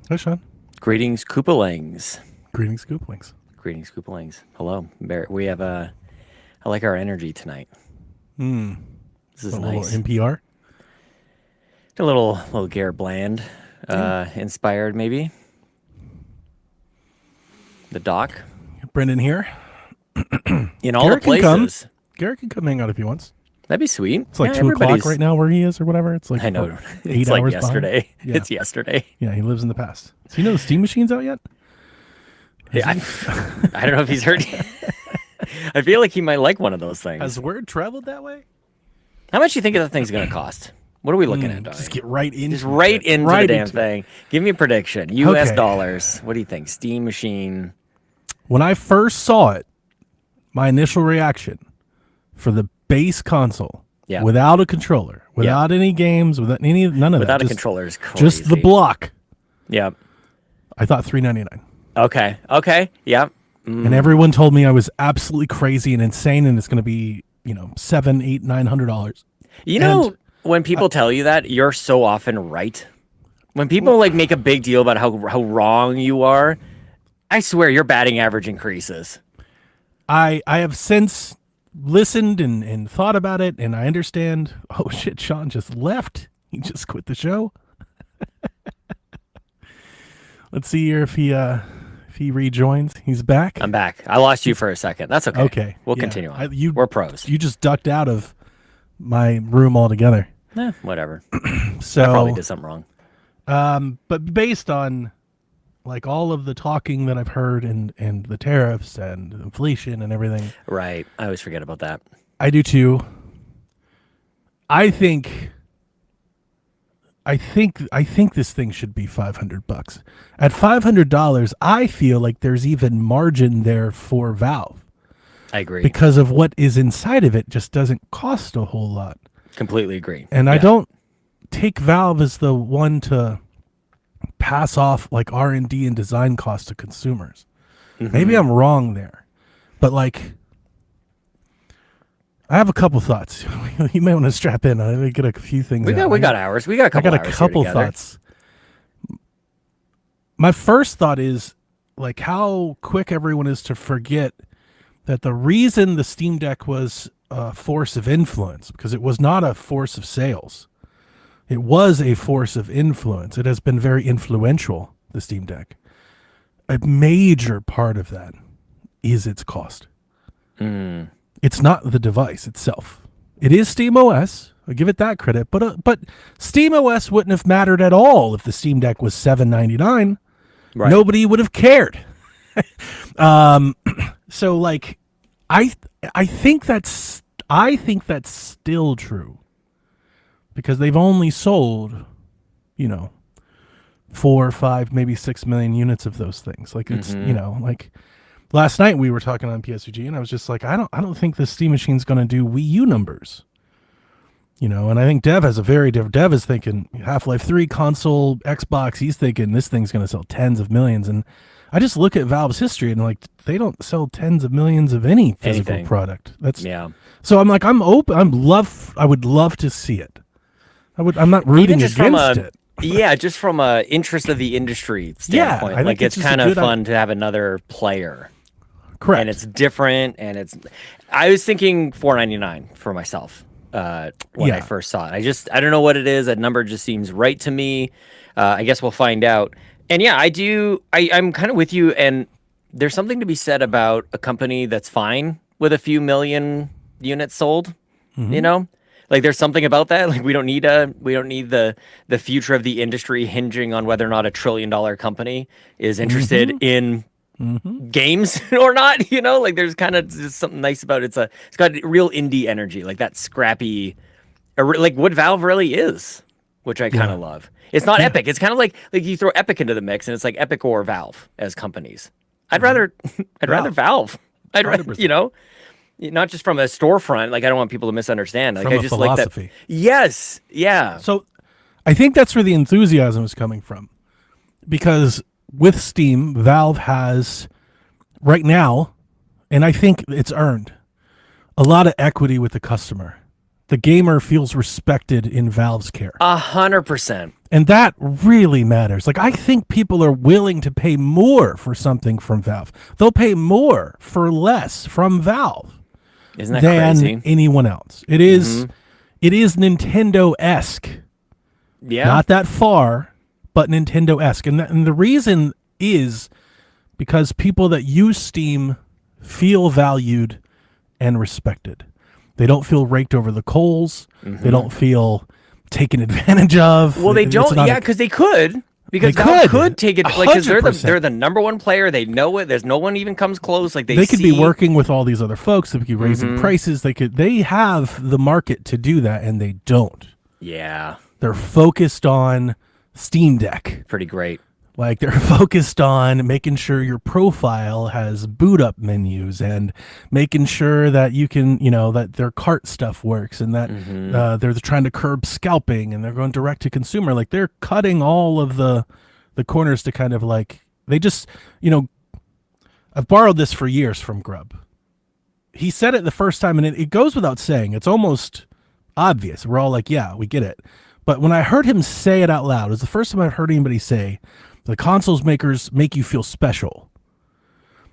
Hi, Sean. Greetings, Koopalings. Greetings, Gooplings. Greetings, Koopalings. Hello. We have I like our energy tonight. Hmm. This is A little nice. NPR. A little Garrett Bland Yeah. inspired, maybe. The doc. Brendan here. In all the Garrett can come. places. Garrett can come hang out if he wants. That'd be sweet. It's like Yeah, 2 o'clock everybody's. right now where he is or whatever. It's like I know. eight It's like hours behind. yesterday. Yeah. It's yesterday. Yeah, he lives in the past. So you know the steam machine's out yet? Yeah, I don't know if he's heard. I feel like he might like one of those things. Has word traveled that way? How much do you think that thing's going to cost? What are we looking at, Donnie? Just get right into Just right it. into Right the damn into it. thing. Give me a prediction. U.S. Okay. dollars. What do you think? Steam machine. When I first saw it, my initial reaction for the base console, Yeah. without a controller, without any games, without none of Without that, a controller is crazy. just the block, Yeah. I thought $399. Okay. Okay. Yeah. And everyone told me I was absolutely crazy and insane, and it's going to be, $700, $800, $900. You know, when people tell you that, you're so often right. When people like make a big deal about how wrong you are, I swear your batting average increases. I have since listened and thought about it, and I understand. Oh shit, Sean just left. He just quit the show. Let's see here if he rejoins. He's back. I'm back. I lost you for a second. That's okay. Okay, We'll yeah. continue on. You- We're pros. You just ducked out of my room altogether. Whatever. So I probably did something wrong. but based on like all of the talking that I've heard and the tariffs and inflation and everything, Right. I always forget about that. I do too. I think this thing should be $500. At $500, I feel like there's even margin there for Valve I agree. because of what is inside of it just doesn't cost a whole lot. Completely agree. And I Yeah. don't take Valve as the one to pass off like R&D and design costs to consumers. Mm-hmm. Maybe I'm wrong there. But like I have a couple thoughts. You may want to strap in. I get a few things. We got hours. We got a I couple got a hours couple here together. thoughts. My first thought is like how quick everyone is to forget that the reason the Steam Deck was a force of influence, because it was not a force of sales. It was a force of influence. It has been very influential, the Steam Deck. A major part of that is its cost. It's not the device itself. It is Steam OS. I give it that credit, but Steam OS wouldn't have mattered at all if the Steam Deck was $799. Right. Nobody would have cared. So like, I think that's still true because they've only sold, 4 or 5, maybe 6 million units of those things. Like it's like. Last night we were talking on PSVG, and I was just like, I don't think this Steam machine's going to do Wii U numbers, And I think Dev has a very different. Dev is thinking Half-Life 3 console, Xbox. He's thinking this thing's going to sell tens of millions. And I just look at Valve's history, and like they don't sell tens of millions of any physical Anything. product. Yeah. So I'm like, I'm open. I would love to see it. I'm not rooting just against it. Yeah, just from a interest of the industry standpoint. I think Like it's it's just a kind of good fun to have another player. Correct. And it's different, and it's. I was thinking $4.99 for myself when Yeah. I first saw it. I don't know what it is. That number just seems right to me. I guess we'll find out. And yeah, I do. I'm kind of with you. And there's something to be said about a company that's fine with a few million units sold. Like there's something about that. Like we don't need the future of the industry hinging on whether or not $1 trillion company is interested in games or not, like there's kind of just something nice about it. It's got real indie energy, like that scrappy, like what Valve really is, which I kind of love. It's not Epic. It's kind of like you throw Epic into the mix, and it's like Epic or Valve as companies. I'd rather Valve. I'd rather, 100%. not just from a storefront. Like I don't want people to misunderstand. Like From I a just like that. philosophy. Yes. Yeah. So I think that's where the enthusiasm is coming from. Because with Steam, Valve has right now, and I think it's earned, a lot of equity with the customer. the gamer feels respected in Valve's care. 100%. And that really matters. Like, I think people are willing to pay more for something from Valve. They'll pay more for less from Valve Isn't that than crazy? anyone else. It is Nintendo-esque. Yeah. Not that far, but Nintendo-esque. And the reason is because people that use Steam feel valued and respected. They don't feel raked over the coals. They don't feel taken advantage of. Well, they It's don't. not Yeah, because they could. Because They Valve could. could take it, like, because 100%. they're the number one player. They know it. There's no one even comes close. Like, they could be see- working with all these other folks. They could be raising prices. They have the market to do that, and they don't. Yeah, They're focused on Steam Deck. pretty great. Like, they're focused on making sure your profile has boot up menus and making sure that you can, that their cart stuff works, and that they're trying to curb scalping, and they're going direct to consumer. Like, they're cutting all of the corners to kind of like, they just, I've borrowed this for years from Grubb. He said it the first time, and it goes without saying. It's almost obvious. We're all like, yeah, we get it. But when I heard him say it out loud, it was the first time I've heard anybody say, the consoles makers make you feel special.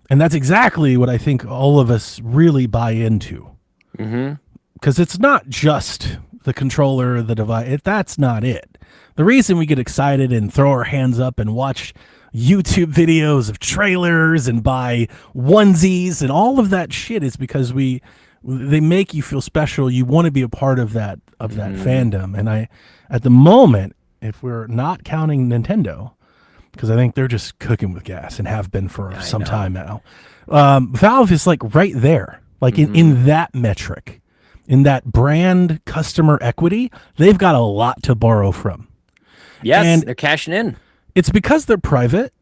And that's exactly what I think all of us really buy into. Because it's not just the controller, the device. That's not it. The reason we get excited and throw our hands up and watch YouTube videos of trailers and buy onesies and all of that shit is because they make you feel special. You want to be a part of that fandom. And at the moment, if we're not counting Nintendo, because I think they're just cooking with gas and have been for some time now, Valve is like right there, like in that metric, in that brand customer equity. They've got a lot to borrow from. Yes, And- they're cashing in. It's because they're private.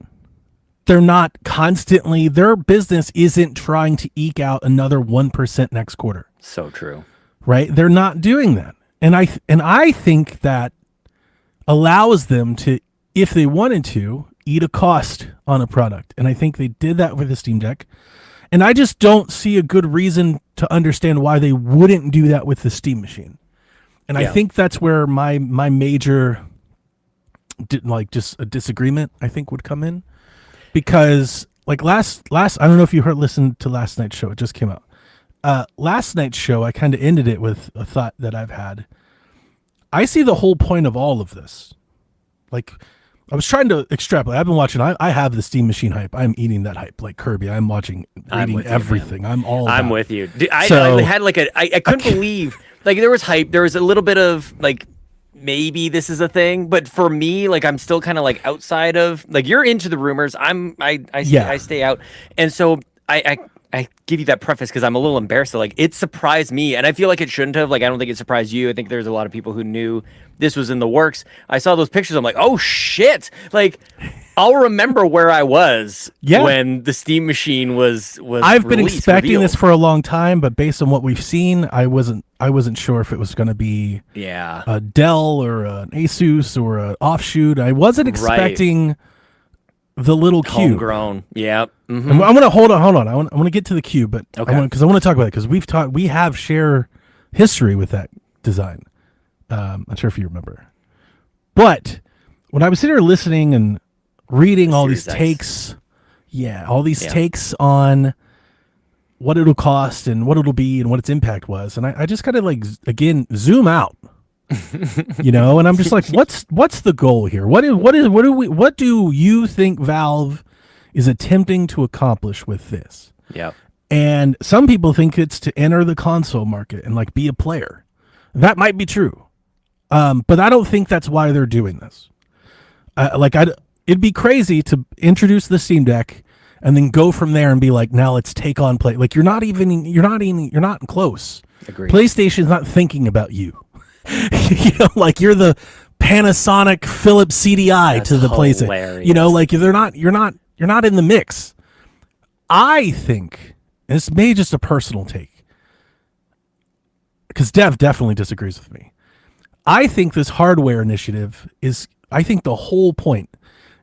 They're not constantly, their business isn't trying to eke out another 1% next quarter, So true. right? They're not doing that. And I think that allows them to, if they wanted to, eat a cost on a product. And I think they did that with the Steam Deck. And I just don't see a good reason to understand why they wouldn't do that with the Steam machine. And I Yeah. think that's where my major, just a disagreement, I think, would come in. Because like last I don't know if you listened to last night's show. It just came out. Last night's show, I kind of ended it with a thought that I've had. I see the whole point of all of this. Like, I was trying to extrapolate. I've been watching. I have the Steam Machine hype. I'm eating that hype like Kirby. I'm watching, reading with you, everything. I'm all. I'm about with you. Dude, I So- had like I couldn't believe, like, there was hype. There was a little bit of like, maybe this is a thing, but for me, like, I'm still kind of like outside of, like, you're into the rumors. I stay out, and so I give you that preface because I'm a little embarrassed. Like, it surprised me, and I feel like it shouldn't have. Like, I don't think it surprised you. I think there's a lot of people who knew this was in the works. I saw those pictures. I'm like, oh shit! Like, I'll remember where I was when the Steam Machine was. I've been expecting revealed. this for a long time, but based on what we've seen, I wasn't sure if it was going to be a Dell or an Asus or an offshoot. I wasn't expecting the little cube. Homegrown. Yeah. Mhm. And I'm going to hold on. I want to get to the cube, but Okay. because I want to talk about it because we have share history with that design. Not sure if you remember, but when I was sitting here listening and reading all these Series X. takes, all these takes on what it'll cost and what it'll be and what its impact was, and I just kind of like again zoom out, and I'm just like, what's the goal here? What do you think Valve is attempting to accomplish with this? Yeah. And some people think it's to enter the console market and like be a player. That might be true. But I don't think that's why they're doing this. It'd be crazy to introduce the Steam Deck and then go from there and be like, now let's take on play. Like, you're not close. Agreed. PlayStation's not thinking about you. Like, you're the Panasonic Philips CDI That's to the PlayStation. hilarious. Like, you're not in the mix. I think, and this may just a personal take, because Dev definitely disagrees with me. I think this hardware initiative I think the whole point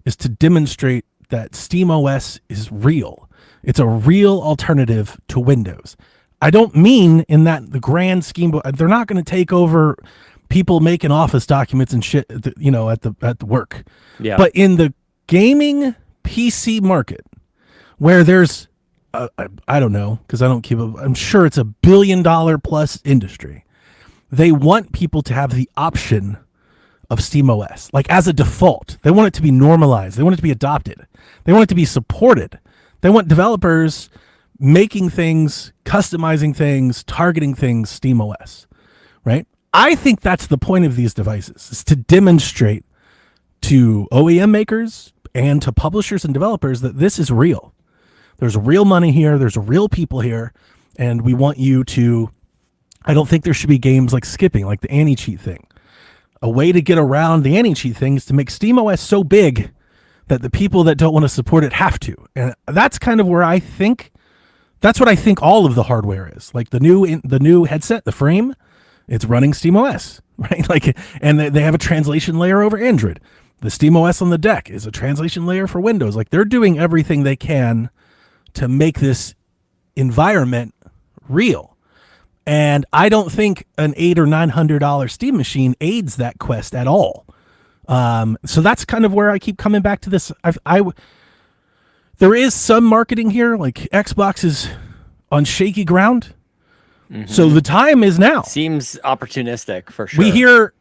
is to demonstrate that SteamOS is real. It's a real alternative to Windows. I don't mean in that the grand scheme, but they're not going to take over people making office documents and shit, at the work. Yeah. But in the gaming PC market, where there's, I don't know, because I don't keep up, I'm sure it's $1 billion plus industry. They want people to have the option of SteamOS, like as a default. They want it to be normalized. They want it to be adopted. They want it to be supported. They want developers making things, customizing things, targeting things SteamOS, right? I think that's the point of these devices, is to demonstrate to OEM makers and to publishers and developers that this is real. There's real money here. There's real people here. And we want you to, I don't think there should be games like skipping, like the anti-cheat thing. A way to get around the anti-cheat thing is to make SteamOS so big that the people that don't want to support it have to. And that's kind of where I think, that's what I think all of the hardware is. Like the new headset, the frame, it's running SteamOS, right? Like, and they have a translation layer over Android. The SteamOS on the deck is a translation layer for Windows. Like, they're doing everything they can to make this environment real. And I don't think an $800 or $900 Steam machine aids that quest at all. So that's kind of where I keep coming back to this. There is some marketing here, like Xbox is on shaky ground. Mm-hmm. So the time is now. Seems opportunistic for sure. We hear,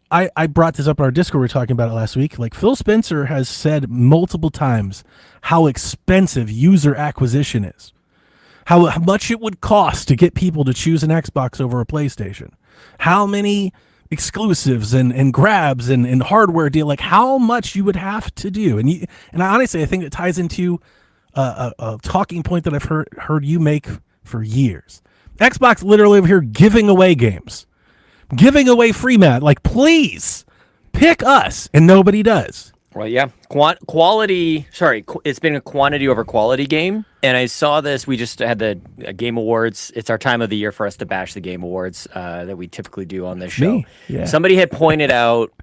I brought this up in our Discord, we were talking about it last week. Like Phil Spencer has said multiple times how expensive user acquisition is. How much it would cost to get people to choose an Xbox over a PlayStation. How many exclusives and grabs and hardware deal, like how much you would have to do. And honestly, I think it ties into a talking point that I've heard you make for years. Xbox literally over here giving away games, giving away free mat. Like, please pick us, and nobody does. Well, yeah, quality. Sorry, it's been a quantity over quality game, and I saw this. We just had the Game Awards. It's our time of the year for us to bash the Game Awards that we typically do on this show. Yeah. Somebody had pointed out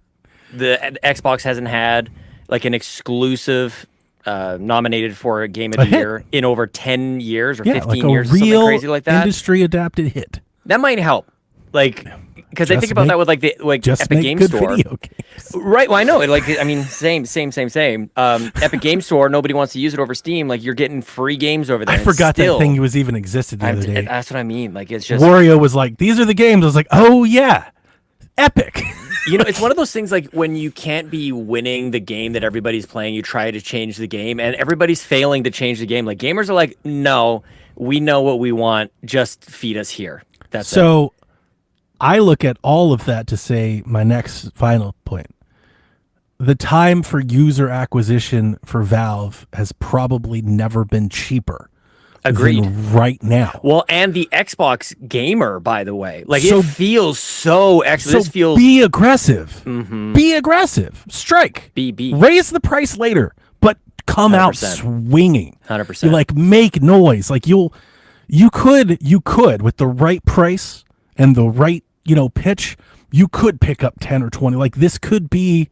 the Xbox hasn't had like an exclusive nominated for a Game of the Year in over 10 years or 15 like years, a or something real crazy like that. Industry adapted hit. That might help. Like, because I think about that with like the Epic Game Store, video games. right? Well, I know it. Like, I mean, same. Epic Game Store, nobody wants to use it over Steam. Like, you're getting free games over there. I forgot that thing was even existed the other day. That's what I mean. Like, it's just Wario was like, "These are the games." I was like, "Oh yeah, Epic." You know, it's one of those things like when you can't be winning the game that everybody's playing, you try to change the game, and everybody's failing to change the game. Like, gamers are like, "No, we know what we want. Just feed us here." That's so. I look at all of that to say my next final point. The time for user acquisition for Valve has probably never been cheaper. Agreed. Than right now. Well, and the Xbox gamer, by the way, like So- it feels so. This feels be aggressive. Mhm. Be aggressive. Strike. BB Raise the price later, but come out 100%. swinging. 100%. You like make noise. Like you could with the right price and the right, pitch, you could pick up 10 or 20. Like this could be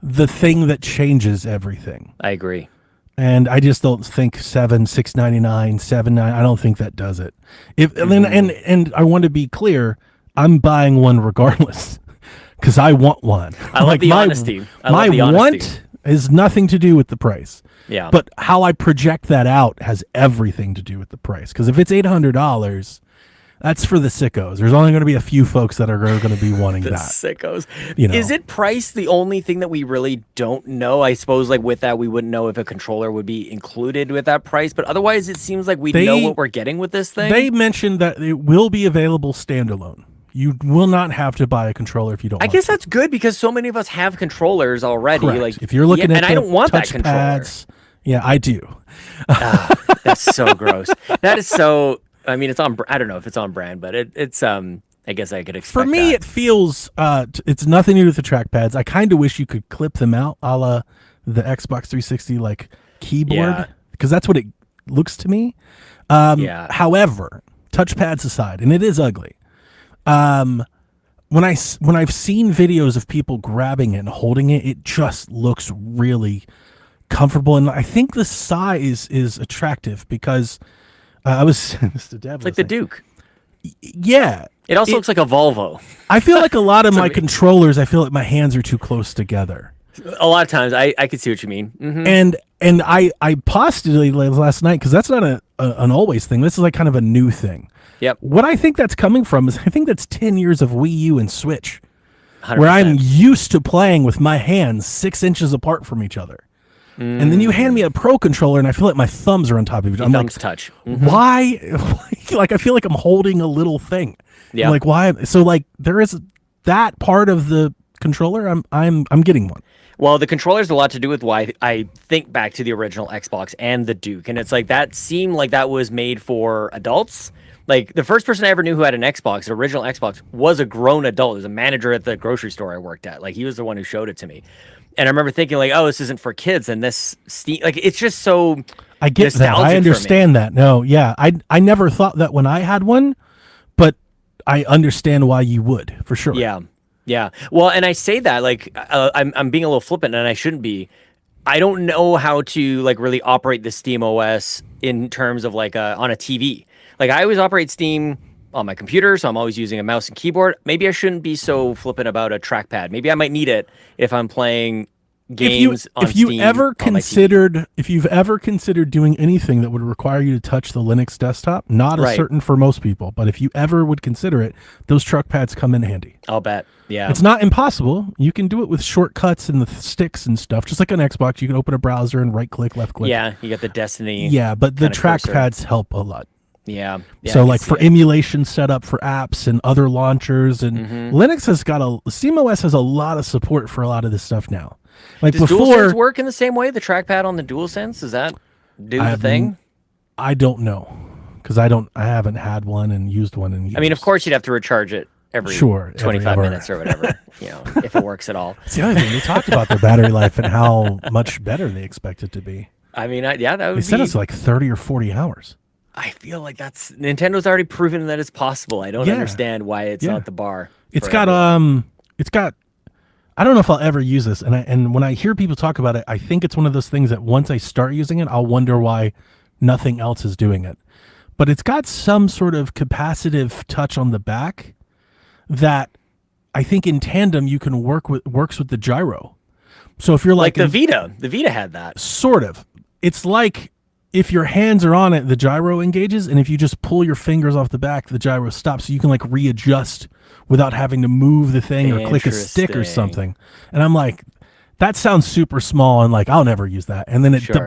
the thing that changes everything. I agree. And I just don't think $6.99, $7.99. I don't think that does it. And I want to be clear, I'm buying one regardless because I want one. I love the honesty. My want is nothing to do with the price. Yeah. But how I project that out has everything to do with the price. Because if it's $800, that's for the sickos. There's only going to be a few folks that are going to be wanting the that. sickos. You know. Is it price the only thing that we really don't know? I suppose like with that, we wouldn't know if a controller would be included with that price. But otherwise, it seems like we know what we're getting with this thing. They mentioned that it will be available standalone. You will not have to buy a controller if you don't. I guess that's good because so many of us have controllers already. Correct. Like if you're looking at and I don't want that controller. Pads, yeah, I do. That's so gross. That is so. I mean, it's on. I don't know if it's on brand, but it's. I guess I could expect. For me, it feels. It's nothing to do with the trackpads. I kind of wish you could clip them out, a la the Xbox 360 like keyboard, because that's what it looks to me. However, touchpads aside, and it is ugly. When I've seen videos of people grabbing it and holding it, it just looks really comfortable, and I think the size is attractive because I was Mr. Dev. It's like the Duke. Yeah. It also looks like a Volvo. I feel like a lot of my controllers, I feel like my hands are too close together. A lot of times, I could see what you mean. Mm-hmm. And I postulated last night, because that's not an always thing. This is like kind of a new thing. Yep. What I think that's coming from is I think that's 10 years of Wii U and Switch, 100%. where I'm used to playing with my hands 6 inches apart from each other. And then you hand me a Pro controller, and I feel like my thumbs are on top of each other. I'm thumbs like, touch. why? Like, I feel like I'm holding a little thing. Yeah. I'm like, why? So like, there is that part of the controller. I'm getting one. Well, the controller's a lot to do with why I think back to the original Xbox and the Duke, and it's like that seemed like that was made for adults. Like the first person I ever knew who had an Xbox, the original Xbox, was a grown adult. It was a manager at the grocery store I worked at. Like he was the one who showed it to me. And I remember thinking like, oh, this isn't for kids. And this Steam, like, it's just so I get that. nostalgic I for understand me. that. No, yeah. I never thought that when I had one, but I understand why you would, for sure. Yeah. Yeah. Well, and I say that like, I'm being a little flippant and I shouldn't be. I don't know how to like really operate the Steam OS in terms of like on a TV. Like I always operate Steam on my computer, so I'm always using a mouse and keyboard. Maybe I shouldn't be so flippant about a trackpad. Maybe I might need it if I'm playing games on if you Steam ever on my TV. considered if you've ever considered doing anything that would require you to touch the Linux desktop, not as Right. certain for most people, but if you ever would consider it, those trackpads come in handy. I'll bet. Yeah. It's not impossible. You can do it with shortcuts and the sticks and stuff. Just like an Xbox, you can open a browser and right click, left click. Yeah, you got the Destiny. Yeah, but the kinda cursor. trackpads help a lot. Yeah. Yeah, I So can like see for it. emulation setup for apps and other launchers, and Mm-hmm. Linux has got SteamOS has a lot of support for a lot of this stuff now. Like Does before, DualSense work in the same way? The trackpad on the DualSense, does that do the I've thing? I don't know, because I haven't had one and used one in years. I mean, of course you'd have to recharge it every Sure, 25 every hour. minutes or whatever, you know, if it works at all. It's the other thing. They talked about their battery life and how much better they expect it to be. I mean, yeah, that would They said be. it's like 30 or 40 hours. I feel like Nintendo's already proven that it's possible. I don't Yeah. understand why it's Yeah. not the bar. It's for got everyone. I don't know if I'll ever use this, and when I hear people talk about it, I think it's one of those things that once I start using it, I'll wonder why nothing else is doing it. But it's got some sort of capacitive touch on the back that I think in tandem you can works with the gyro. So if you're like like, the Vita had that. sort of, it's like if your hands are on it, the gyro engages, and if you just pull your fingers off the back, the gyro stops. So you can like readjust without having to move the thing or click a stick or Interesting. something. And I'm like, that sounds super small, and like I'll never use that. And then Sure.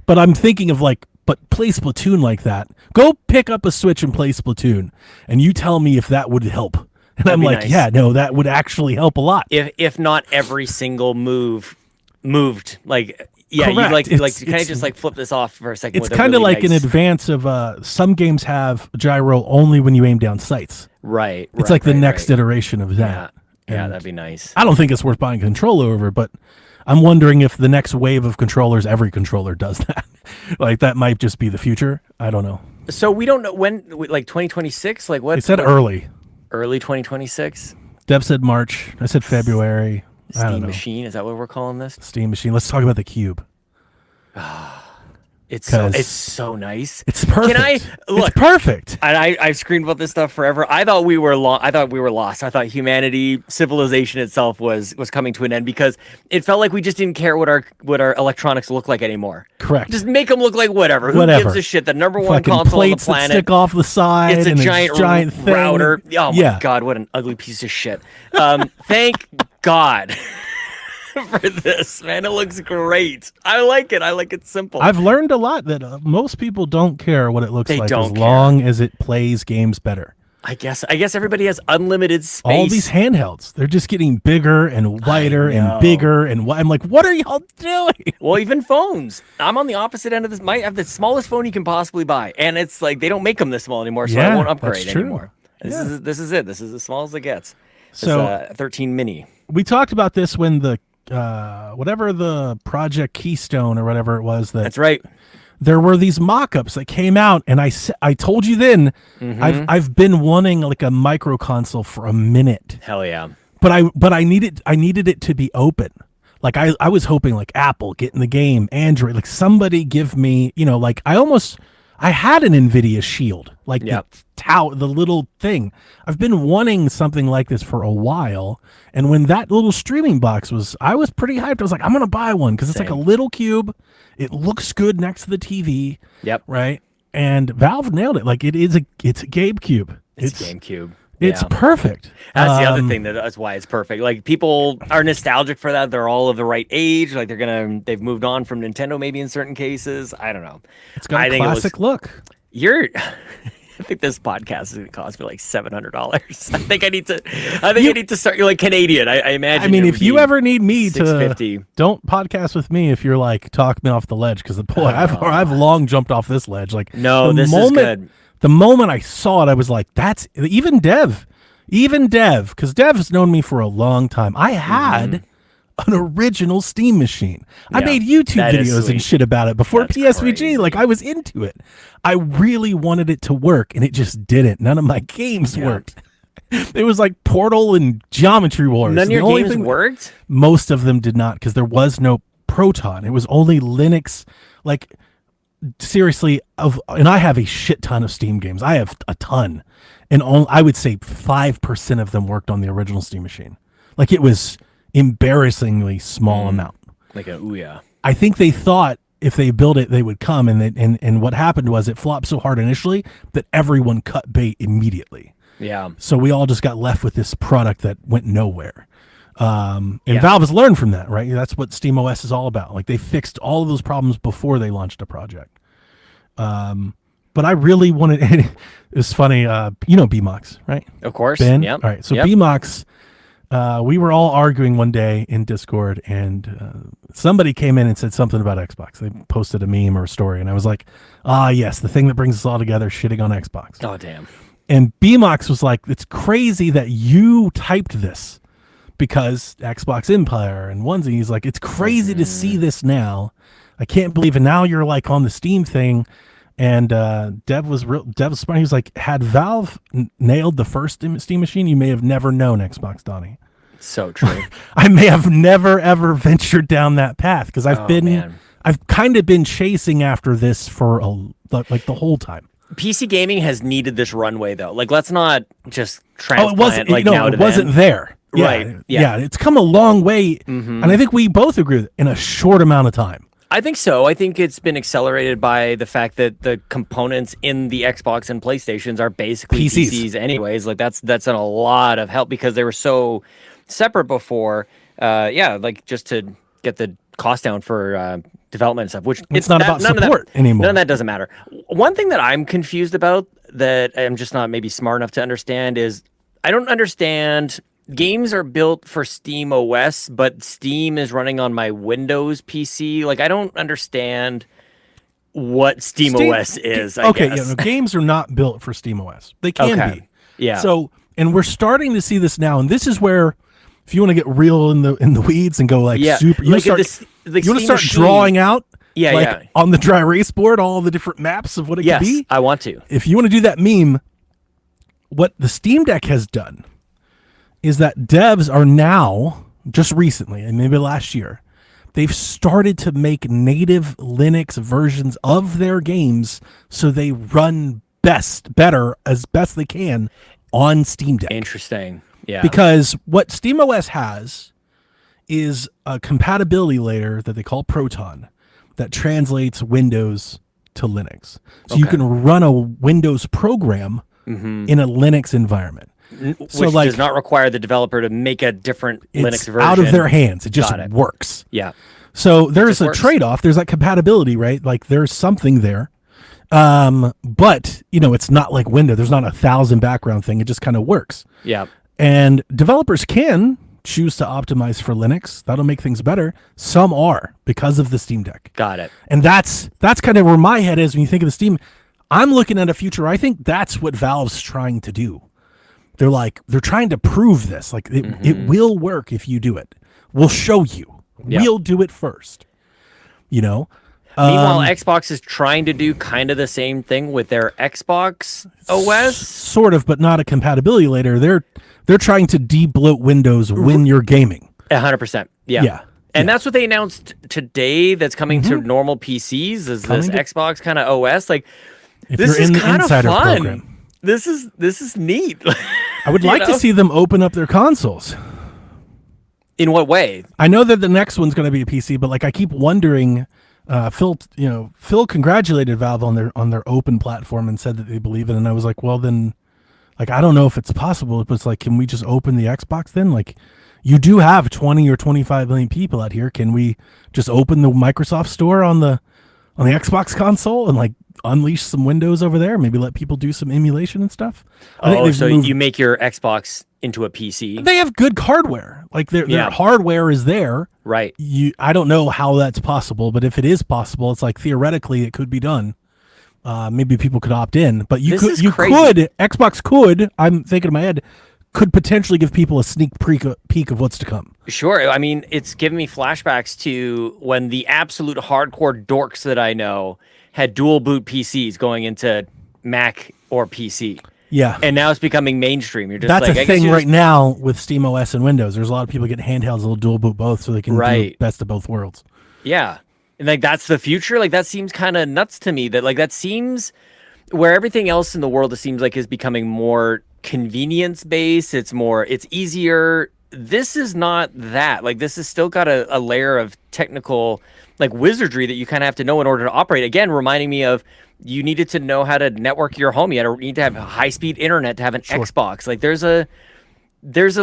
but I'm thinking of like, but play Splatoon like that. Go pick up a Switch and play Splatoon, and you tell me if that would help. And I'm be like, nice. yeah, no, that would actually help a lot. If not every single move moved, like yeah, you Correct. like It's- kind of it's- just like flip this off for a second. It's with a kind of really like in nice- advance of some games have gyro only when you aim down sights. right. It's like the next right. iteration of Yeah, that. yeah, And that'd be nice. I don't think it's worth buying a controller over, but I'm wondering if the next wave of controllers, every controller does that. Like that might just be the future. I don't know. So we don't know when, like 2026, like what? They said early. Early 2026. Dev said March. I said February. I don't Steam know. Machine, is that what we're calling this? Steam Machine. Let's talk about the Cube. It's 'Cause it's so nice. It's perfect. Can I look? It's perfect. And I've screamed about this stuff forever. I thought we were lost. I thought humanity, civilization itself was coming to an end because it felt like we just didn't care what our electronics look like anymore. Correct. Just make them look like whatever. Who Whatever. gives a shit? The number one Fucking console on the plates that planet. stick off the side. It's a and giant thing. router. Oh my Yeah. god, what an ugly piece of shit. Thank God for this, man. It looks great. I like it. I like it simple. I've learned a lot that most people don't care what it looks They like as don't care. long as it plays games better. I guess everybody has unlimited space. All these handhelds, they're just getting bigger and wider know. and bigger and I'm like, what are y'all doing? Well, even phones. I'm on the opposite end of this. Might have the smallest phone you can possibly buy, and it's like they don't make them this small anymore, so I Yeah, won't that's upgrade true. anymore. This Yeah. is it. This is as small as it gets. So- 13 mini. We talked about this when the whatever the Project Keystone or whatever it was that That's right. there were these mock-ups that came out, and I told you then Mm-hmm. I've been wanting like a micro console for a minute. Hell yeah. But I needed it to be open. Like I was hoping like Apple get in the game, Android, like somebody give me, like I I had an NVIDIA Shield, like Yep. the little thing. I've been wanting something like this for a while, and when that little streaming box was, I was pretty hyped. I was like, I'm gonna buy one because it's like a Same. little cube. It looks good next to the TV, Yep. right? And Valve nailed it. Like it's a GameCube. It's GameCube. It's Yeah. perfect. That's the other thing that's why it's perfect. Like people are nostalgic for that. They're all of the right age. Like they've moved on from Nintendo maybe in certain cases. I don't know. It's got I a think it was- classic look. I think this podcast is going to cost me like $700. I think I need to start. You're like Canadian. I imagine. I mean, it if would you be ever need me to, $650. don't podcast with me if you're like talk me off the ledge because boy, I've long jumped off this ledge. Like No, the this is good. The moment I saw it, I was like, that's even Dev, because Dev has known me for a long time. I had an original Steam machine. I Yeah, made YouTube that is videos and sweet. shit about it before That's PSVG. crazy. Like I was into it. I really wanted it to work, and it just didn't. None of my games worked. It was like Portal and Geometry Wars. None of The your only games thing- worked. Most of them did not because there was no Proton. It was only Linux. Like seriously, and I have a shit ton of Steam games. I have a ton, and I would say 5% of them worked on the original Steam machine. Like it was embarrassingly small amount. Like a Ouya. I think they thought if they built it, they would come, and what happened was it flopped so hard initially that everyone cut bait immediately. Yeah. So we all just got left with this product that went nowhere. And Yeah. Valve has learned from that, right? That's what SteamOS is all about. Like they fixed all of those problems before they launched a project. But I really wanted. It's funny, you know BMOX, right? Of course. Ben. Yep. All right. So Yep. BMOX, we were all arguing one day in Discord, and somebody came in and said something about Xbox. They posted a meme or a story, and I was like, yes, the thing that brings us all together, shitting on Xbox. Oh damn. And BMOX was like, it's crazy that you typed this because Xbox Empire and onesie. He's like, it's crazy to see this now. I can't believe it. Now you're like on the Steam thing. And Dev was smart. He was like, had Valve nailed the first Steam machine, you may have never known Xbox, Donnie. So true. I may have never ever ventured down that path because man. I've kind of been chasing after this for like the whole time. PC gaming has needed this runway though. Like let's not just transplant Oh, it wasn't. like No, now to it wasn't then. there. Yeah, Right, yeah. It's come a long way, and I think we both agree with it, in a short amount of time. I think so. I think it's been accelerated by the fact that the components in the Xbox and PlayStations are basically PCs. PCs anyways. Like that's a lot of help because they were so separate before. Like just to get the cost down for development and stuff, which It's not about none of support that, anymore. None of that doesn't matter. One thing that I'm confused about that I'm just not maybe smart enough to understand is I don't understand. Games are built for Steam OS, but Steam is running on my Windows PC. Like I don't understand what Steam OS is. I okay, guess. games are not built for SteamOS. They can Okay. be. Yeah. So, and we're starting to see this now, and this is where, if you want to get real in the weeds and go like super, you like start, this, like you want to Steam start Machine- drawing out, Yeah, like yeah. on the dry erase board, all the different maps of what it Yes, could be. I want to. If you want to do that meme, what the Steam Deck has done is that devs are now, just recently, and maybe last year, they've started to make native Linux versions of their games so they run better as best they can on Steam Deck. Interesting. Yeah. Because what SteamOS has is a compatibility layer that they call Proton that translates Windows to Linux. So you Okay. can run a Windows program in a Linux environment. Which so, like, does not require the developer to make a different It's Linux version. out of their hands. It just Got it. works. Yeah. So there's just a works. trade-off. There's that compatibility, right? Like there's something there. But it's not like Windows. There's not 1,000 background thing. It just kind of works. Yeah. And developers can choose to optimize for Linux. That'll make things better. Some are because of the Steam Deck. Got it. And that's kind of where my head is when you think of the Steam. I'm looking at a future. I think that's what Valve's trying to do. They're trying to prove this. Like it will work if you do it. We'll show you. Yeah. We'll do it first. Meanwhile, Xbox is trying to do kind of the same thing with their Xbox OS. Sort of, but not a compatibility later. They're trying to de-bloat Windows when you're gaming. 100%. Yeah. Yeah. And that's what they announced today that's coming to normal PCs is Coming this to- Xbox kind of OS. Like if This you're is in the kind of insider fun. program. This is neat. I would You like to know? see them open up their consoles. In what way? I know that the next one's going to be a PC, but like I keep wondering. Phil congratulated Valve on their open platform and said that they believe it, and I was like, well then, like I don't know if it's possible, but it's like, can we just open the Xbox then? Like, you do have 20 or 25 million people out here. Can we just open the Microsoft Store on the Xbox console and like unleash some Windows over there? Maybe let people do some emulation and stuff. I think Oh, they've so moved- you make your Xbox into a PC, they have good hardware. Like their Yeah. hardware is there. right? I don't know how that's possible, but if it is possible, it's like theoretically it could be done. Maybe people could opt in, but This is crazy. Xbox could, I'm thinking in my head, could potentially give people a sneak peek of what's to come. Sure. I mean, it's given me flashbacks to when the absolute hardcore dorks that I know had dual boot PCs going into Mac or PC. Yeah. And now it's becoming mainstream. You're just That's like, a I guess thing you're right now with SteamOS and Windows. There's a lot of people getting handhelds that'll dual boot both so they can do Right. best of both worlds. Yeah. And like that's the future. Like that seems kind of nuts to me. That seems where everything else in the world it seems like is becoming more convenience based. It's easier. This is not that. Like this has still got a layer of technical like wizardry that you kind of have to know in order to operate. Again, reminding me of you needed to know how to network your home. You need to have high speed internet to have an Xbox. Like there's a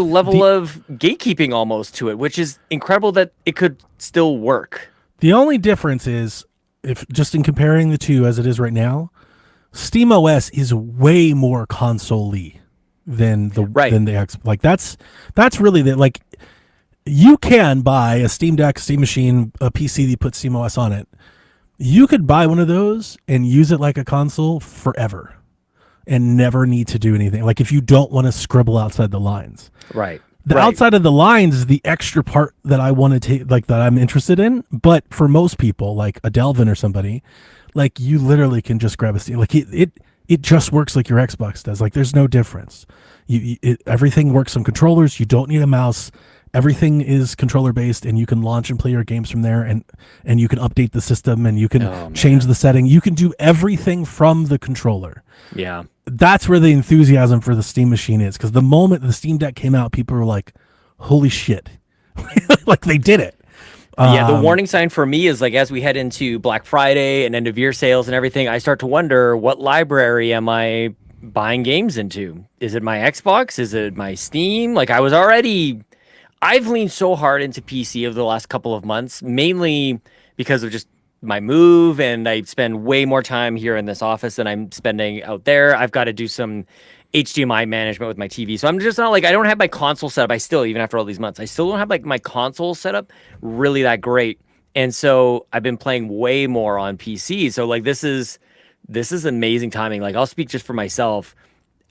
level of gatekeeping almost to it, which is incredible that it could still work. The only difference is, if just in comparing the two as it is right now, SteamOS is way more console-y than the X. Like that's really the like. You can buy a Steam Deck, Steam Machine, a PC that you put SteamOS on it. You could buy one of those and use it like a console forever, and never need to do anything. Like if you don't want to scribble outside the lines. Right. The outside of the lines is the extra part that I want to take, like that I'm interested in. But for most people, like a Delvin or somebody, like you literally can just grab a Steam. Like it just works like your Xbox does. Like there's no difference. Everything works on controllers. You don't need a mouse. Everything is controller based, and you can launch and play your games from there, and you can update the system, and you can change the setting. You can do everything from the controller. Yeah. That's where the enthusiasm for the Steam Machine is, because the moment the Steam Deck came out, people were like, holy shit. Like they did it. Yeah, the warning sign for me is like as we head into Black Friday and end of year sales and everything, I start to wonder, what library am I buying games into? Is it my Xbox? Is it my Steam? Like I've leaned so hard into PC over the last couple of months, mainly because of just my move, and I spend way more time here in this office than I'm spending out there. I've got to do some HDMI management with my TV. So I'm just not like, I don't have my console set up. I still, even after all these months, I still don't have like my console set up really that great. And so I've been playing way more on PC. So like this is amazing timing. Like I'll speak just for myself.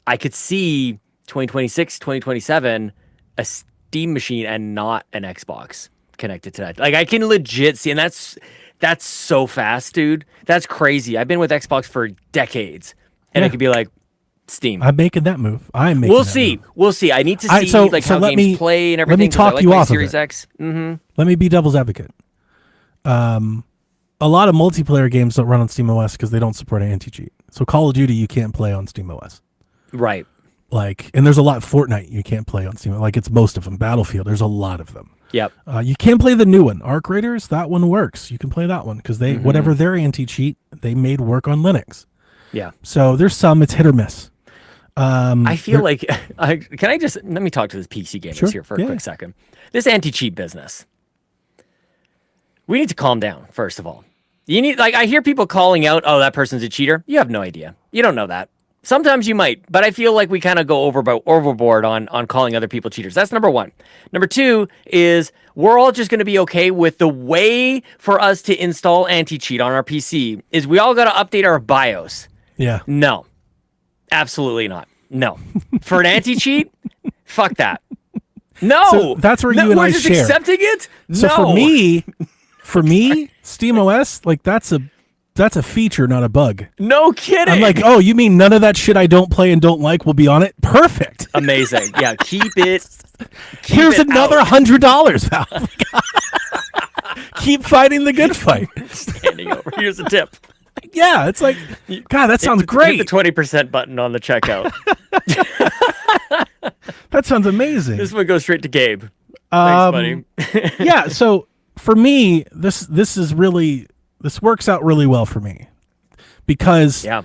I could see 2026, 2027, a Steam machine and not an Xbox connected to that. Like I can legit see, and that's so fast, dude. That's crazy. I've been with Xbox for decades, and I could be like, Steam. I'm making that move. We'll see. Move. We'll see. I need to see so how let games play and everything. Let me 'cause I talk like you my off Series of it. X. Mm-hmm. Let me be devil's advocate. A lot of multiplayer games don't run on SteamOS because they don't support anti-cheat. So Call of Duty you can't play on SteamOS. Right. Like, and there's a lot. Fortnite you can't play on Steam. Like it's most of them. Battlefield, there's a lot of them. Yep. You can play the new one, Arc Raiders. That one works. You can play that one because they whatever their anti-cheat they made work on Linux. Yeah. So there's some. It's hit or miss. I feel like can I just let me talk to this PC gamers Sure. here for a quick second. This anti-cheat business. We need to calm down, first of all. You need, like, I hear people calling out, oh, that person's a cheater. You have no idea. You don't know that. Sometimes you might, but I feel like we kind of go overboard on calling other people cheaters. That's number one. Number two is we're all just going to be okay with the way for us to install anti-cheat on our PC is we all got to update our BIOS. Yeah. No, absolutely not. No. For an anti-cheat, fuck that. No. So that's where you and we're I just share. accepting it? So no. for me, SteamOS, like that's a feature, not a bug. No kidding. I'm like, oh, you mean none of that shit I don't play and don't like will be on it? Perfect. Amazing. Yeah, keep it. Here's another $100, Val. Keep fighting the good fight. Standing over. Here's a tip. Yeah, it's like, God, that sounds Hit great. the 20% button on the checkout. That sounds amazing. This one goes straight to Gabe. Thanks, buddy. Yeah, so for me, this works out really well for me because Yeah.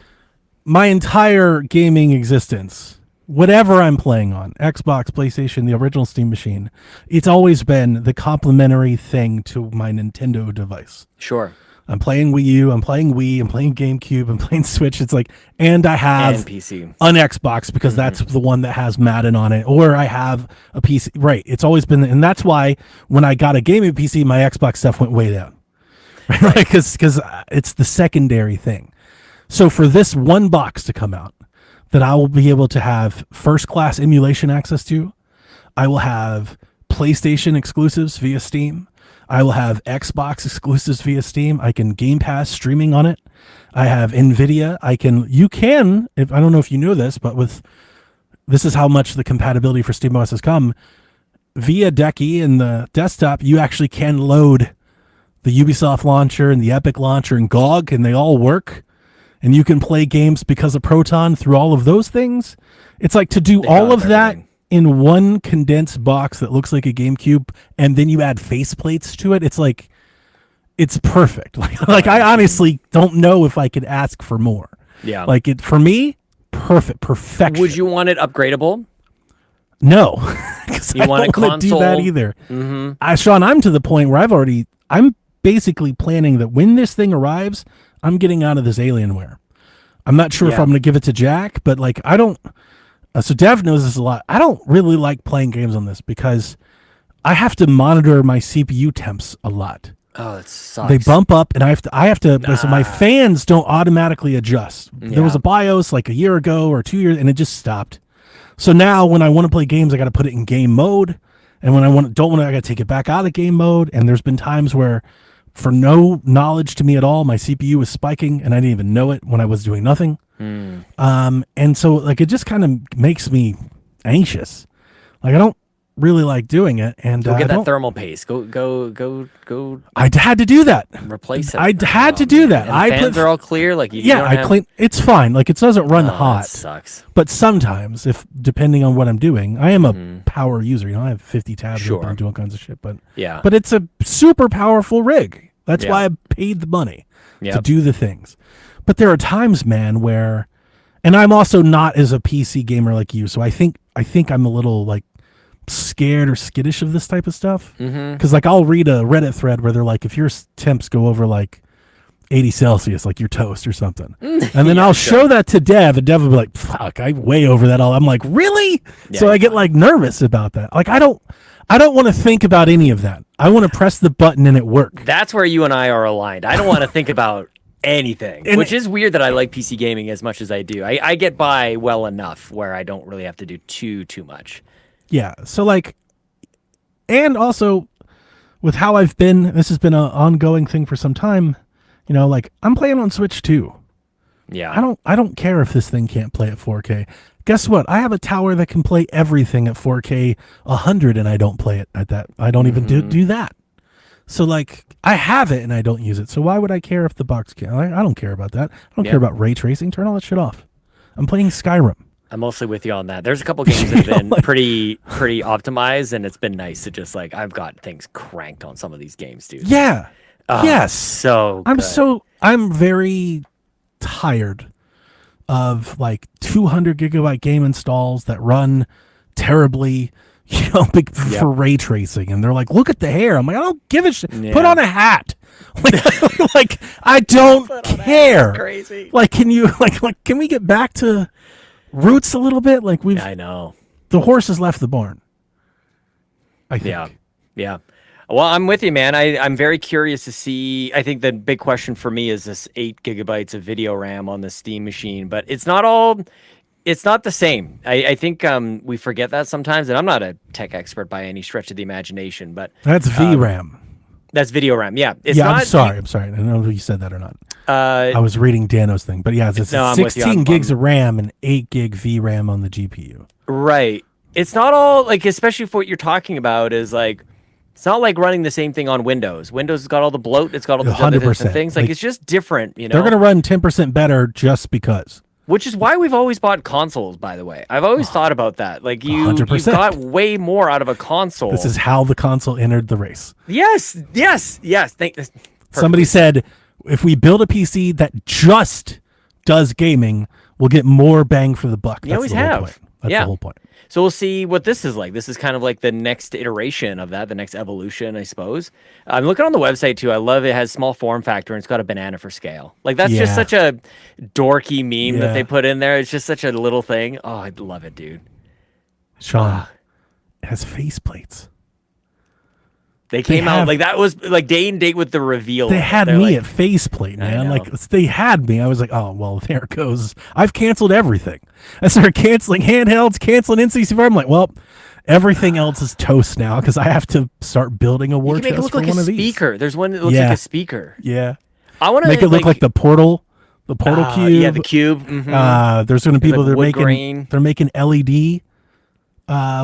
my entire gaming existence, whatever I'm playing on, Xbox, PlayStation, the original Steam machine, it's always been the complementary thing to my Nintendo device. Sure. I'm playing Wii U, I'm playing Wii, I'm playing GameCube, I'm playing Switch. It's like, and I have And PC. an Xbox because that's the one that has Madden on it, or I have a PC. Right. It's always been, and that's why when I got a gaming PC, my Xbox stuff went way down. Right. Because it's the secondary thing. So for this one box to come out that I will be able to have first class emulation access to, I will have PlayStation exclusives via Steam. I will have Xbox exclusives via Steam. I can Game Pass streaming on it. I have NVIDIA. If I don't know if you know this, but this is how much the compatibility for SteamOS has come. Via Decky and the desktop, you actually can load the Ubisoft launcher and the Epic launcher and GOG, and they all work. And you can play games because of Proton through all of those things. It's like to do all of that in one condensed box that looks like a GameCube, and then you add faceplates to it. It's like, it's perfect. Like I honestly don't know if I could ask for more. Yeah. Like it for me, perfection. Would you want it upgradable? No, because You I want a don't want to do that console? either. Mm-hmm. Sean, I'm to the point where I'm basically planning that when this thing arrives, I'm getting out of this Alienware. I'm not sure if Yeah. I'm going to give it to Jack, but like I don't. So Dev knows this a lot. I don't really like playing games on this because I have to monitor my CPU temps a lot. Oh, it sucks. They bump up, and I have to. So my fans don't automatically adjust. There was Yeah. a BIOS like a year ago or 2 years, and it just stopped. So now when I want to play games, I got to put it in game mode, and when I don't want to, I got to take it back out of game mode. And there's been times where, for no knowledge to me at all, my CPU was spiking, and I didn't even know it when I was doing nothing. And so like it just kind of makes me anxious. Like I don't really like doing it, and Go get I that don't- thermal paste. Go I had to do that. replace it. I had to do man. that. And I fans put- are all clear. Like you Yeah, don't I have... clean. It's fine. Like it doesn't run Oh, that hot, sucks. but sometimes, if depending on what I'm doing, I am a power user. You know, I have 50 tabs Sure. open, I'm doing all kinds of shit. But Yeah. it's a super powerful rig. That's Yeah. why I paid the money to Yep. do the things. But there are times, man, where, and I'm also not as a PC gamer like you, so I think I'm a little like scared or skittish of this type of stuff. Because like I'll read a Reddit thread where they're like, if your temps go over like 80 Celsius, like you're toast or something, and then I'll show that to Dev, and Dev will be like, "Fuck, I way over that all." I'm like, "Really?" So Yeah, I get like nervous about that. Like I don't want to think about any of that. I want to press the button and it work. That's where you and I are aligned. I don't want to think about anything, And which is weird that I like PC gaming as much as I do. I get by well enough where I don't really have to do too much. Yeah. So like, and also with how I've been, this has been an ongoing thing for some time. You know, like I'm playing on Switch too. Yeah. I don't care if this thing can't play at 4K. Guess what? I have a tower that can play everything at 4K 100, and I don't play it at that. I don't even do that. So like I have it and I don't use it. So why would I care if the box can't? I don't care about that. I don't care about ray tracing. Turn all that shit off. I'm playing Skyrim. I'm mostly with you on that. There's a couple games that have been pretty optimized, and it's been nice to just like I've got things cranked on some of these games, dude. Yeah. Oh, yes. So I'm very tired of like 200 gigabyte game installs that run terribly, you know, for ray tracing, and they're like, look at the hair. I'm like, I don't give a shit. Yeah. Put on a hat. Like I don't care. crazy. Like, can you like can we get back to roots a little bit? Like I know. the horse has left the barn. I think. Yeah. Well, I'm with you, man. I'm very curious to see. I think the big question for me is this 8 gigabytes of video RAM on the Steam machine, but it's not the same. I think we forget that sometimes, and I'm not a tech expert by any stretch of the imagination, but That's VRAM. that's video RAM. Yeah. It's Yeah, not, I'm sorry. I don't know if you said that or not. Uh, I was reading Dano's thing, but yeah, it's No, I'm with you. 16 I'm- gigs of RAM and 8 gig VRAM on the GPU. Right. It's not all like, especially for what you're talking about is like, It's not like running the same thing on Windows. Windows has got all the bloat. It's got all the other 100%. things. Like, it's just different, you know. They're going to run 10% better just because. Which is why we've always bought consoles, by the way. I've always thought about that. Like, you've 100%. got way more out of a console. This is how the console entered the race. Yes. Somebody said, if we build a PC that just does gaming, we'll get more bang for the buck. You always the whole have. point. That's Yeah. the whole point. So we'll see what this is like. This is kind of like the next iteration of that, the next evolution, I suppose. I'm looking on the website too. I love it. Has small form factor and it's got a banana for scale. Like, that's just Yeah. such a dorky meme that Yeah. they put in there. It's just such a little thing. Oh, I love it, dude. Sean, it has faceplates. They came out have- like that was like day and date with the reveal. They of it. had They're me like, at faceplate, man. know. Like, they had me. I was like, oh, well, there it goes. I've canceled everything. I started canceling handhelds, canceling N64. I'm like, well, everything else is toast now because I have to start building a war you can make it chest look for like one a of these. speaker. There's one that looks Yeah. like a speaker. Yeah. I want to Make it look like the portal cube. Yeah, the cube. Mhm. There's going to be people like that are wood making grain. they're making LED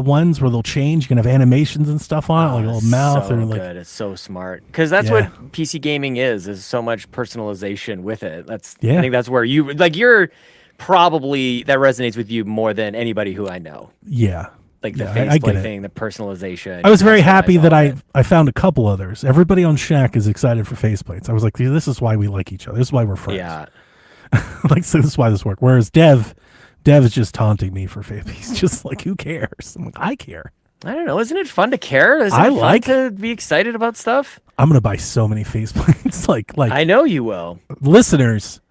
ones where they'll change. You can have animations and stuff on it, like a little mouth so or like good. It's so smart because that's Yeah. what PC gaming is so much personalization with it. I Yeah. think that's where you're probably that resonates with you more than anybody who I know. yeah. Like the Yeah, I get faceplate it. thing, the personalization. I was very customize happy that all of it. I found a couple others. Everybody on Shack is excited for faceplates. I was like, this is why we like each other. This is why we're friends. Yeah. Like, so this is why this works. Whereas Dev is just taunting me for faith. He's just like, who cares? I'm like, I care. I don't know. Isn't it fun to care? Isn't I it fun like- to be excited about stuff? I'm gonna buy so many faceplates. like I know you will. listeners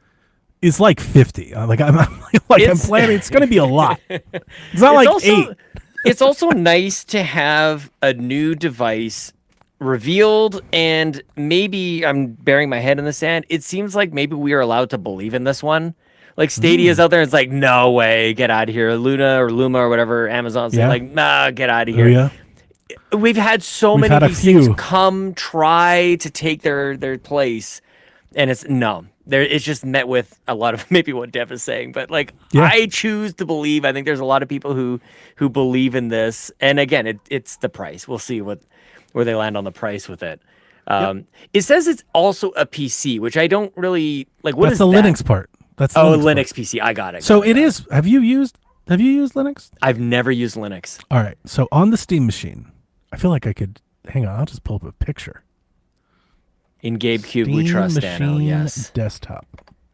is like 50. I'm It's- planning. It's gonna be a lot. It's not like 8. It's also nice to have a new device revealed, and maybe I'm burying my head in the sand. It seems like maybe we are allowed to believe in this one. Like, Stadia's out there, it's like, no way, get out of here. Luna or Luma or whatever Amazon's saying, Yeah. like, nah, get out of Oh, here. yeah. We've had so We've many had a of these things few. come try to take their place, and it's no. It's just met with a lot of maybe what Dev is saying, but like, Yeah. I choose to believe. I think there's a lot of people who believe in this, and again, it's the price. We'll see where they land on the price with it. It says it's also a PC, which I don't really like. What That's is the that? Linux part. That's the Oh, Linux Linux part. PC. I got it. So got it got is. Have you used Linux? I've never used Linux. All right. So on the Steam machine, I feel like I could. Hang on. I'll just pull up a picture. In Gabe Cube, we Steam trust Dano. machine Yes. desktop.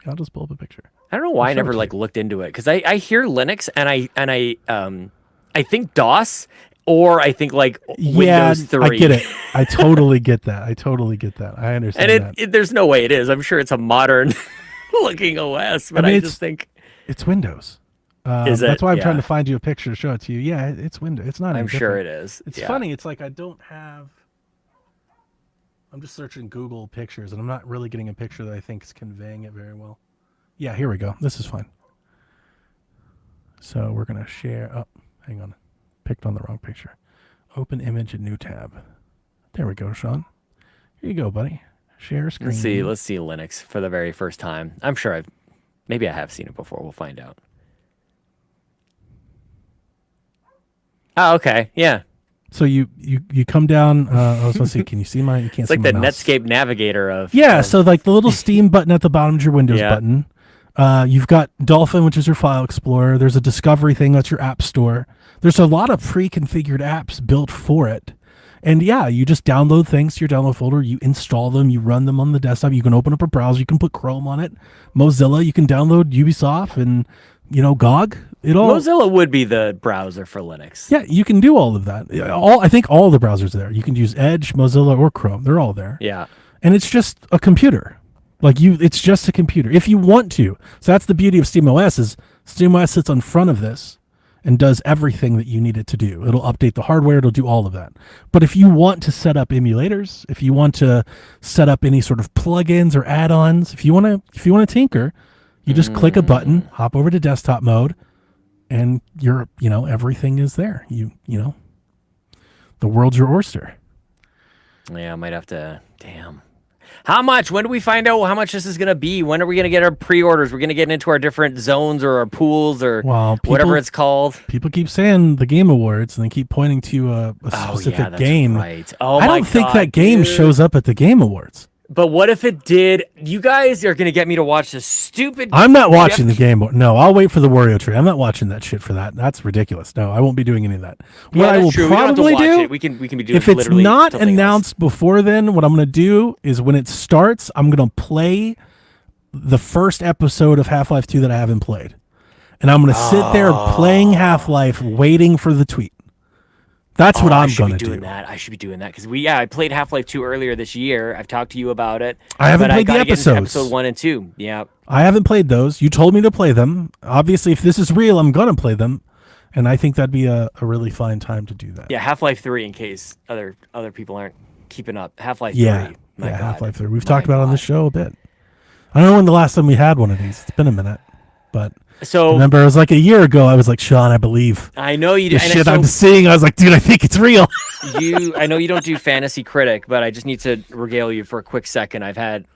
I'll just pull up a picture. I don't know why I show never it to like looked into it because I hear Linux and I think DOS or I think like Windows 3. I get it. I totally get that. I understand And that. there's no way it is. I'm sure it's a modern looking OS, but I mean, I it's- just think It's Windows. Is That's it? why I'm trying Yeah. to find you a picture to show it to you. Yeah, it's Windows. It's not. I'm any sure different. it is. It's Yeah. funny. It's like I don't have. I'm just searching Google pictures, and I'm not really getting a picture that I think is conveying it very well. Yeah, here we go. This is fine. So we're gonna share. Oh, hang on. Picked on the wrong picture. Open image in new tab. There we go, Sean. Here you go, buddy. Share screen. Let's see Linux for the very first time. I'm sure maybe I have seen it before. We'll find out. Oh, okay. Yeah. So you come down. I was gonna say, can you see my? You can't It's see like my the mouse. Netscape navigator of Yeah, so like the little Steam button at the bottom is your Windows Yeah. button. You've got Dolphin, which is your file explorer. There's a Discovery thing, that's your app store. There's a lot of pre-configured apps built for it. And yeah, you just download things to your download folder, you install them, you run them on the desktop. You can open up a browser, you can put Chrome on it, Mozilla, you can download Ubisoft and GOG. It all Mozilla would be the browser for Linux. Yeah, you can do all of that. I think all the browsers are there. You can use Edge, Mozilla, or Chrome. They're all there. Yeah. And it's just a computer. It's just a computer if you want to. So that's the beauty of SteamOS is SteamOS sits on front of this and does everything that you need it to do. It'll update the hardware, it'll do all of that. But if you want to set up emulators, if you want to set up any sort of plugins or add-ons, if you want to tinker, you just click a button, hop over to desktop mode, and everything is there. The world's your oyster. Yeah, I might have to. Damn. How much? When do we find out how much this is going to be? When are we going to get our pre-orders? We're going to get into our different zones or our pools or Well, whatever it's called. People keep saying the Game Awards, and they keep pointing to a specific game. Right. Oh, I don't think that game shows up at the Game Awards. But what if it did? You guys are going to get me to watch this stupid. I'm not watching the Game Awards. No, I'll wait for the Wario tree. I'm not watching that shit for that. That's ridiculous. No, I won't be doing any of that. What I will probably do, we can be doing if it's not announced before then, what I'm going to do is when it starts, I'm going to play the first episode of Half-Life 2 that I haven't played. And I'm going to sit there playing Half-Life, waiting for the tweet. That's what I'm going to do. I should be doing that because I played Half-Life 2 earlier this year. I've talked to you about it. I haven't played the episodes. Episode 1 and 2. Yeah. I haven't played those. You told me to play them. Obviously, if this is real, I'm going to play them. And I think that'd be a really fine time to do that. Yeah, Half-Life 3 in case other people aren't keeping up. Half-Life 3. Yeah, Half-Life 3. We've talked about it on the show a bit. I don't know when the last time we had one of these. It's been a minute. But remember, it was like a year ago. I was like, Sean, I believe. I know you do. The shit I'm seeing, I was like, dude, I think it's real. I know you don't do Fantasy Critic, but I just need to regale you for a quick second. I've had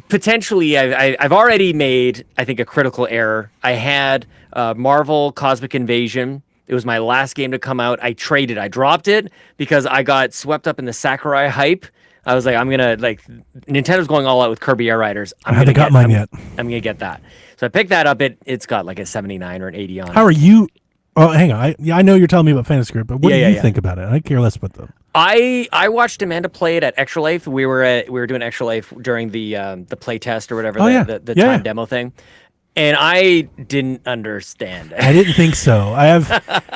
potentially, I've already made, I think, a critical error. I had Marvel Cosmic Invasion. It was my last game to come out. I dropped it because I got swept up in the Sakurai hype. I was like, Nintendo's going all out with Kirby Air Riders. I haven't got mine yet. I'm going to get that. So I picked that up. It's got like a 79 or an 80 on it. How are you? Oh, hang on. I know you're telling me about Fantasy Group, but what do you think about it? I care less about them. I watched Amanda play it at Extra Life. We were doing Extra Life during the play test or whatever, the time demo thing. And I didn't understand it. I didn't think so.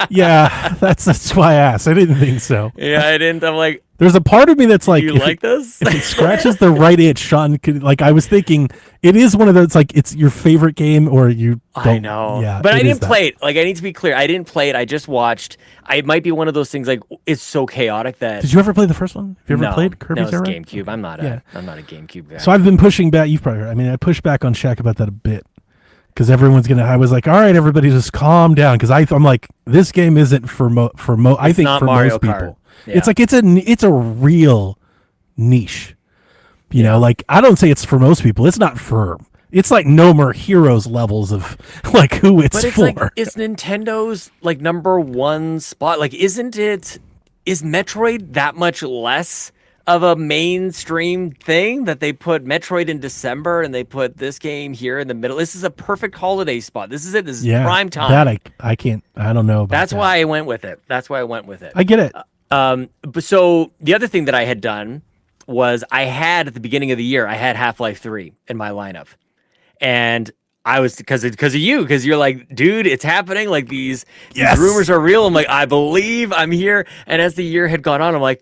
That's why I asked. I didn't think so. Yeah, I didn't. I'm like, there's a part of me that's like, you like this? If it scratches the right itch, Sean could, like, I was thinking it is one of those, like, it's your favorite game or you don't. I know. Yeah, but I didn't play it. Like, I need to be clear. I didn't play it. I just watched. It might be one of those things, like, it's so chaotic that. Did you ever play the first one? Have you ever played Kirby's Air Ride? GameCube. I'm not a GameCube guy. So I've been pushing back. You've probably heard. I mean, I pushed back on Shaq about that a bit. Because everyone's I was like, all right, everybody, just calm down. Because I'm like, this game isn't for I think for most people, yeah. It's like it's a real niche. You know, like I don't say it's for most people. It's not for. It's like No More Heroes levels of like who it's for. Like, it's Nintendo's like #1 spot. Like, is Metroid that much less of a mainstream thing that they put Metroid in December and they put this game here in the middle? This is a perfect holiday spot. This is it. This is prime time. That I can't. I don't know about That's that. why I went with it. I get it. But so the other thing that I had done was I had at the beginning of the year, I had Half-Life 3 in my lineup. And I was because of you, because you're like, dude, it's happening. Like these rumors are real. I'm like, I believe I'm here. And as the year had gone on, I'm like,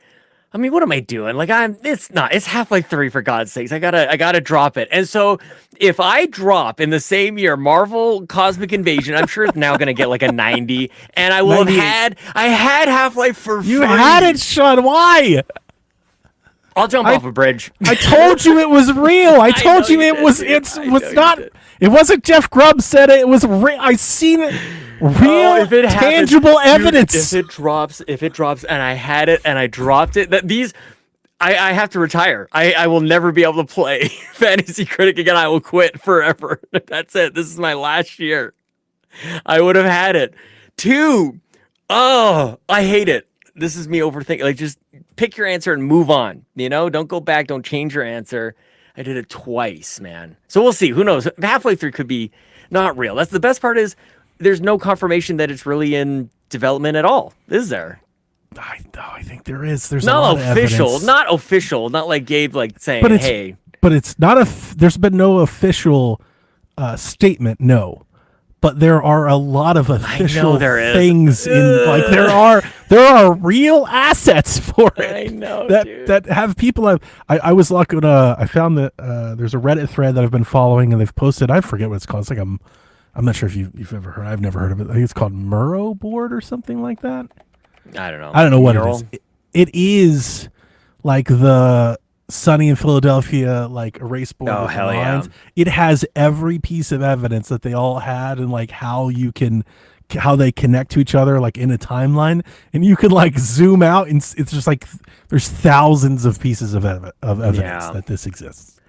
I mean, what am I doing? Like, it's Half-Life 3 for God's sakes. I gotta drop it. And so if I drop in the same year Marvel Cosmic Invasion, I'm sure it's now gonna get like a 90. And I will have had Half-Life for free. You had it, Sean. Why? I'll jump off a bridge. I told you it was real. I told you it was not. It wasn't Jeff Grubb said it. It was real. I seen it. Real, tangible evidence. If it drops, and I had it and I dropped it, I have to retire. I will never be able to play Fantasy Critic again. I will quit forever. That's it. This is my last year. I would have had it. 2. Oh, I hate it. This is me overthinking. Like, just pick your answer and move on. You know, don't go back. Don't change your answer. I did it twice, man. So we'll see. Who knows? Half-Life 3 could be not real. That's the best part is there's no confirmation that it's really in development at all. Is there? I think there is. There's not a lot official. Of evidence. Not official. Not like Gabe like saying, hey. But it's not there's been no official statement, no. But there are a lot of official things in like there are real assets for it. I know that have people I was looking I found that there's a Reddit thread that I've been following and they've posted, I forget what it's called. It's like I'm not sure if you've ever heard. I've never heard of it. I think it's called Murrow board or something like that. I don't know. I don't know what it is. It is like the Sunny in Philadelphia, like erase board. Oh, hell yeah. It has every piece of evidence that they all had and like how you can how they connect to each other, like in a timeline, and you can like zoom out, and it's just like there's thousands of pieces of evidence Yeah. that this exists.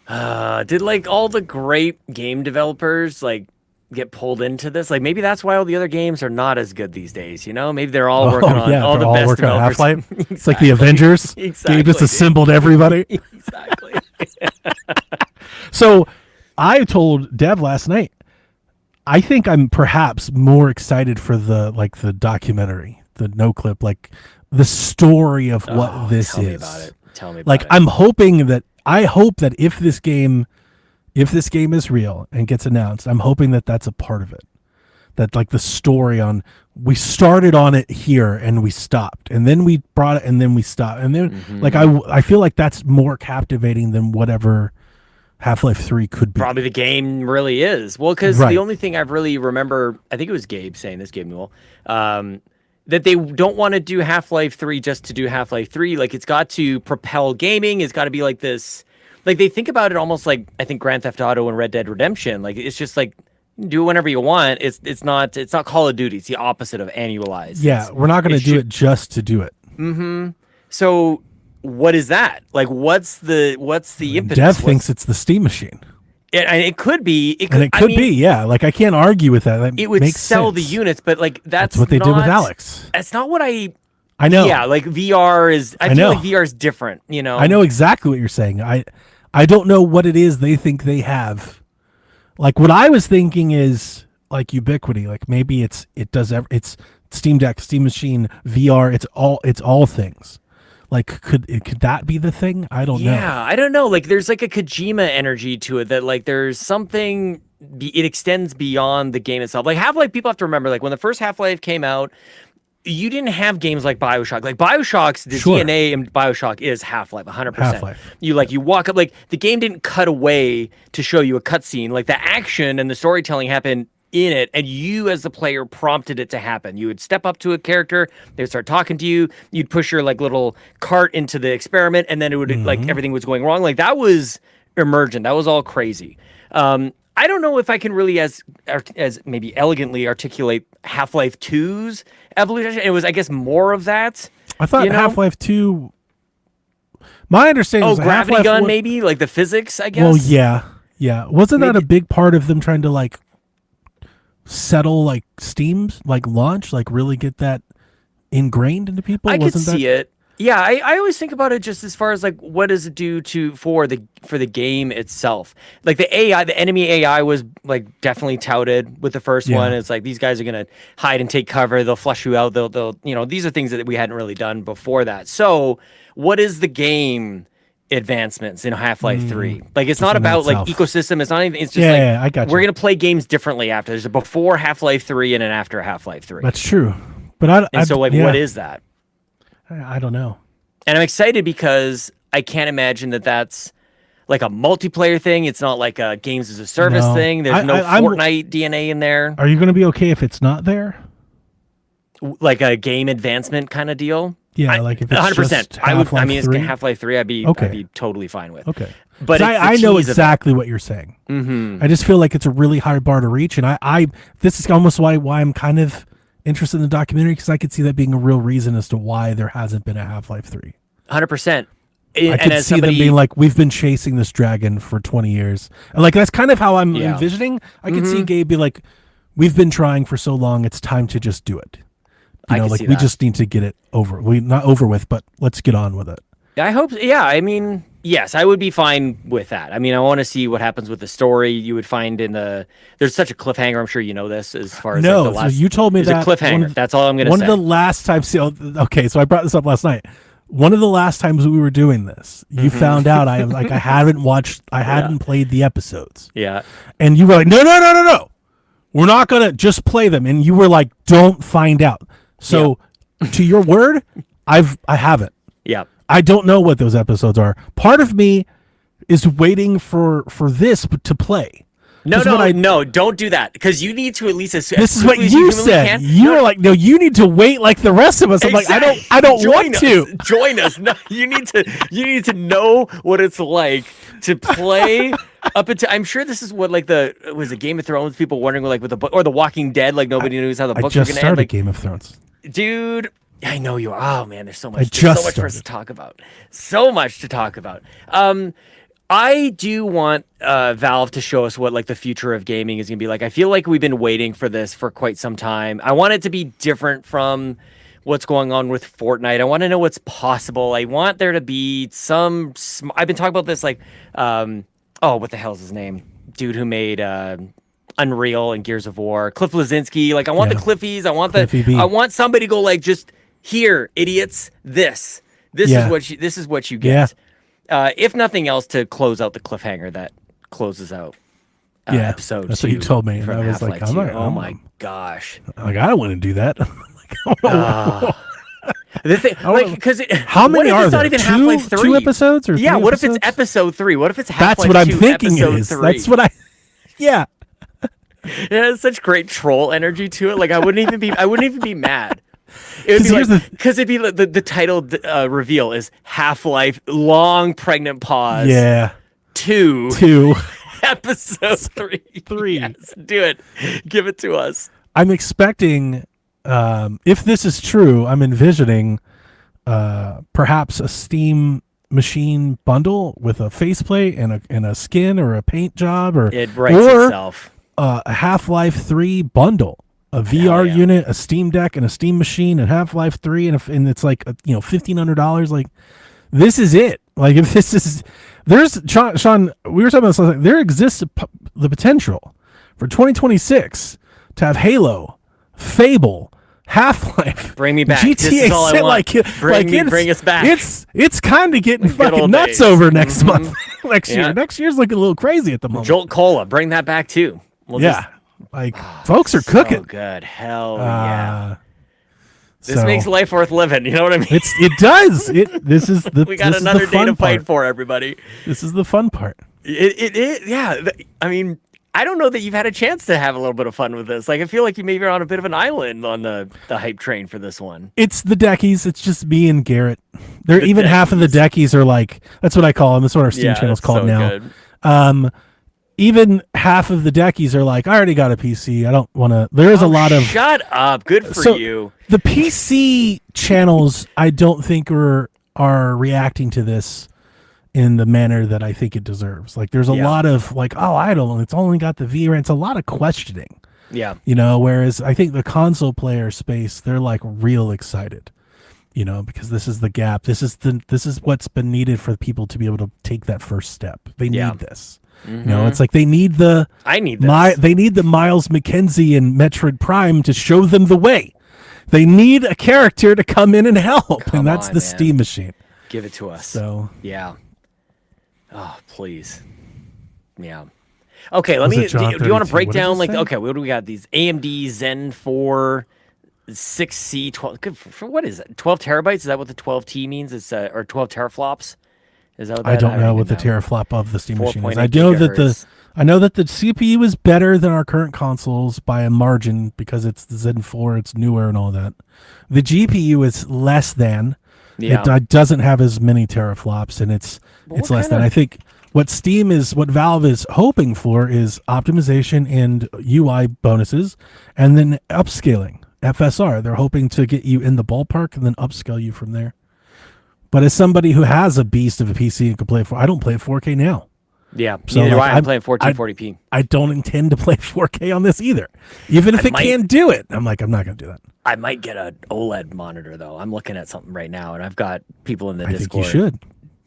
Did like all the great game developers like get pulled into this? Like maybe that's why all the other games are not as good these days. You know, maybe they're all working on all they're the all best working on developers. Half-Life. It's like the Avengers. Exactly, They just dude. assembled everybody. Exactly. So I told Dev last night, I think I'm perhaps more excited for the documentary, the no clip, like the story of what this Tell is. me about it. Tell me about Like it. I hope that if this game is real and gets announced, I'm hoping that that's a part of it. That like the story on, we started on it here and we stopped, and then we brought it and then we stopped, and then like I feel like that's more captivating than whatever Half-Life 3 could be. Probably the game really is. Well, because Right. the only thing I really remember, I think it was Gabe saying this, Gabe Newell, that they don't want to do Half-Life 3 just to do Half-Life 3. Like, it's got to propel gaming. It's got to be like this. Like, they think about it almost like, I think, Grand Theft Auto and Red Dead Redemption. Like, it's just like, do whenever you want. It's not Call of Duty. It's the opposite of annualized. Yeah, we're not going to do it just to do it. So, what is that? Like, what's the impetus? Dev thinks it's the Steam machine. It could be. And it could be, yeah. Like, I can't argue with that. That It would makes sell the sense. units, but like that's what they did with not- Alex. That's not what I know. Yeah, like VR is. I feel know. like VR is different. You know. I know exactly what you're saying. I don't know what it is they think they have. Like, what I was thinking is like Ubiquity. Like, maybe it's Steam Deck, Steam Machine, VR. It's all things. Like, could that be the thing? I don't know. Yeah, I don't know. Like, there's like a Kojima energy to it that like there's something. It extends beyond the game itself. Like Half-Life, people have to remember. Like when the first Half-Life came out, you didn't have games like BioShock. Like BioShock's the Sure. DNA in BioShock is Half-Life, 100%. Half-Life. You walk up, like the game didn't cut away to show you a cutscene. Like the action and the storytelling happened in it, and you as the player prompted it to happen. You would step up to a character, they would start talking to you, you'd push your like little cart into the experiment, and then it would like everything was going wrong. Like that was emergent. That was all crazy. I don't know if I can really as maybe elegantly articulate Half-Life 2's evolution. It was, I guess, more of that. I thought you know? Half-Life 2. My understanding Oh, was gravity Half-Life gun, 1 maybe like the physics. I guess. Well, yeah. Wasn't that a Maybe- big part of them trying to like settle like Steam's like launch, like really get that ingrained into people? I could Wasn't see it. Yeah, I always think about it just as far as like what does it do for the game itself. Like the AI, the enemy AI was like definitely touted with the first Yeah. one. It's like these guys are gonna hide and take cover. They'll flush you out. They'll these are things that we hadn't really done before that. So what is the game advancements in Half-Life 3? Like it's not in about like itself. ecosystem. It's not anything. It's just Yeah, like I got you. we're gonna play games differently after. There's a before Half-Life 3 and an after Half-Life 3. That's true. But What is that? I don't know. And I'm excited because I can't imagine that that's like a multiplayer thing. It's not like a games as a service No. thing. There's no I'm- Fortnite DNA in there. Are you going to be okay if it's not there? Like a game advancement kind of deal. Yeah, like if it's 100%. just I would. I Half-Life mean, it's 3? Half-Life 3. I'd be totally fine with. Okay. But 'Cause it's the I know tease of it. exactly what you're saying. I just feel like it's a really high bar to reach, and I this is almost why I'm kind of interested in the documentary, because I could see that being a real reason as to why there hasn't been a Half-Life 3. 100%. I could see them being like, we've been chasing this dragon for 20 years. And like, that's kind of how I'm Yeah. envisioning. I could see Gabe be like, we've been trying for so long, it's time to just do it. I You know, could like see we that. just need to get it over. Not over with, but let's get on with it. I hope. Yeah. I mean, yes, I would be fine with that. I mean, I want to see what happens with the story. You would find there's such a cliffhanger. I'm sure you know this as far as No, like the last. so you told me there's that a cliffhanger. That's all I'm gonna one say. of the last times. Okay, so I brought this up last night. One of the last times we were doing this, you found out I hadn't played the episodes, Yeah. and you were like, no, we're not gonna just play them, and you were like, don't find out. So, to your word, I haven't. Yeah. I don't know what those episodes are. Part of me is waiting for this to play. No, 'Cause no, what I- no, don't do that because you need to at least. This is what you said. You were like, no, you need to wait like the rest of us. I'm like, I don't want to. Join us. No, you need to know what it's like to play up until I'm sure this is what like the was it Game of Thrones people wondering like with the book or the Walking Dead like nobody knows how the I books were just gonna started end. Like, Game of Thrones. dude, I know you are. Oh man, there's so much. just There's so much for us started. to talk about. So much to talk about. I do want Valve to show us what like the future of gaming is gonna be like. I feel like we've been waiting for this for quite some time. I want it to be different from what's going on with Fortnite. I want to know what's possible. I want there to be some. I've been talking about this like, oh, what the hell's his name? Dude who made Unreal and Gears of War, Cliff Blazinski. Like I want the Cliffies. I want Cliffy B. I want somebody to go like just here, idiots. This Yeah. is what you get. If nothing else, to close out the cliffhanger that closes out episode that's 2 what you told me, and from I was like, Half-Life 2. I'm not- Oh my gosh. Like, I don't want to do that. The thing, like, because How many are it's there? not even Two- Half-Life 3? two episodes or yeah, three what if it's episodes? episode 3? What if it's Half-Life That's what I'm 2 thinking it episode is. 3? That's what I. Yeah. It has such great troll energy to it. Like I wouldn't even be mad. It would be 'Cause like, here's because it'd be like the title reveal is Half-Life long pregnant pause. Yeah. 2 Two. episode 3. 3. Yes, do it. Give it to us. I'm expecting, if this is true, I'm envisioning perhaps a Steam machine bundle with a faceplate and a skin or a paint job or It writes or itself. a Half-Life 3 bundle, a VR yeah. unit, a Steam Deck, and a Steam machine, and Half-Life 3, and it's like $1,500. Like, this is it. Like, if this is, there's Sean, we were talking about this. Like, there exists the potential for 2026 to have Halo, Fable, Half-Life, Bring me back. GTA This is all I 6, want. Bring us back. It's kind of getting Good fucking old nuts days. over next Mhm. month, next Yeah. year. Next year's looking a little crazy at the moment. Jolt Cola, bring that back too. We'll Yeah, like folks are so cooking. good. Hell yeah. This So, makes life worth living. You know what I mean? it does. This is the We got this is the another day fun to fight part. for, everybody. This is the fun part. Yeah. I mean, I don't know that you've had a chance to have a little bit of fun with this. Like, I feel like you maybe are on a bit of an island on the hype train for this one. It's the deckies. It's just me and Garrett. They're The even half of the deckies. deckies are like, that's what I call them. That's what our Steam channel's that's called so now. good. Even half of the deckies are like, I already got a PC. I don't want to. There's a lot of Shut up. Good for So, you. the PC channels. I don't think are reacting to this in the manner that I think it deserves. Like, there's a Yeah. lot of like, oh, I don't. It's only got the VRAM. It's a lot of questioning. Yeah. Whereas I think the console player space, they're like real excited, because this is the gap. This is what's been needed for people to be able to take that first step. They Yeah. need this. It's like they need I need this. they need the Miles McKenzie and Metroid Prime to show them the way. They need a character to come in and help, Come and that's on, the man. Steam machine. Give it to us. So Yeah. Oh, please. Yeah. Okay, let Was me. it Do John you want 32? to break What does down it like say? okay, what do we got? These AMD Zen 4 6C 12. Good for what is it? 12 terabytes? Is that what the 12T means? It's or 12 teraflops? Is that what that I don't know even what the teraflop of the Steam machine is. 4.8 I know that gigahertz. I know that the CPU is better than our current consoles by a margin because it's the Zen 4, it's newer and all that. The GPU is less than. Yeah. It doesn't have as many teraflops, and it's what less than. kind of- I think what Valve is hoping for is optimization and UI bonuses, and then upscaling, FSR. They're hoping to get you in the ballpark and then upscale you from there. But as somebody who has a beast of a PC and can play I don't play 4K now. Yeah. So, Neither do like, I. I'm playing 1440p. I don't intend to play 4K on this either, even if I it might- can do it. I'm like, I'm not going to do that. I might get an OLED monitor though. I'm looking at something right now, and I've got people in the I think Discord. you should.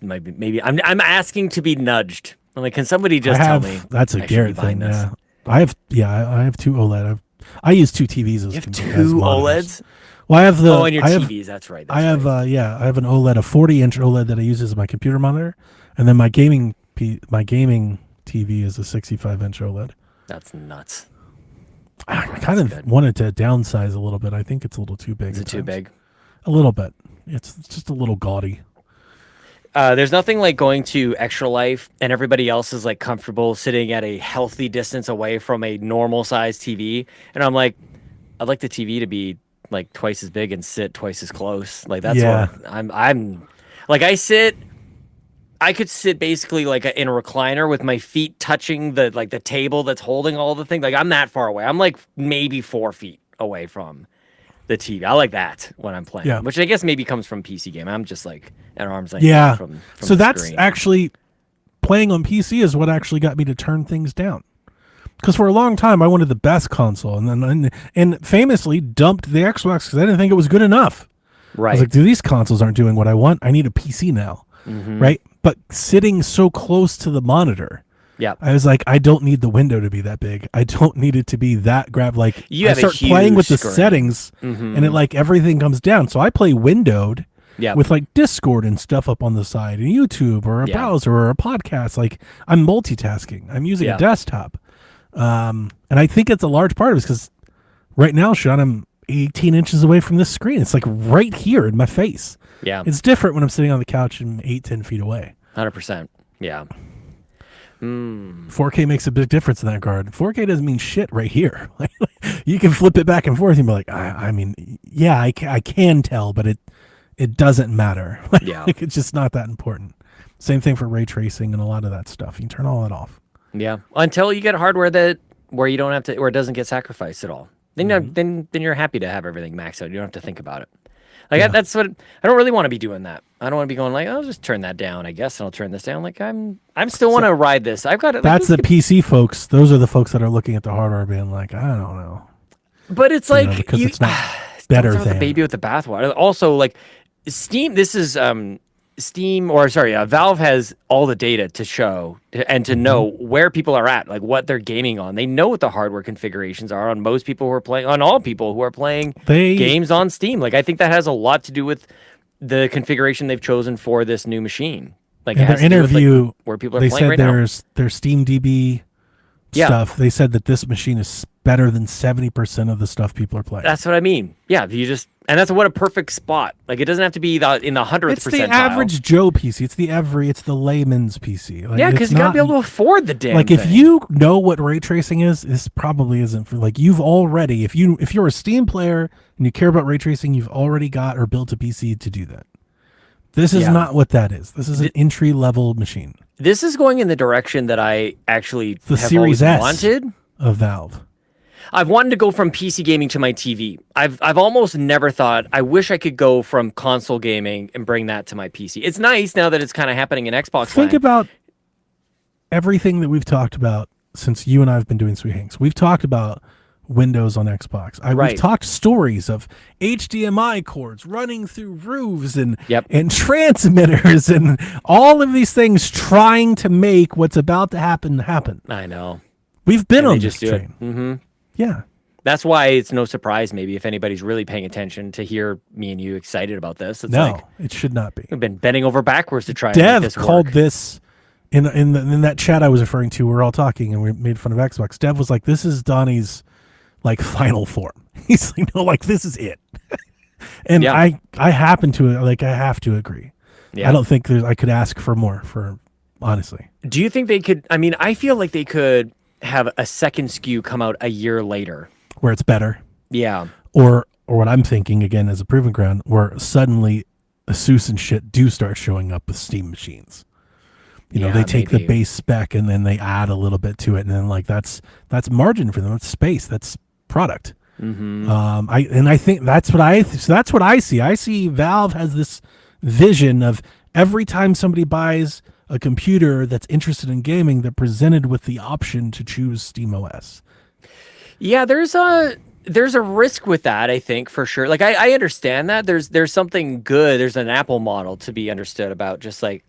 Maybe I'm asking to be nudged. I'm like, can somebody just I have, tell me? that's a I should be Garrett buying thing. this? I have two OLED. I use two TVs as You have as two monitors. OLEDs? Well, I have the. Oh, and your I have, TVs. That's right. I have I have an OLED, a 40-inch OLED that I use as my computer monitor, and then my gaming TV is a 65-inch OLED. That's nuts. I kind of good. wanted to downsize a little bit. I think it's a little too big. Is it at too times. big? A little bit. It's just a little gaudy. There's nothing like going to Extra Life and everybody else is like comfortable sitting at a healthy distance away from a normal size TV, and I'm like, I'd like the TV to be like twice as big and sit twice as close. Like that's Yeah. what I'm like. I could sit basically like in a recliner with my feet touching the table that's holding all the things. Like I'm that far away. I'm like maybe 4 feet away from the TV. I like that when I'm playing, Yeah. which I guess maybe comes from PC game. I'm just like at arm's length Yeah. from So the that's screen. actually playing on PC is what actually got me to turn things down. Because for a long time I wanted the best console, and famously dumped the Xbox because I didn't think it was good enough. I right. was like, dude, these consoles aren't doing what I want. I need a PC now, Mm-hmm. right? But sitting so close to the monitor, Yeah. I was like, I don't need the window to be that big. I don't need it to be that grab. Like, You I have a start playing with the huge screen. settings, Mhm. and it like everything comes down. So I play windowed Yeah. with like Discord and stuff up on the side, and YouTube or a Yeah. browser or a podcast. Like I'm multitasking. I'm using Yeah. a desktop, and I think it's a large part of it because right now, Sean, I'm 18 inches away from this screen. It's like right here in my face. Yeah. It's different when I'm sitting on the couch and 8-10 feet away. 100%. Yeah. 4K makes a big difference in that regard. 4K doesn't mean shit right here. You can flip it back and forth and be like, I mean, yeah, I can tell, but it doesn't matter. Yeah. It's just not that important. Same thing for ray tracing and a lot of that stuff. You can turn all that off. Yeah. Until you get hardware where you don't have to, where it doesn't get sacrificed at all. Then then you're happy to have everything maxed out. You don't have to think about it. Like that's what I don't really want to be doing that. I don't want to be going like, I'll just turn that down, I guess, and I'll turn this down. Like I'm still want to ride this. I've got it. That's the PC folks. Those are the folks that are looking at the hardware being like, I don't know. But it's You know, like because it's not don't better throw the than. baby with the bathwater. Also, like Steam. This is Valve has all the data to show and to know where people are at, like what they're gaming on. They know what the hardware configurations are on most people who are playing, on all people who are playing games on Steam. Like I think that has a lot to do with the configuration they've chosen for this new machine. Like In it has their to do with, interview, like, where people are they playing said right now. their Steam DB Yeah. stuff. They said that this machine is better than 70% of the stuff people are playing. That's what I mean. Yeah, and that's what a perfect spot. Like it doesn't have to be in the 100th It's percentile. the average Joe PC. It's the layman's PC. Like, Yeah, because it's you gotta not- be able to afford the damn like thing. if you know what ray tracing is, this probably isn't for like you've already if you're a Steam player and you care about ray tracing, you've already got or built a PC to do that. This is Yeah. not what that is. This is an entry level machine This is going in the direction that I actually The have Series always S. wanted. of Valve. I've wanted to go from PC gaming to my TV. I've almost never thought I wish I could go from console gaming and bring that to my PC. It's nice now that it's kind of happening in Xbox. Think land. about everything that we've talked about since you and I have been doing Sweet Hanks. We've talked about Windows on Xbox. Right. We've talked stories of HDMI cords running through roofs and Yep. and transmitters and all of these things trying to make what's about to happen. I know. We've been And on they this just do it. train. Hmm. Yeah. That's why it's no surprise, maybe, if anybody's really paying attention to hear me and you excited about this. It's No, like it should not be. we've been bending over backwards to try and make Dev this called work. this in that chat I was referring to. We're all talking and we made fun of Xbox. Dev was like, "This is Donnie's like final form." He's like, "No, like this is it." And Yeah. I happen to I have to agree. Yeah. I don't think I could ask for more. For honestly, Do you think they could? I mean, I feel like they could have a second SKU come out a year later. where it's better, Yeah. or what I'm thinking again as a proving ground, where suddenly Asus and shit do start showing up with Steam machines. You know, Yeah, they take maybe. the base spec and then they add a little bit to it, and then like that's margin for them. That's space. That's product. Mm-hmm. I think that's what I see. I see Valve has this vision of every time somebody buys a computer that's interested in gaming, they're presented with the option to choose SteamOS. Yeah, there's a risk with that, I think, for sure. Like I understand that. There's something good. There's an Apple model to be understood about just like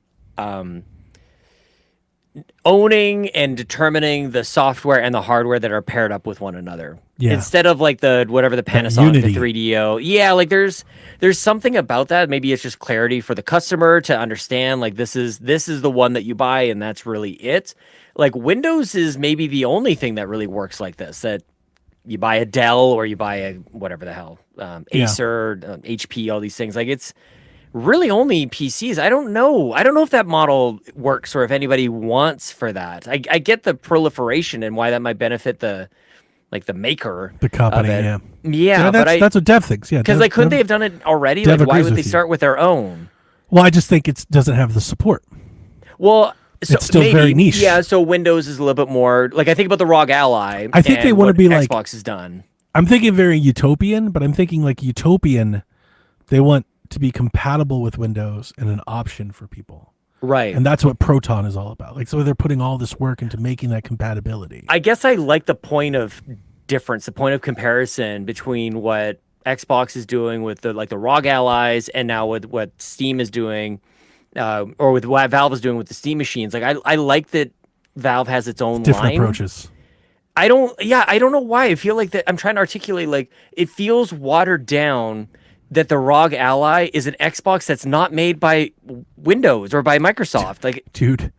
owning and determining the software and the hardware that are paired up with one another. Yeah. Instead of like the Panasonic, the unity. 3DO. Yeah, like there's something about that. Maybe it's just clarity for the customer to understand like this is the one that you buy and that's really it. Like Windows is maybe the only thing that really works like this, that you buy a Dell or you buy a whatever the hell, Acer, HP, all these things. Like it's really only PCs. I don't know if that model works or if anybody wants for that. I get the proliferation and why that might benefit the maker, The company, of it. yeah. Yeah, but that's what Dev thinks. Yeah, because Dev- like couldn't they Dev- have done it already? Dev Like why agrees would they with you. start with their own? Well, I just think it doesn't have the support. Well, so It's still maybe, very niche. Yeah, so Windows is a little bit more like I think about the ROG Ally. I think they and wanna what be like- Xbox has done. I'm thinking very utopian, but I'm thinking like utopian. They want to be compatible with Windows and an option for people. Right. And that's what Proton is all about. Like, so they're putting all this work into making that compatibility. I guess I like the point of difference, the point of comparison between what Xbox is doing with the ROG Allies and now with what Steam is doing, or with what Valve is doing with the Steam machines. Like I like that Valve has its own Different line. approaches. I don't know why. I feel like that I'm trying to articulate, like, it feels watered down that the ROG Ally is an Xbox that's not made by Windows or by Microsoft. Like, Dude,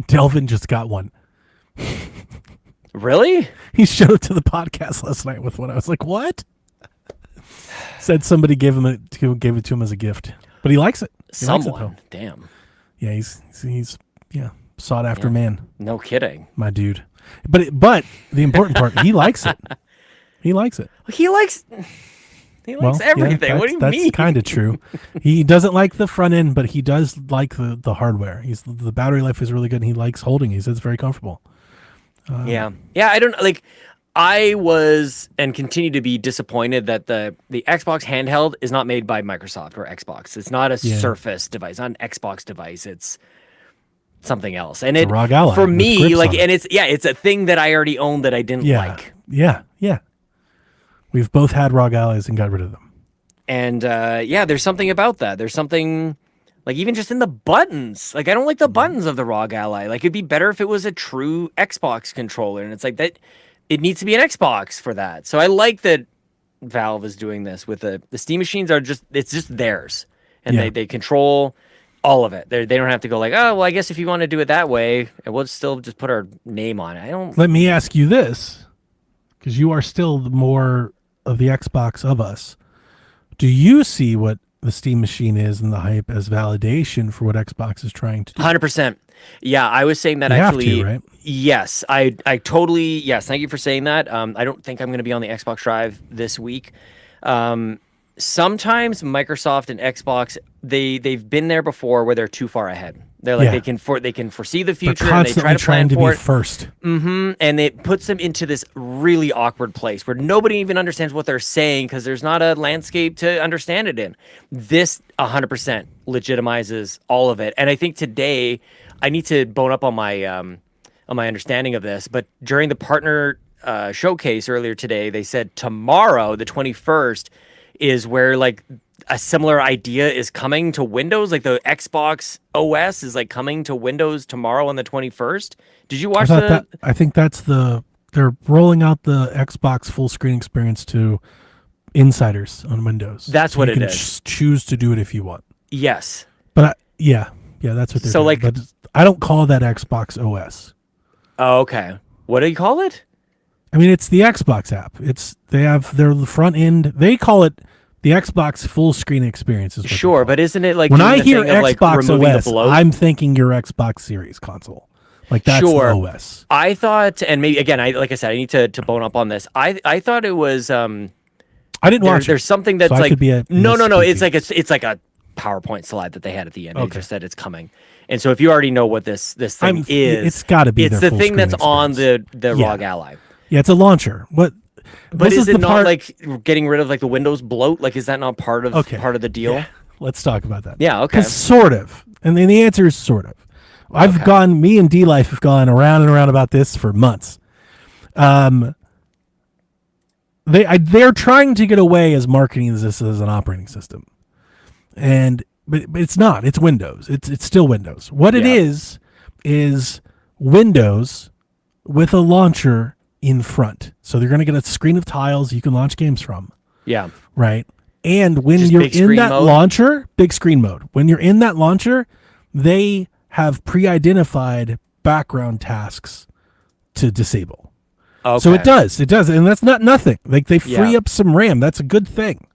Delvin just got one. really? He showed it to the podcast last night with one. I was like, what? Said somebody gave it to him as a gift. But he likes it. He likes it, though. Someone. Damn. Yeah, he's sought after man, No kidding. my dude. But the important part, he likes it. He likes it. He likes everything. What do you that's mean? kind of true. He doesn't like the front end, but he does like the hardware. The battery life is really good, and he likes holding. He says it's very comfortable. Yeah. I don't like. I was and continue to be disappointed that the Xbox handheld is not made by Microsoft or Xbox. It's not a Surface device, not an Xbox device. It's something else. And It's a ROG Ally for with me, grips like, on it. and it's a thing that I already owned that I didn't like. Yeah. We've both had ROG Allies and got rid of them. And there's something about that. There's something like even just in the buttons. Like I don't like the buttons of the ROG Ally. Like it'd be better if it was a true Xbox controller. And it's like that it needs to be an Xbox for that. So I like that Valve is doing this with the Steam machines it's just theirs. And Yeah. they control all of it. They don't have to go like, oh, well, I guess if you want to do it that way, and we'll still just put our name on it. I don't. Let me ask you this, because you are still the more of the Xbox of us. Do you see what the Steam machine is and the hype as validation for what Xbox is trying to do? 100%. Yeah, I was saying that You have actually. to, right? Yes, I totally. Yes, thank you for saying that. I don't think I'm going to be on the Xbox Drive this week. Sometimes Microsoft and Xbox they've been there before where they're too far ahead. They're like Yeah. they can foresee the They're future and they constantly try to plan trying to for be it. first. And it puts them into this really awkward place where nobody even understands what they're saying because there's not a landscape to understand it in. This 100% legitimizes all of it. And I think today I need to bone up on my understanding of this. But during the partner showcase earlier today, they said tomorrow, the 21st, is where like a similar idea is coming to Windows. Like the Xbox OS is like coming to Windows tomorrow on the 21st. Did you watch I think that's they're rolling out the Xbox full screen experience to insiders on Windows. That's what you it can is. Choose to do it if you want. Yes. But yeah, that's what they're So, doing. like- But I don't call that Xbox OS. Oh, okay. What do you call it? I mean, it's the Xbox app. They have their front end. They call it the Xbox full screen experience. Is what they Sure, call but it. isn't it like When doing I the hear thing of, like, Xbox removing OS, the bloat? I'm thinking your Xbox Series console. Like that's Sure. the OS. I thought, and maybe again, like I said, I need to bone up on this. I thought it was I didn't watch. there's something that's so I like could be a no. misspeaking. It's like a PowerPoint slide that they had at the end. They Okay. just said it's coming. And so if you already know what this thing is, it's gotta be It's their the full thing screen that's on experience. the Yeah. ROG Ally. Yeah, it's a launcher. But this is it the not part- like getting rid of like the Windows bloat? Like, is that not part of the deal? Yeah. Let's talk about that. Yeah, okay. 'Cause sort of, and then the answer is sort of. Me and D Life have gone around and around about this for months. They're trying to get away as marketing this as an operating system, but it's not. It's Windows. It's still Windows. What it Yeah. is Windows with a launcher in front. So they're going to get a screen of tiles you can launch games from. Yeah. Right. And when Just you're big in screen that mode? launcher, big screen mode, when you're in that launcher, they have pre-identified background tasks to disable. Okay. So it does. And that's not nothing. Like they free Yeah. up some RAM. That's a good thing.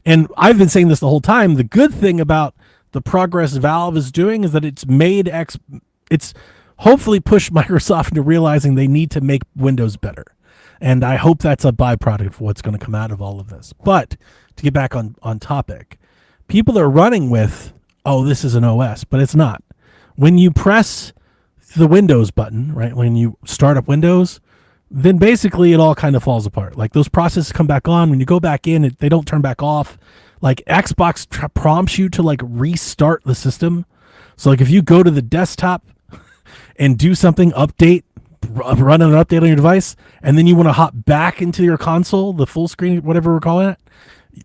And I've been saying this the whole time. The good thing about the progress Valve is doing is that it's hopefully pushed Microsoft into realizing they need to make Windows better. And I hope that's a byproduct of what's going to come out of all of this. But to get back on topic, people are running with, oh, this is an OS, but it's not. when you press the Windows button, right, when you start up Windows, then basically it all kind of falls apart. Like those processes come back on. When you go back in, they don't turn back off. Like Xbox prompts you to like restart the system. So like if you go to the desktop and do something, run an update on your device, and then you want to hop back into your console, the full screen, whatever we're calling it,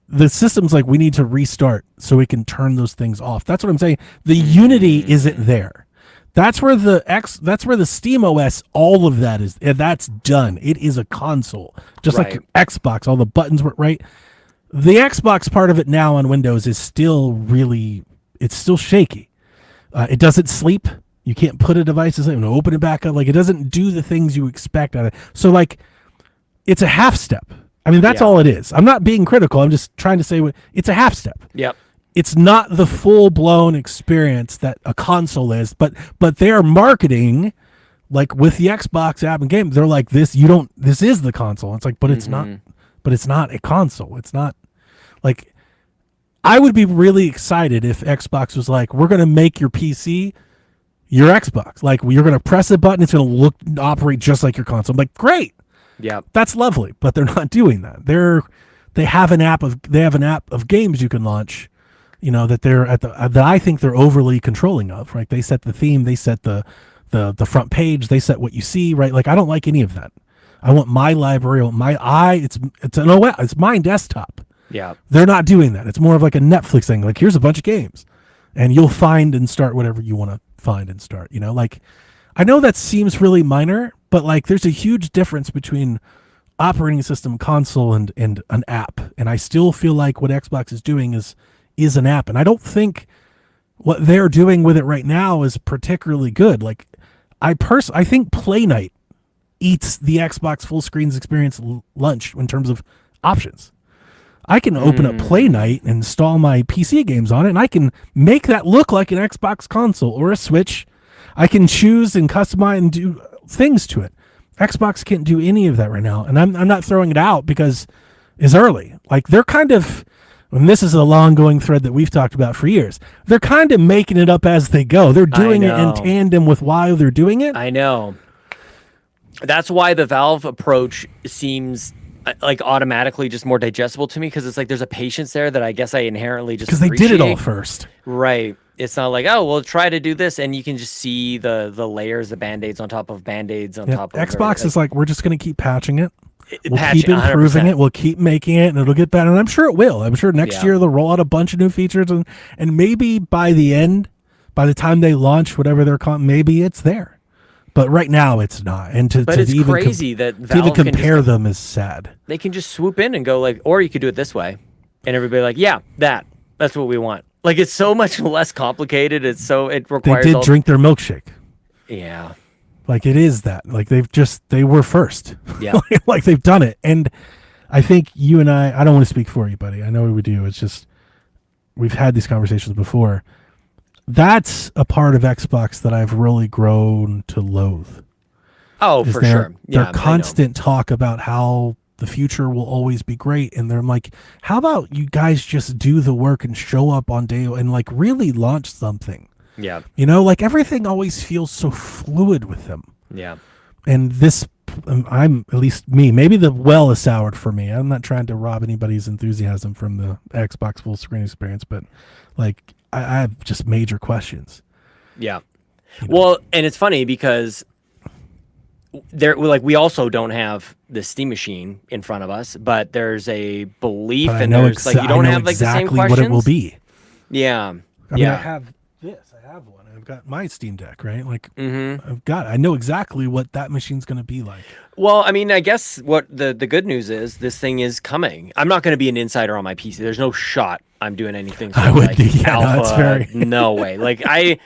the system's like, we need to restart so we can turn those things off. That's what I'm saying. The Unity isn't there. That's where the Steam OS, all of that is. That's done. It is a console, just like your Xbox. All the buttons were right. The Xbox part of it now on Windows is still it's still shaky. It doesn't sleep. You can't put a device and open it back up. Like it doesn't do the things you expect out of it. So like, it's a half step. I mean, that's all it is. I'm not being critical. I'm just trying to say it's a half step. Yep. It's not the full blown experience that a console is, but they're marketing like with the Xbox app and game. They're like, this is the console. It's like, but it's not a console. It's not like, I would be really excited if Xbox was like, we're going to make your PC your Xbox. Like you're going to press a button. It's going to operate just like your console. I'm like, great. Yeah, that's lovely, but they're not doing that. They have an app of games you can launch, that they're that I think they're overly controlling of, right? They set the theme, they set the front page, they set what you see, right? Like I don't like any of that. I want my library, it's my desktop. Yeah. They're not doing that. It's more of like a Netflix thing. Like here's a bunch of games and you'll find and start whatever you want to find and start, like I know that seems really minor, but like there's a huge difference between operating system, console, and an app. And I still feel like what Xbox is doing is an app. And I don't think what they're doing with it right now is particularly good. Like I think Play Night eats the Xbox full screens experience lunch in terms of options. I can open up Play Night and install my PC games on it, and I can make that look like an Xbox console or a Switch. I can choose and customize and do things to it. Xbox can't do any of that right now, and I'm not throwing it out because it's early. Like they're kind of, and this is a long-going thread that we've talked about for years. They're kind of making it up as they go. They're doing it in tandem with why they're doing it. I know. That's why the Valve approach seems like automatically just more digestible to me, because it's like there's a patience there that I guess I inherently just because they did it all first. Right. It's not like, oh, we'll try to do this, and you can just see the layers, the band-aids on top of band-aids on top of Xbox is like, we're just going to keep patching it. We'll patch keep improving it. We'll keep making it, and it'll get better. And I'm sure it will. I'm sure next year they'll roll out a bunch of new features, and maybe by the time they launch whatever they're calling, maybe it's there. But right now it's not. And but it's even crazy that Valve to even compare them is sad. They can just swoop in and go like, or you could do it this way, and everybody like, yeah, that's what we want. Like it's so much less complicated. It requires. They did drink their milkshake. Yeah. Like it is that. Like they were first. Yeah. Like they've done it. And I think you and I don't want to speak for you, buddy. I know we do. It's just we've had these conversations before. That's a part of Xbox that I've really grown to loathe. Oh, for sure. Yeah, their constant talk about how the future will always be great, and they're like, how about you guys just do the work and show up on day and like really launch something? Yeah. Like everything always feels so fluid with them. Yeah. And this, I'm at least me, maybe the well is soured for me. I'm not trying to rob anybody's enthusiasm from the Xbox full screen experience, but like I have just major questions. Yeah. Well, and it's funny because we also don't have the Steam machine in front of us, but there's a belief and there's like you don't have like the same questions. What it will be. Yeah. I mean, I have this. I have one. I've got my Steam Deck, right? Like I know exactly what that machine's going to be like. Well, I mean, I guess what the good news is this thing is coming. I'm not going to be an insider on my PC. There's no shot I'm doing anything. I would be. Yeah, alpha, that's very no way. Like I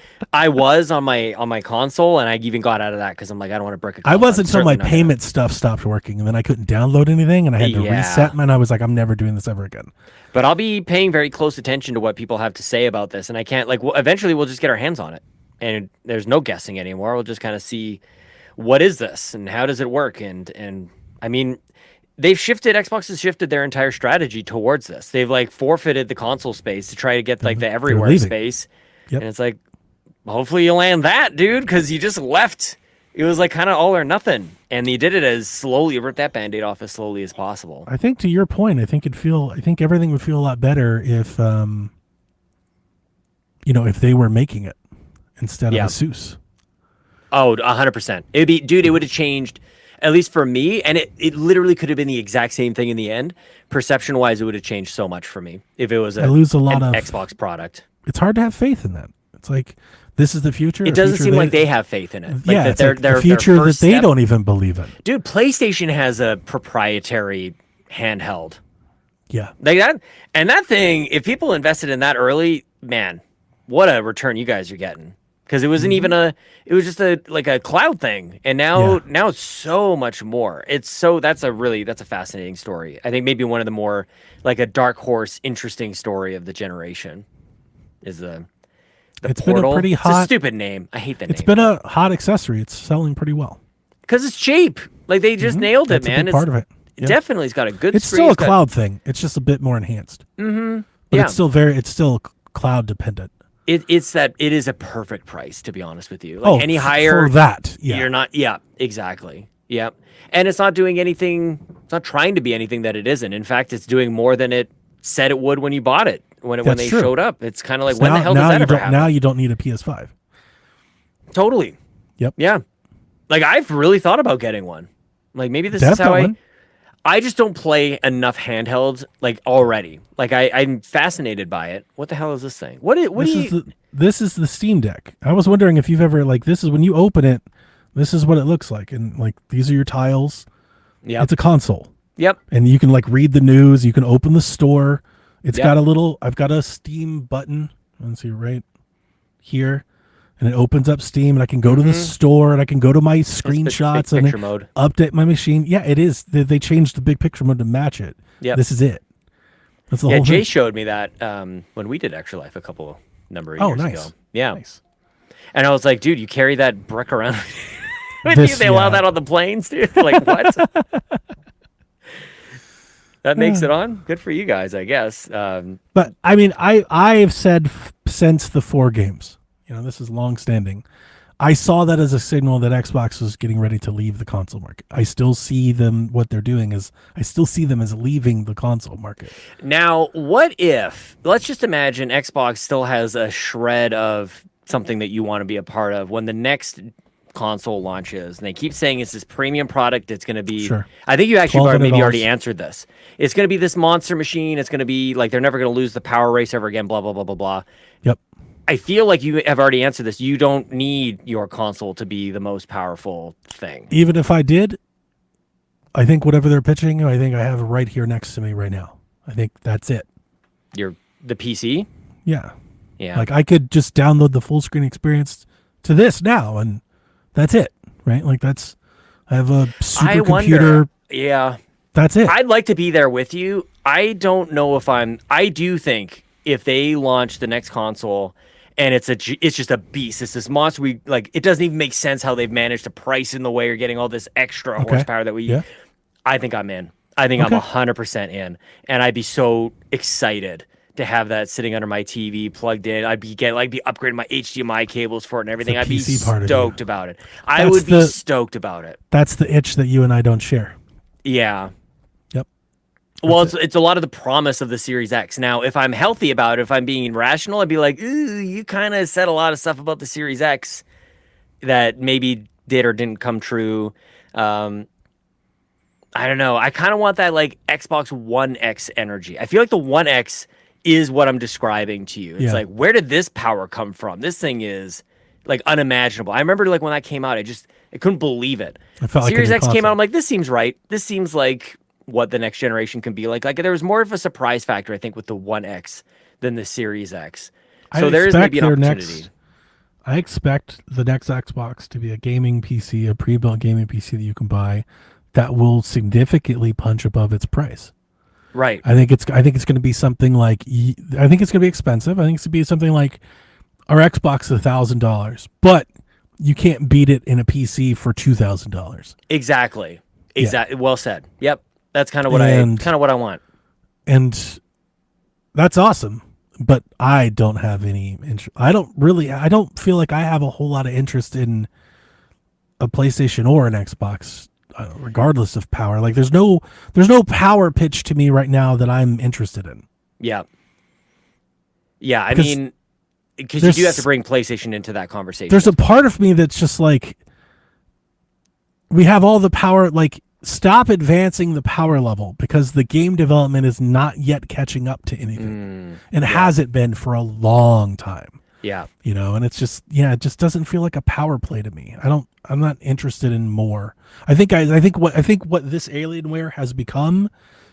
was on my console, and I even got out of that because I'm like, I don't want to break a console. I was until my payment stuff stopped working, and then I couldn't download anything, and I had to reset. And I was like, I'm never doing this ever again. But I'll be paying very close attention to what people have to say about this, and I can't eventually we'll just get our hands on it, and there's no guessing anymore. We'll just kind of see what is this and how does it work, and I mean. Xbox has shifted their entire strategy towards this. They've like forfeited the console space to try to get like the everywhere space. Yep. And it's like, hopefully you land that, dude, because you just left. It was like kind of all or nothing, and you did it as slowly, rip that Band-Aid off as slowly as possible. I think to your point, I think everything would feel a lot better if, if they were making it instead of Asus. Oh, 100%. It'd be, dude, it would have changed, at least for me, and it literally could have been the exact same thing in the end. Perception-wise, it would have changed so much for me if it was an Xbox product. It's hard to have faith in that. It's like, this is the future. It doesn't seem like they have faith in it. Like it's the future that they don't even believe in. Dude, PlayStation has a proprietary handheld. Yeah. Like that, and that thing, if people invested in that early, man, what a return you guys are getting. Because it wasn't even it was just a cloud thing. And now it's so much more. That's a fascinating story. I think maybe one of the more like a dark horse, interesting story of the generation is the it's Portal. Been a pretty hot. It's a stupid name. I hate that name. It's been a hot accessory. It's selling pretty well. Because it's cheap. Like they just nailed it, man. A big part of it. It definitely has got a good. It's still a cloud thing. It's just a bit more enhanced. Mm-hmm. But it's still cloud dependent. It is a perfect price, to be honest with you. Like any higher for that, you're not. Yeah, exactly. Yeah, and it's not doing anything. It's not trying to be anything that it isn't. In fact, it's doing more than it said it would when you bought it. When they showed up, it's kind of like, when the hell does that ever happen? Now you don't need a PS5. Totally. Yep. Yeah. Like I've really thought about getting one. Like maybe this is how I just don't play enough handhelds like already. Like I'm fascinated by it. What the hell is this thing? This is the Steam Deck. I was wondering if you've ever this is when you open it, this is what it looks like, and like these are your tiles. Yeah. It's a console. Yep. And you can read the news. You can open the store. It's got I've got a Steam button. Let's see right here. And it opens up Steam, and I can go to the store, and I can go to my screenshots and update my machine. Yeah, it is. They changed the big picture mode to match it. Yeah, this is it. That's the whole Jay thing. showed me that when we did Extra Life a number of years ago. Yeah, nice. And I was like, dude, you carry that brick around with you? They allow that on the planes, dude? Like what? That makes it on. Good for you guys, I guess. But I mean, I have said since the 4 games. This is long standing. I saw that as a signal that Xbox was getting ready to leave the console market. I still see them, what they're doing is, I still see them as leaving the console market. Now, what if, let's just imagine Xbox still has a shred of something that you want to be a part of when the next console launches, and they keep saying it's this premium product. It's going to be, I think you actually already answered this. It's going to be this monster machine. It's going to be like, they're never going to lose the power race ever again, blah, blah, blah, blah, blah. Yep. I feel like you have already answered this. You don't need your console to be the most powerful thing. Even if I did, I think whatever they're pitching, I think I have it right here next to me right now. I think that's it. The PC? Yeah. Yeah. Like I could just download the full screen experience to this now, and that's it, right? Like I have a supercomputer. Yeah. That's it. I'd like to be there with you. I don't know if I do think if they launch the next console and it's just a beast, it's this monster, it doesn't even make sense how they've managed to price in the way you're getting all this extra horsepower that I think I'm in. I think I'm 100% in, and I'd be so excited to have that sitting under my TV plugged in. I'd be upgrading my HDMI cables for it and everything. I'd be stoked about it. I would be stoked about it. That's the itch that you and I don't share. Yeah. Yep. Well, it's a lot of the promise of the Series X. Now, if I'm healthy about it, if I'm being rational, I'd be like, ooh, you kind of said a lot of stuff about the Series X that maybe did or didn't come true. I don't know. I kind of want that Xbox One X energy. I feel like the One X is what I'm describing to you. It's like, where did this power come from? This thing is unimaginable. I remember when that came out, I couldn't believe it. Series X came out, I'm like, this seems right. This seems like what the next generation can be like. There was more of a surprise factor, I think, with the One X than the Series X. So there is maybe an opportunity. I expect the next Xbox to be a gaming PC, a pre-built gaming PC that you can buy that will significantly punch above its price. Right. I think it's going to be something I think it's going to be expensive. I think it's going to be something like our Xbox is $1,000, but you can't beat it in a PC for $2,000. Exactly. Yeah. Well said. Yep. That's kind of what I want. And that's awesome. but I don't have any interest. I don't feel like I have a whole lot of interest in a PlayStation or an Xbox, regardless of power. Like there's no power pitch to me right now that I'm interested in. Yeah. Yeah, I 'Cause mean, because you do have to there's- bring PlayStation into that conversation. There's a part of me that's just like, we have all the power, like stop advancing the power level because the game development is not yet catching up to anything. And hasn't been for a long time. Yeah. You know, and it's just, it just doesn't feel like a power play to me. I'm not interested in more. I think what this Alienware has become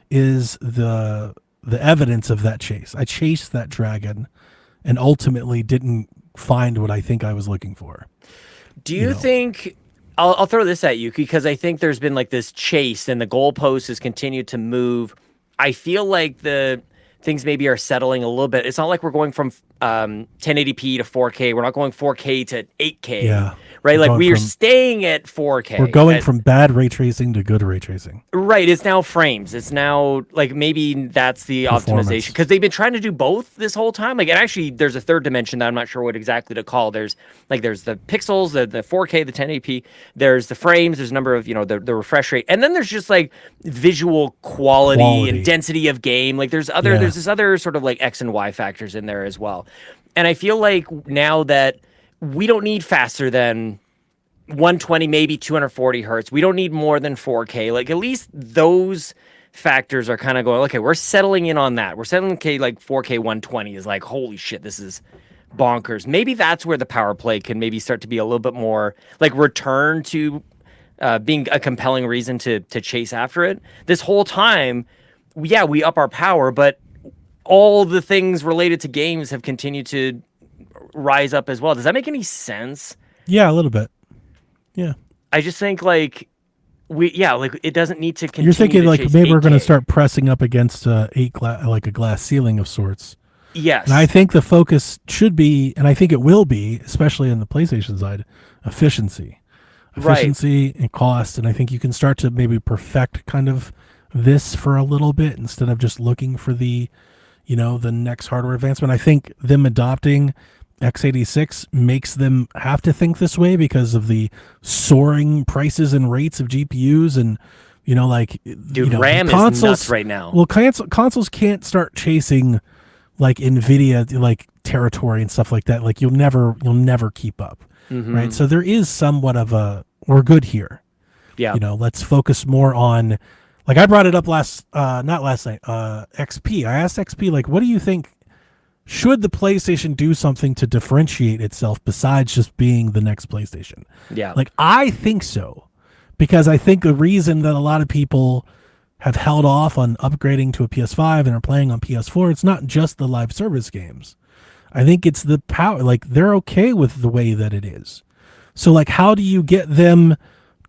is the evidence of that chase. I chased that dragon and ultimately didn't find what I think I was looking for. Do you think I'll throw this at you because I think there's been like this chase and the goalpost has continued to move. I feel like the things maybe are settling a little bit. It's not like we're going from 1080p to 4K. We're not going 4K to 8K. Yeah. Right? We're Like going we are from- staying at 4K. We're going from bad ray tracing to good ray tracing. Right. It's now frames. It's now like maybe that's the Performance. optimization because they've been trying to do both this whole time. Like, and actually, there's a third dimension that I'm not sure what exactly to call. There's the pixels, the 4K, the 1080p. There's the frames. There's a number of the refresh rate, and then there's just like visual quality and density of game. Like there's this other sort of like X and Y factors in there as well. And I feel like now that we don't need faster than 120, maybe 240 hertz. We don't need more than 4K. Like at least those factors are kind of going, okay, we're settling in on that. We're settling like 4K 120 is like, holy shit, this is bonkers. Maybe that's where the power play can maybe start to be a little bit more like return to being a compelling reason to chase after it. This whole time, we up our power, but all the things related to games have continued to rise up as well. Does that make any sense? Yeah, a little bit. Yeah. I just think like it doesn't need to continue. You're thinking to like chase maybe we're going to 8K. start pressing up against like a glass ceiling of sorts. Yes. And I think the focus should be, and I think it will be, especially in the PlayStation side, efficiency and cost. And I think you can start to maybe perfect kind of this for a little bit instead of just looking for the next hardware advancement. I think them adopting x86 makes them have to think this way because of the soaring prices and rates of GPUs and RAM is nuts right now. Well, consoles can't start chasing like Nvidia like territory and stuff like that. Like you'll never keep up, right? So there is somewhat of we're good here. Yeah. Let's focus more on. Like I brought it up not last night. XP. I asked XP like, what do you think? Should the PlayStation do something to differentiate itself besides just being the next PlayStation? Yeah. Like, I think so. Because I think the reason that a lot of people have held off on upgrading to a PS5 and are playing on PS4, it's not just the live service games. I think it's the power. Like, they're okay with the way that it is. So, like, how do you get them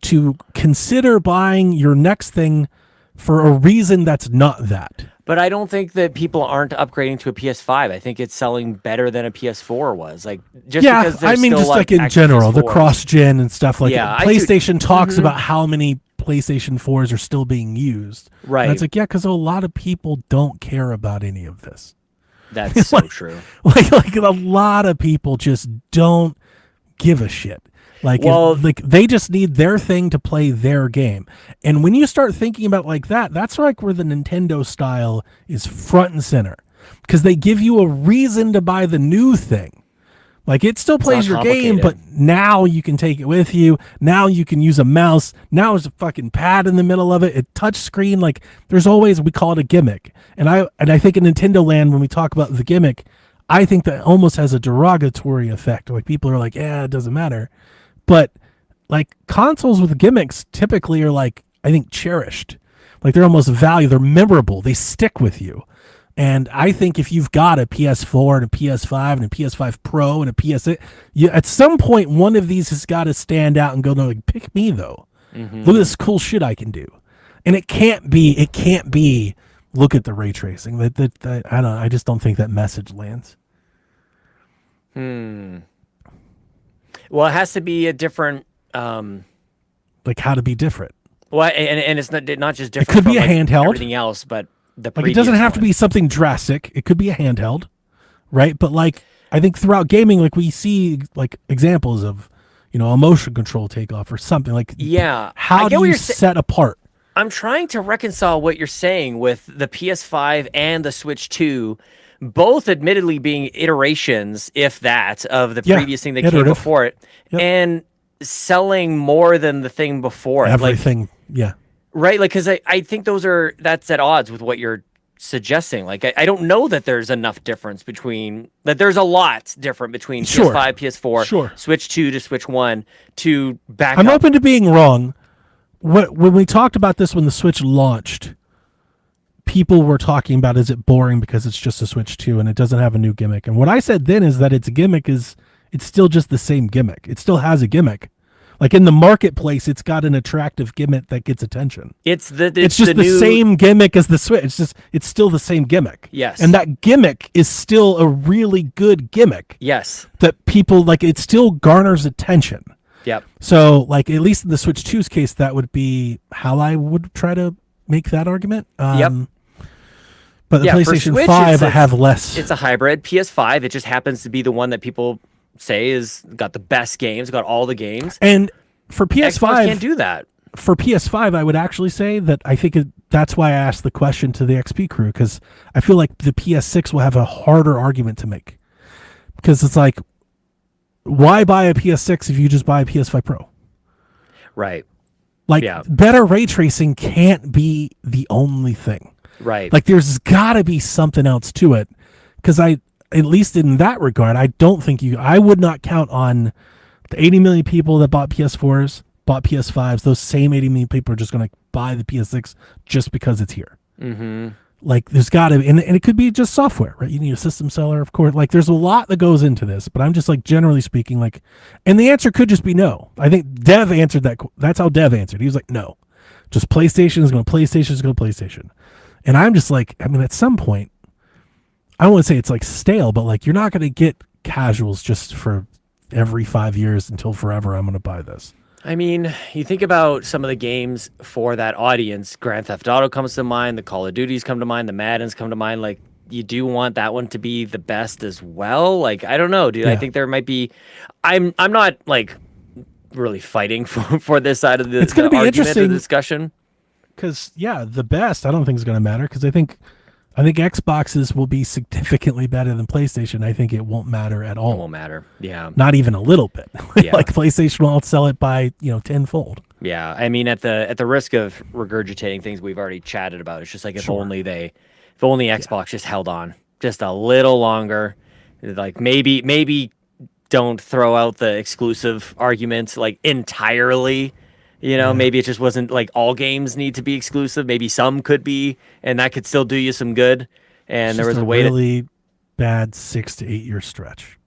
to consider buying your next thing for a reason that's not that? But I don't think that people aren't upgrading to a PS5. I think it's selling better than a PS4 was. Like just because there's still just like in active general, the PS4s. cross-gen and stuff like that. I see- PlayStation talks about how many PlayStation 4s are still being used. Right. And it's like, yeah, because a lot of people don't care about any of this. That's so true. Like a lot of people just don't give a shit. Like, Well- they just need their thing to play their game. And when you start thinking about like that, that's like where the Nintendo style is front and center. Because they give you a reason to buy the new thing. Like, it still plays your game, but now you can take it with you. Now you can use a mouse. Now there's a fucking pad in the middle of it. A touch screen. Like, there's always, we call it a gimmick. And I think in Nintendo land, when we talk about the gimmick, I think that almost has a derogatory effect. Like, people are like, yeah, it doesn't matter. But like consoles with gimmicks typically are like, I think, cherished. Like they're almost valued. They're memorable. They stick with you. And I think if you've got a PS4 and a PS5 and a PS5 Pro and a PS8, at some point one of these has got to stand out and go, no, like, pick me though. Look at this cool shit I can do. And it can't be. Look at the ray tracing. I just don't think that message lands. Well, it has to be a different. Like how to be different. Well, and it's not just different. could be from, a like, handheld. Everything else, but the Like it doesn't have to be something drastic. It could be a handheld. right? But like I think throughout gaming, like we see like examples of, a motion control takeoff or something like. Yeah, How I get do what you you're set apart? I'm trying to reconcile what you're saying with the PS5 and the Switch 2, both admittedly being iterations, if that, of the Yeah, previous thing that came iterative. before it, Yep. and selling more than the thing before it. Like, Everything. Yeah. right? Like, because I think that's at odds with what you're suggesting. Like, I don't know that there's enough difference that there's a lot different between Sure. PS5, PS4, Sure. Switch 2 to Switch 1 to back I'm up. open to being wrong. When we talked about this when the Switch launched, people were talking about, is it boring because it's just a Switch 2 and it doesn't have a new gimmick? And what I said then is that its gimmick it's still just the same gimmick. It still has a gimmick. Like in the marketplace, it's got an attractive gimmick that gets attention. It's Just the same gimmick as the Switch. It's still the same gimmick. Yes. And that gimmick is still a really good gimmick Yes. that people like. It still garners attention. Yep. So, like, at least in the Switch 2's case, that would be how I would try to make that argument. Yep. But the Yeah, for PlayStation Switch, 5, I have less. It's a hybrid. PS5, it just happens to be the one that people say is got the best games, got all the games. And for Xbox can't PS5, do that. I would actually say that I think that's why I asked the question to the XP crew, because I feel like the PS6 will have a harder argument to make. Because it's like, why buy a PS6 if you just buy a PS5 Pro? Right. Like, Yeah. better ray tracing can't be the only thing. Right. Like, there's got to be something else to it. Because at least in that regard, I don't think I would not count on the 80 million people that bought PS4s, bought PS5s. Those same 80 million people are just going to buy the PS6 just because it's here. Mm-hmm. Like, there's got to be, and it could be just software, right? You need a system seller, of course. Like, there's a lot that goes into this, but I'm just like, generally speaking, like, and the answer could just be no. I think Dev answered that. That's how Dev answered. He was like, no, just PlayStation is going to PlayStation. And I'm just like, I mean, at some point, I don't want to say it's like stale, but like, you're not going to get casuals just for every 5 years until forever. I'm going to buy this. I mean, you think about some of the games for that audience. Grand Theft Auto comes to mind. The Call of Duties come to mind. The Maddens come to mind. Like, you do want that one to be the best as well. Like, I don't know, dude. Yeah. I think there might be. I'm not like really fighting for this side of the. It's gonna the be argument or interesting. the discussion. Because the best I don't think is going to matter, because I think Xboxes will be significantly better than PlayStation. I think it won't matter at It all. won't matter. Yeah. Not even a little bit. Yeah. Like, PlayStation will outsell it by tenfold. Yeah, I mean, at the risk of regurgitating things we've already chatted about, it's just like if only Xbox just held on just a little longer, like maybe don't throw out the exclusive argument like entirely. Maybe it just wasn't like all games need to be exclusive. Maybe some could be, and that could still do you some good. And It's there was just a way really bad 6 to 8 year stretch.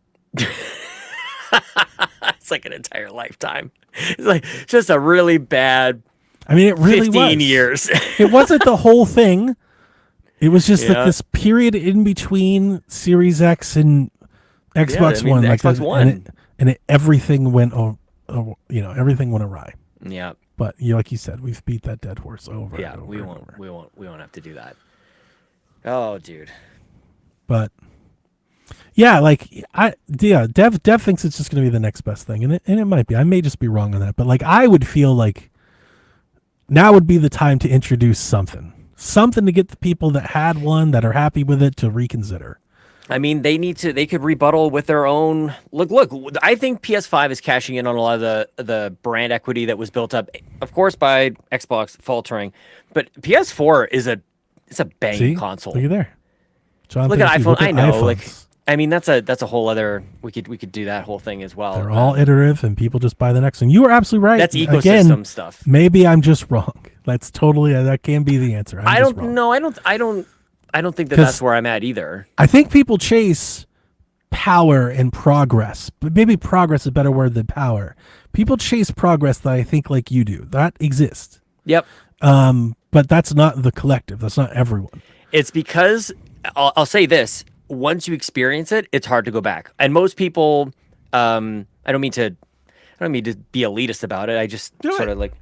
it's like an entire lifetime. It's like just a really bad I mean, it really 15 was. years. It wasn't the whole thing. It was just Yeah. like this period in between Series X and Xbox I mean, One. the Like Xbox One. Everything went everything went awry. Yeah. But like you said, we've beat that dead horse over. Yeah, and over we and won't over. we won't have to do that. Oh, dude. But yeah, like Dev thinks it's just going to be the next best thing, and it might be. I may just be wrong on that, but like I would feel like now would be the time to introduce something to get the people that had one that are happy with it to reconsider. I mean, they could rebuttal with their own look. I think PS5 is cashing in on a lot of the brand equity that was built up, of course, by Xbox faltering. But PS4 it's a bang See? console. Look at there. John Look at thinks you iPhone. I know, like iPhones. I mean that's a whole other we could do that whole thing as well. They're all iterative, and people just buy the next one. You are absolutely right. That's ecosystem Again, stuff. maybe I'm just wrong. That's totally that can be the answer. I just don't wrong. know. I don't think 'Cause that's where I'm at either. I think people chase power and progress, but maybe progress is a better word than power. People chase progress that I think like you do. That exists. Yep. But that's not the collective. That's not everyone. It's because I'll say this: once you experience it, it's hard to go back. And most people, I don't mean to be elitist about it. I just Do sort it. of like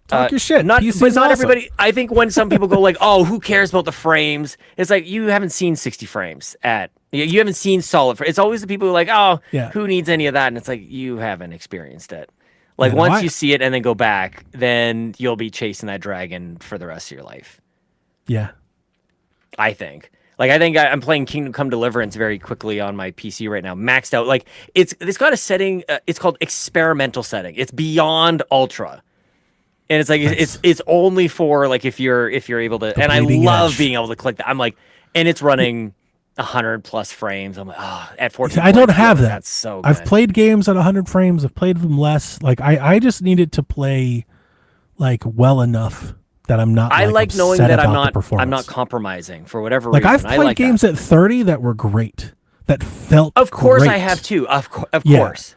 Talk your shit. Not, PC but is not awesome. everybody. I think when some people go like, "Oh, who cares about the frames?" It's like you haven't seen 60 frames at You haven't seen solid. It's always the people who are like, oh, Yeah. who needs any of that? And it's like, you haven't experienced it. Like, Yeah, no, once you see it and then go back, then you'll be chasing that dragon for the rest of your life. Yeah. I think. Like, I think I'm playing Kingdom Come Deliverance very quickly on my PC right now, maxed out. Like, it's got a setting. It's called experimental setting. It's beyond ultra, and it's like it's only for like if you're able to. And I love being able to click that. I'm like, and it's running 100+ frames. I'm like, oh, at 14. I don't have that. That's so good. I've played games at 100 frames. I've played them less. Like I just needed to play like well enough that I'm not. I like knowing upset that about I'm not comrising for whatever like reason. I've played games at 30 that were great. That felt Of course great. I have too. Of Yeah. course.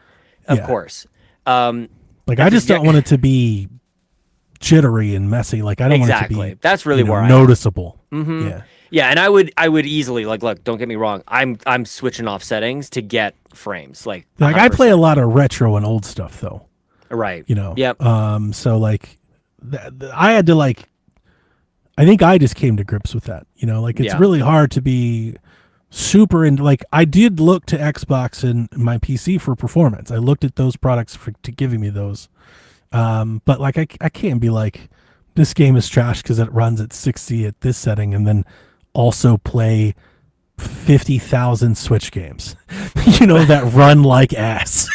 Of Yeah. course. Like I just don't want it to be jittery and messy. Like I don't want it to Exactly. be That's really where I am. noticeable. Mm-hmm. Yeah. Yeah, and I would easily like look, don't get me wrong. I'm switching off settings to get frames. Like I play 100%. a lot of retro and old stuff though. Right. Yep. Yep. So like I had to like I think I just came to grips with that. Like it's really hard to be super into like I did look to Xbox and my PC for performance. I looked at those products to giving me those. But like I can't be like this game is trash because it runs at 60 at this setting and then also play 50,000 Switch games, that run like ass.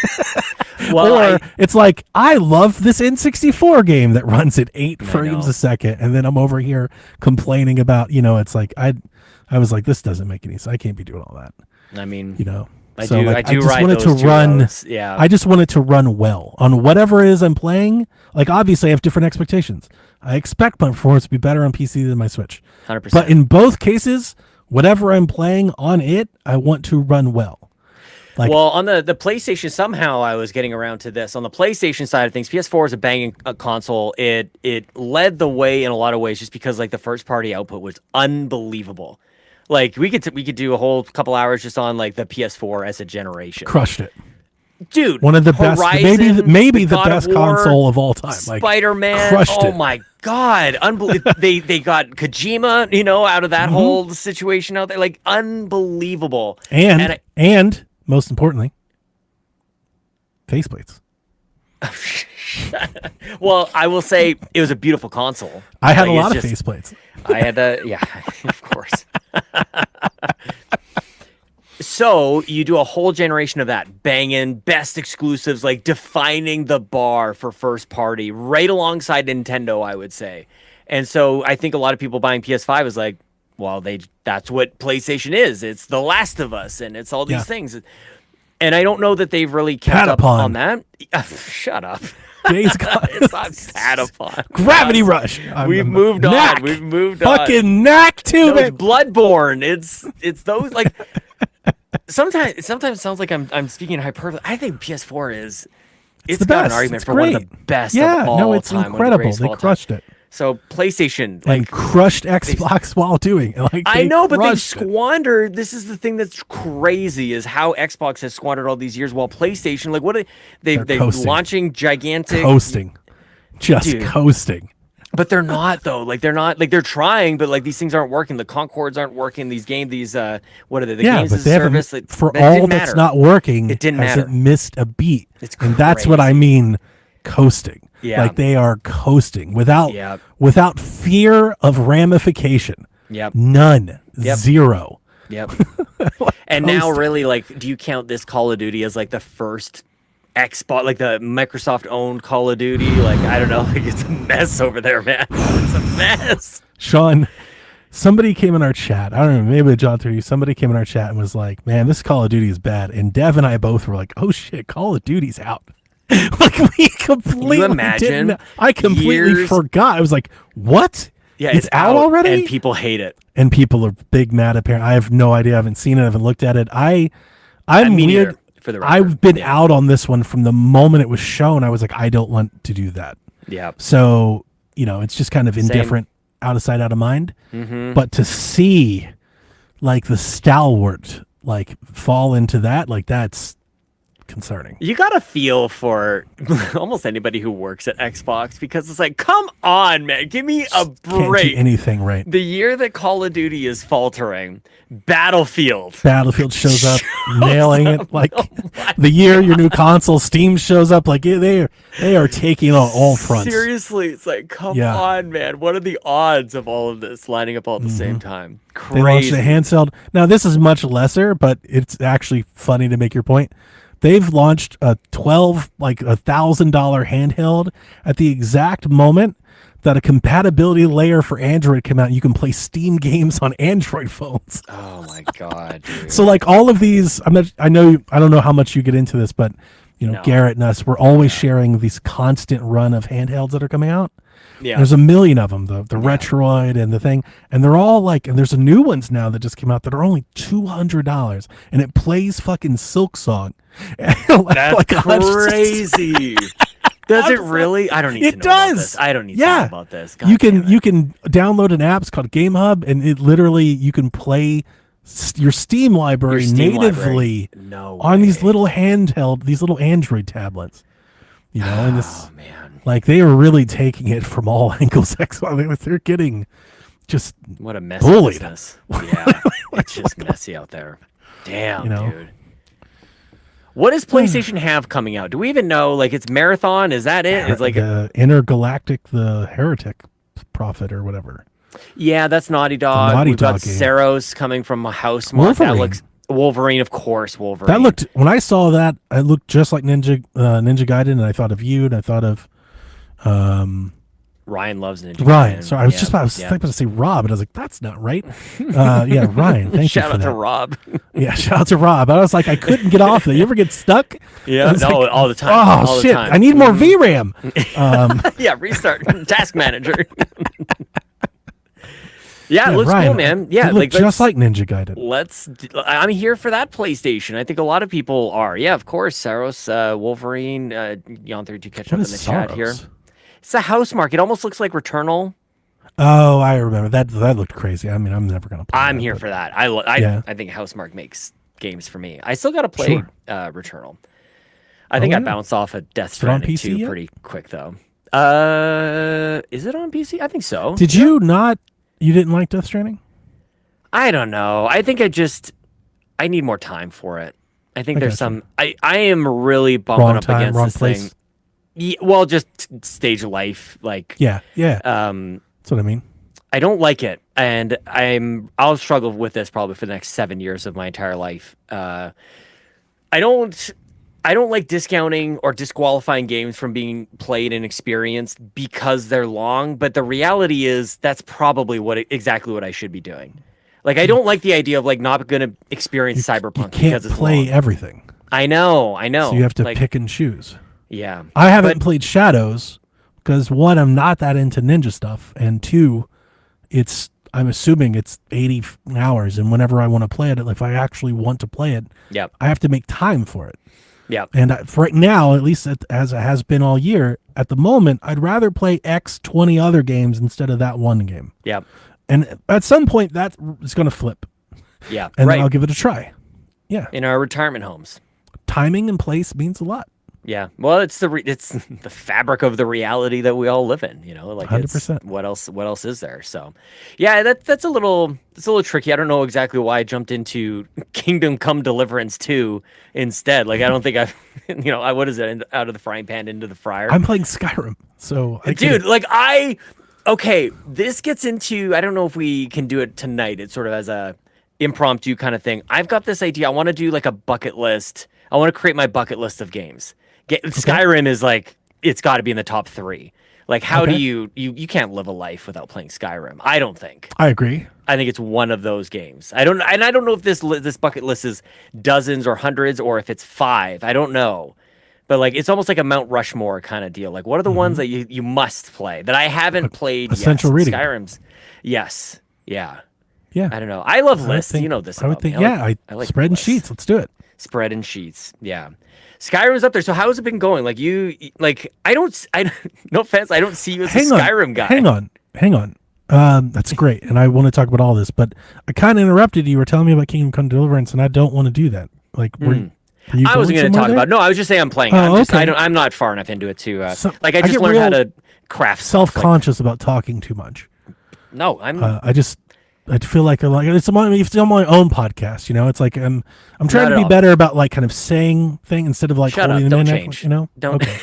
Well, it's like, I love this N64 game that runs at 8 frames a second. And then I'm over here complaining about, it's like, I was like, this doesn't make any sense. I can't be doing all that. I mean, I just wanted to run. Yeah. I just want it to run well on whatever it is I'm playing. Like, obviously I have different expectations. I expect my performance to be better on PC than my Switch. 100%. But in both cases, whatever I'm playing on it, I want to run well. Like, well, on the PlayStation, somehow I was getting around to this. On the PlayStation side of things, PS4 is a banging console. It led the way in a lot of ways just because like the first party output was unbelievable. Like we could do a whole couple hours just on like the PS4 as a generation. Crushed it. Dude, one of the Horizon, best, maybe the God best of War, console of all time. Like, Spider-Man. crushed Oh it. my God, unbelievable! they got Kojima, out of that whole situation out there, like unbelievable. And most importantly, faceplates. Well, I will say it was a beautiful console. I had a lot of faceplates. I had yeah, of course. So you do a whole generation of that, banging best exclusives, like defining the bar for first party, right alongside Nintendo, I would say. And so I think a lot of people buying PS5 is like, well, that's what PlayStation is. It's The Last of Us, and it's all these things. And I don't know that they've really kept up on that. Shut up. Days Gone. It's not Patapon. Gravity Rush. We've moved on. We've moved on. Fucking knack to No, it. it's Bloodborne. It's those like. Sometimes it sounds like I'm speaking hyperbole. I think PS4 is. It's the got best. an argument It's for great. one of the best. Yeah, of all no, it's time, incredible. They crushed it. So PlayStation And crushed Xbox while doing it. Like, I know, but they've crushed it. squandered. This is the thing that's crazy is how Xbox has squandered all these years while PlayStation, like what they're coasting. launching gigantic Coasting. Just Dude. coasting. But they're not though. Like they're not like they're trying, but like these things aren't working. The Concords aren't working. These what are they? The games but as they a haven't, service. for that all didn't that's matter. not working, It didn't hasn't matter. missed a beat. It's and that's what I crazy. mean, coasting. Yeah. Like they are coasting without Yep. without fear of ramification. Yep. None. Yep. Zero. Yep. And now, coasting. really, like, do you count this Call of Duty as like the first Xbox, like the Microsoft-owned Call of Duty? Like, I don't know. Like, it's a mess over there, man. It's a mess. Sean, somebody came in our chat. I don't know, maybe John through you. Somebody came in our chat and was like, "Man, this Call of Duty is bad." And Dev and I both were like, "Oh shit, Call of Duty's out." Like we completely imagine didn't. I completely years- forgot. I was like, "What? Yeah, it's out already?" and people hate it. And people are big mad. Apparently, I have no idea. I haven't seen it. I haven't looked at it. I'm Me weird. neither, for the record. I've been out on this one from the moment it was shown. I was like, I don't want to do that. Yeah. So it's just kind of indifferent, out of sight, out of mind. Mm-hmm. But to see like the stalwart like fall into that, like that's concerning. You got to feel for almost anybody who works at Xbox, because it's like, come on, man, give me a Can't do break. anything right. The year that Call of Duty is faltering, Battlefield. Battlefield shows up, nailing it. Like Oh my the year your new console, Steam shows up. Like they are taking on all fronts. Seriously, it's like, come Yeah. on, man. What are the odds of all of this lining up all at the same time? They launched Crazy. a handheld. Now this is much lesser, but it's actually funny to make your point. They've launched a $1,000 handheld at the exact moment that a compatibility layer for Android came out. And you can play Steam games on Android phones. Oh my god, dude. So like all of these, I don't know how much you get into this, but No. Garrett and us, we're always sharing these constant run of handhelds that are coming out. Yeah. There's a million of them, the Retroid and the thing, and they're all like, and there's a new ones now that just came out that are only $200, and it plays fucking Silk Song. That's Like, I'm just- crazy. Does it really? I don't need It to know about does. this. I don't need to Yeah. know about this. God you damn it. can download an app. It's called Game Hub, and it literally you can play your Steam library Your Steam natively library. No on these way. little these little Android tablets. You know, and this Oh man, like they are really taking it from all angles. They're getting just what a messy bullied. business. Yeah, it's just messy out there. Damn, You know? dude. What does PlayStation have coming out? Do we even know? Like, it's Marathon. Is that it? It's like, the Intergalactic, the Heretic Prophet or whatever. yeah, that's Naughty Dog. Naughty We've got Dog game. Saros coming from a house mark. That Wolverine. looks Wolverine, of course. Wolverine. That looked when I saw that, it looked just like Ninja Gaiden, and I thought of you, and I thought of Ryan loves Ninja Ryan. Gaiden. Sorry, I was Yeah, just about, yeah. to say Rob, and I was like, that's not right. Yeah, Ryan. Thank Shout you for out that. to Rob. Yeah, shout out to Rob. I was like, I couldn't get off it. You ever get stuck? Yeah, I was no, like, all the time. Oh all the shit! time. I need more VRAM. Yeah, restart Task Manager. Yeah, it Yeah, looks Ryan, cool, man. Yeah, it looked just like Ninja Gaiden. I'm here for that PlayStation. I think a lot of people are. Yeah, of course. Saros, Wolverine, Yon32 catch up What in the is chat here. Soros? It's a house mark. It almost looks like Returnal. Oh, I remember that. That looked crazy. I mean, I'm never gonna play. I'm that, here but- for that. Yeah. I think Housemarque makes games for me. I still got to play Sure. Returnal. I think I yeah. bounced off of Death Is it on Stranding PC 2 yet? pretty quick though. Is it on PC? I think so. Did you not? You didn't like Death Stranding? I don't know. I think I need more time for it. I think I there's gotcha. some. I am really bumping Wrong up time, against wrong this place. thing. Yeah, well, just stage of life. Like, Yeah, yeah. um, That's what I mean. I don't like it, and I'll struggle with this probably for the next 7 years of my entire life. I don't like discounting or disqualifying games from being played and experienced because they're long. But the reality is that's probably exactly what I should be doing. Like, I don't like the idea of like not going to experience Cyberpunk You can't because it's play long. everything, I know. so you have to like, pick and choose. Yeah, I haven't But- played Shadows because one, I'm not that into ninja stuff, and two, I'm assuming it's 80 hours, and whenever I want to play it, if I actually want to play it, Yep. I have to make time for it. Yep. And for right now, at least as it has been all year, at the moment, I'd rather play X 20 other games instead of that one game. Yep. And at some point, that is going to flip, Yeah. and right. then I'll give it a try. Yeah, In our retirement homes. timing and place means a lot. Yeah. Well, it's it's the fabric of the reality that we all live in, you know, like 100%. what else is there? So, yeah, that's a little tricky. I don't know exactly why I jumped into Kingdom Come Deliverance 2 instead. Like, I don't think I've, what is it? Out of the frying pan into the fryer. I'm playing Skyrim, so I Dude, can- like okay, this gets into, I don't know if we can do it tonight. It's sort of as a impromptu kind of thing. I've got this idea. I want to do like a bucket list. I want to create my bucket list of games. Skyrim is like, it's got to be in the top 3. Like, how do Okay. you can't live a life without playing Skyrim. I don't think. I agree. I think it's one of those games. I don't know if this bucket list is dozens or hundreds or if it's 5. I don't know. But like, it's almost like a Mount Rushmore kind of deal. Like, what are the ones that you must play that I haven't played yet? essential reading. Skyrim's. Yes. Yeah. Yeah, I don't know. I love I would lists. think- You know this. I would about me. think. Yeah, I like spread and lists. sheets. Let's do it. Spread and sheets. Yeah. Skyrim's up there. So how has it been going? Like I don't no offense, I don't see you as a Skyrim guy. Hang on. That's great, and I want to talk about all this, but I kind of interrupted you. You were telling me about Kingdom Come Deliverance, and I don't want to do that. Like, Are you I wasn't going going to talk somewhere about. No, I was just saying I'm playing. Oh, I'm okay. I'm not far enough into it to I I just get learned how real to craft stuff. self-conscious about talking too much. No, I'm I feel like it's on my own podcast. It's like I'm trying Not to at be all. better about like kind of saying thing instead of like Shut holding up, them don't in. change. Don't- Okay.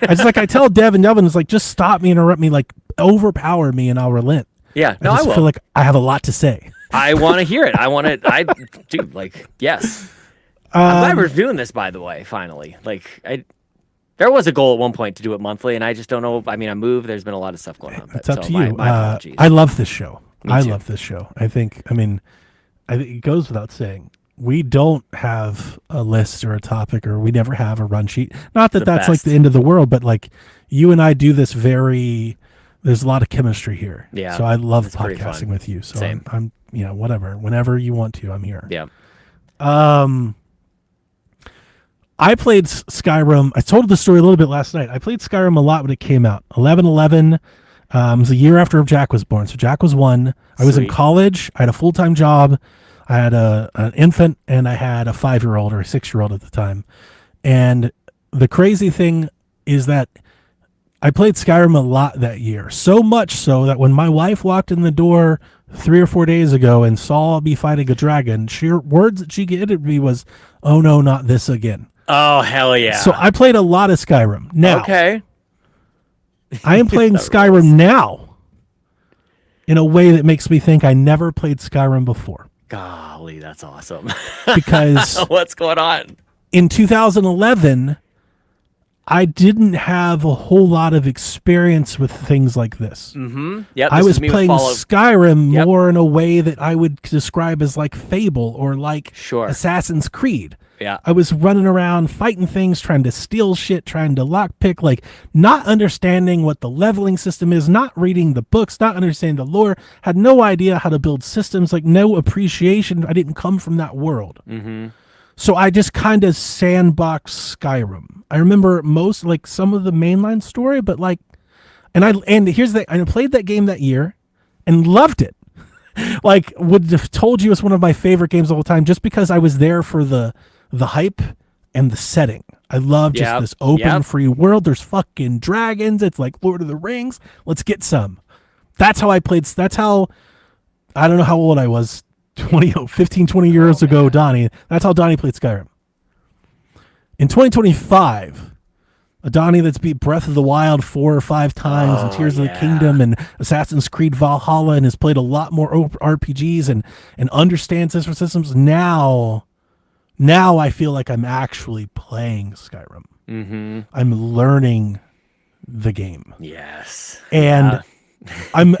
I tell Devin, it's like just stop me, interrupt me, like overpower me, and I'll relent. yeah. No, I I just will. feel like I have a lot to say. I want to hear it. I want to. I do. Like, yes. I'm glad we're doing this. By the way, finally. There was a goal at one point to do it monthly, and I just don't know. I mean, I moved. There's been a lot of stuff going on. But, It's up so to you. My apologies. I love this show. I too. love this show. I think it goes without saying. We don't have a list or a topic, or we never have a run sheet. Not that that's like best. the end of the world, but like you and I do this there's a lot of chemistry here. Yeah, So I love it's pretty podcasting fun. with you. So Same. I'm whatever. Whenever you want to, I'm here. Yeah. I played Skyrim. I told the story a little bit last night. I played Skyrim a lot when it came out. 11/11. It was a year after Jack was born. So Jack was 1. I was in Sweet. college. I had a full-time job. I had an infant, and I had a 5-year-old or a 6-year-old at the time. And the crazy thing is that I played Skyrim a lot that year. So much so that when my wife walked in the door 3 or 4 days ago and saw me fighting a dragon, words that she gave me was, "Oh no, not this again." Oh hell yeah. So I played a lot of Skyrim. Now, Okay. I am playing Skyrim now in a way that makes me think I never played Skyrim before. Golly, that's awesome. Because What's going on? in 2011, I didn't have a whole lot of experience with things like this. Mm-hmm. Yep. I this was is me with playing Fallout. Skyrim Yep. more in a way that I would describe as like Fable or like Sure. Assassin's Creed. Yeah. I was running around fighting things, trying to steal shit, trying to lockpick, like not understanding what the leveling system is, not reading the books, not understanding the lore, had no idea how to build systems, like no appreciation. I didn't come from that world. Mm-hmm. So I just kind of sandboxed Skyrim. I remember most, like some of the mainline story, but like, and here's the, I played that game that year and loved it. Like would have told you it's one of my favorite games of all time just because I was there for the hype and the setting. I love just Yep. this open Yep. free world. There's fucking dragons. It's like Lord of the Rings. Let's get some. That's how I played. That's how, I don't know how old I was, 15, 20 years ago, Donnie. That's how Donnie played Skyrim. In 2025, a Donnie that's beat Breath of the Wild 4 or 5 times, and Tears of the yeah. Kingdom, and Assassin's Creed Valhalla, and has played a lot more RPGs and understands different systems. Now I feel like I'm actually playing Skyrim. Mm-hmm. I'm learning the game, Yes. and I'm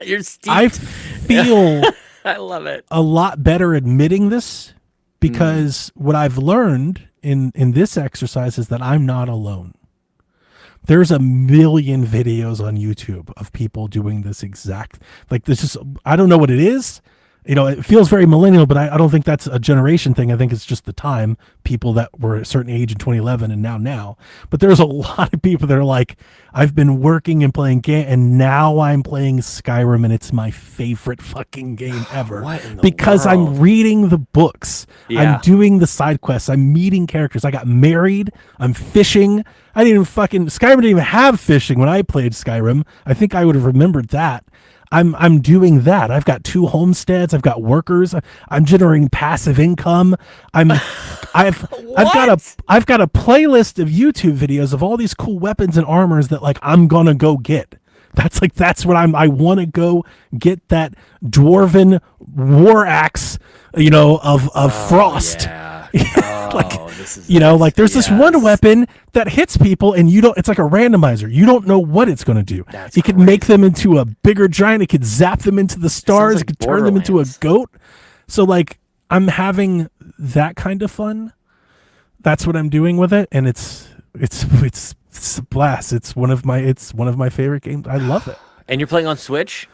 You're steeped. I feel I love it. a lot better admitting this because what I've learned in this exercise is that I'm not alone. There's a million videos on YouTube of people doing this exact, like this is, I don't know what it is. It feels very millennial, but I don't think that's a generation thing. I think it's just the time, people that were a certain age in 2011 and now. But there's a lot of people that are like, I've been working and playing game, and now I'm playing Skyrim, and it's my favorite fucking game ever. What in the because I'm world? reading the books. Yeah. I'm doing the side quests. I'm meeting characters. I got married. I'm fishing. I didn't even Skyrim didn't even have fishing when I played Skyrim. I think I would have remembered that. I'm doing that. I've got 2 homesteads. I've got workers. I'm generating passive income. I've got a playlist of YouTube videos of all these cool weapons and armors that like I'm gonna go get. That's what I want to go get that dwarven war axe, of frost. Yeah. This is Like there's this one yes. weapon that hits people and it's like a randomizer. You don't know what it's going to do. That's It could make them into a bigger giant. It could zap them into the stars. like It could turn them into a Borderlands. goat. So like I'm having that kind of fun. That's what I'm doing with it. And it's a blast. It's one of my favorite games. I love it. And you're playing on Switch?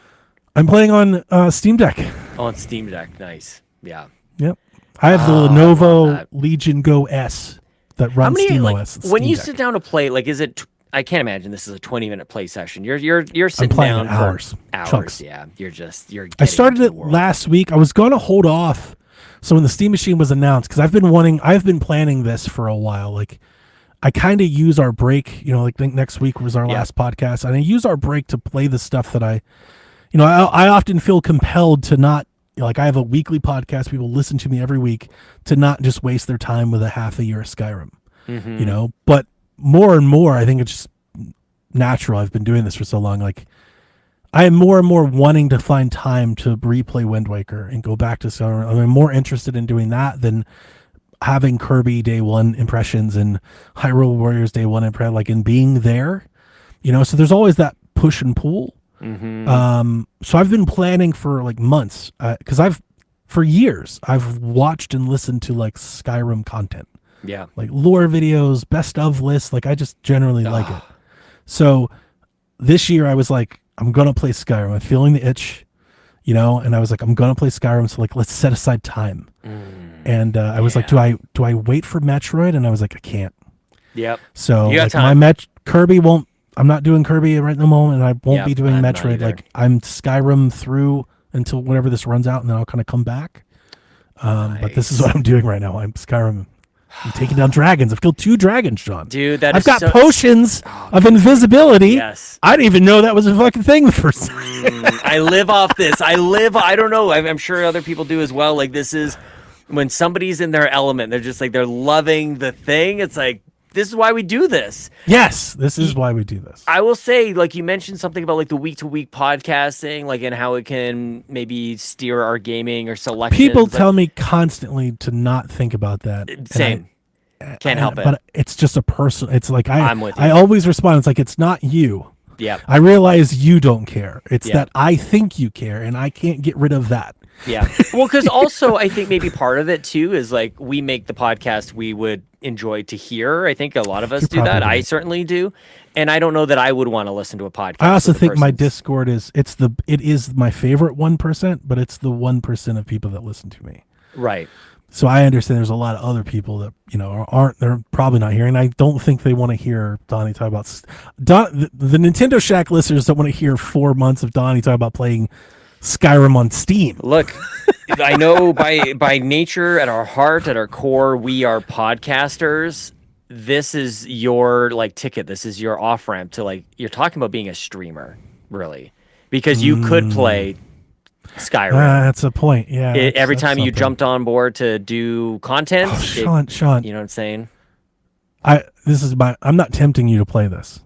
I'm playing on Steam Deck. Oh, on Steam Deck. Nice. Yeah. Yep. I have the I love Lenovo that. Legion Go S that How runs many SteamOS. when Steam you Deck. sit down to play, like, is it? I can't imagine this is a 20-minute play session. You're sitting playing down it for hours, hours. chunks. Yeah, you're. I started into it the world. last week. I was going to hold off So when the Steam Machine was announced, because I've been planning this for a while. Like, I kind of use our break, like think next week was our last podcast, and I use our break to play the stuff that I often feel compelled to not, like I have a weekly podcast, people listen to me every week, to not just waste their time with a half a year of Skyrim, but more and more, I think it's just natural. I've been doing this for so long. Like, I am more and more wanting to find time to replay Wind Waker and go back to Skyrim. I'm more interested in doing that than having Kirby day one impressions and Hyrule Warriors day one impression, like in being there, so there's always that push and pull. So I've been planning for like months, because for years I've watched and listened to like Skyrim content, like lore videos, best of lists. Like, I just generally like it. So this year I was like, I'm gonna play Skyrim. I'm feeling the itch, and I was like, I'm gonna play Skyrim. So like, let's set aside time. And I was like, do I wait for Metroid? And I was like, I can't. Yep. So you got like, time. Kirby won't. I'm not doing Kirby right in the moment, and I won't be doing I'm not Metroid. either. Like, I'm Skyrim through until whenever this runs out, and then I'll kind of come back. But this is what I'm doing right now. I'm Skyrim. I'm taking down dragons. I've killed 2 dragons, John. Dude, I've I've got potions of invisibility. Yes. I didn't even know that was a fucking thing the first time. I live off this. I don't know. I'm sure other people do as well. Like, this is when somebody's in their element. They're just like, they're loving the thing. It's like, this is why we do this. Yes, this is why we do this. I will say, like, you mentioned something about like the week-to-week podcasting, like, and how it can maybe steer our gaming or selections. People tell me constantly to not think about that. Same. Can't help it. But it's just a person. It's like I'm with you. I always respond. It's like, it's not you. Yeah. I realize you don't care. It's that I think you care, and I can't get rid of that. Yeah. Well, because also I think maybe part of it too is like, we make the podcast we would enjoy to hear. I think a lot of us do that. I certainly do. And I don't know that I would want to listen to a podcast. I also think my Discord it is my favorite 1%, but it's the 1% of people that listen to me. Right. So I understand there's a lot of other people that, they're probably not hearing. I don't think they want to hear Donnie talk about the Nintendo Shack listeners don't want to hear 4 months of Donnie talk about playing Skyrim on Steam. Look, I know by nature, at our heart, at our core, we are podcasters. This is your like ticket. This is your off ramp to, like, you're talking about being a streamer, really, because you could play Skyrim. That's a point. Yeah. Every time you jumped on board to do content. Sean, you know what I'm saying? I'm not tempting you to play this.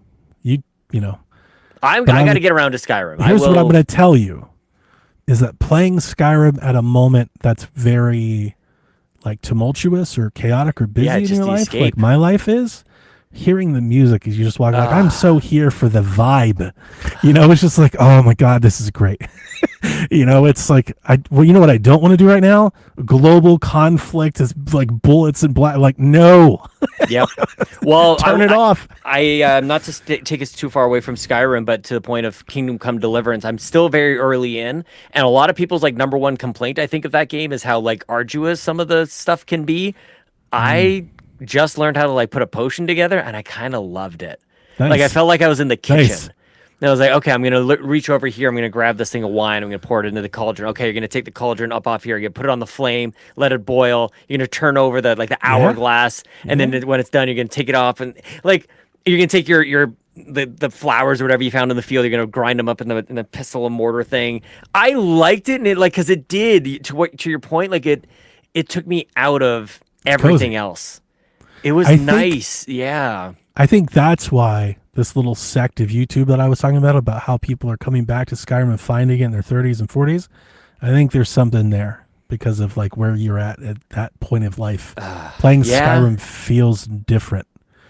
I got to get around to Skyrim. Here's what I'm going to tell you. Is that playing Skyrim at a moment that's very, like, tumultuous or chaotic or busy in your life, escape. like my life is, hearing the music as you just walk, like, I'm so here for the vibe. It's just like, oh my God, this is great. It's like, you know what I don't want to do right now? Global conflict is like bullets and black. Like, no. Yep. Well, turn it off. Not to take us too far away from Skyrim, but to the point of Kingdom Come Deliverance, I'm still very early in, and a lot of people's like number one complaint, I think, of that game is how like arduous some of the stuff can be. I just learned how to like put a potion together, and I kind of loved it. Nice. Like, I felt like I was in the kitchen. Nice. And I was like, okay, I'm going to reach over here. I'm going to grab this thing of wine. I'm going to pour it into the cauldron. Okay, you're going to take the cauldron up off here. You're going to put it on the flame, let it boil. You're going to turn over the hourglass. And then when it's done, you're going to take it off. And like, you're going to take the flowers or whatever you found in the field. You're going to grind them up in the pestle and mortar thing. I liked it. And it, like, cause it did, to your point, like it took me out of everything else. It was nice. Yeah. I think that's why this little sect of YouTube that I was talking about how people are coming back to Skyrim and finding it in their 30s and 40s, I think there's something there because of like where you're at that point of life. Playing Skyrim feels different.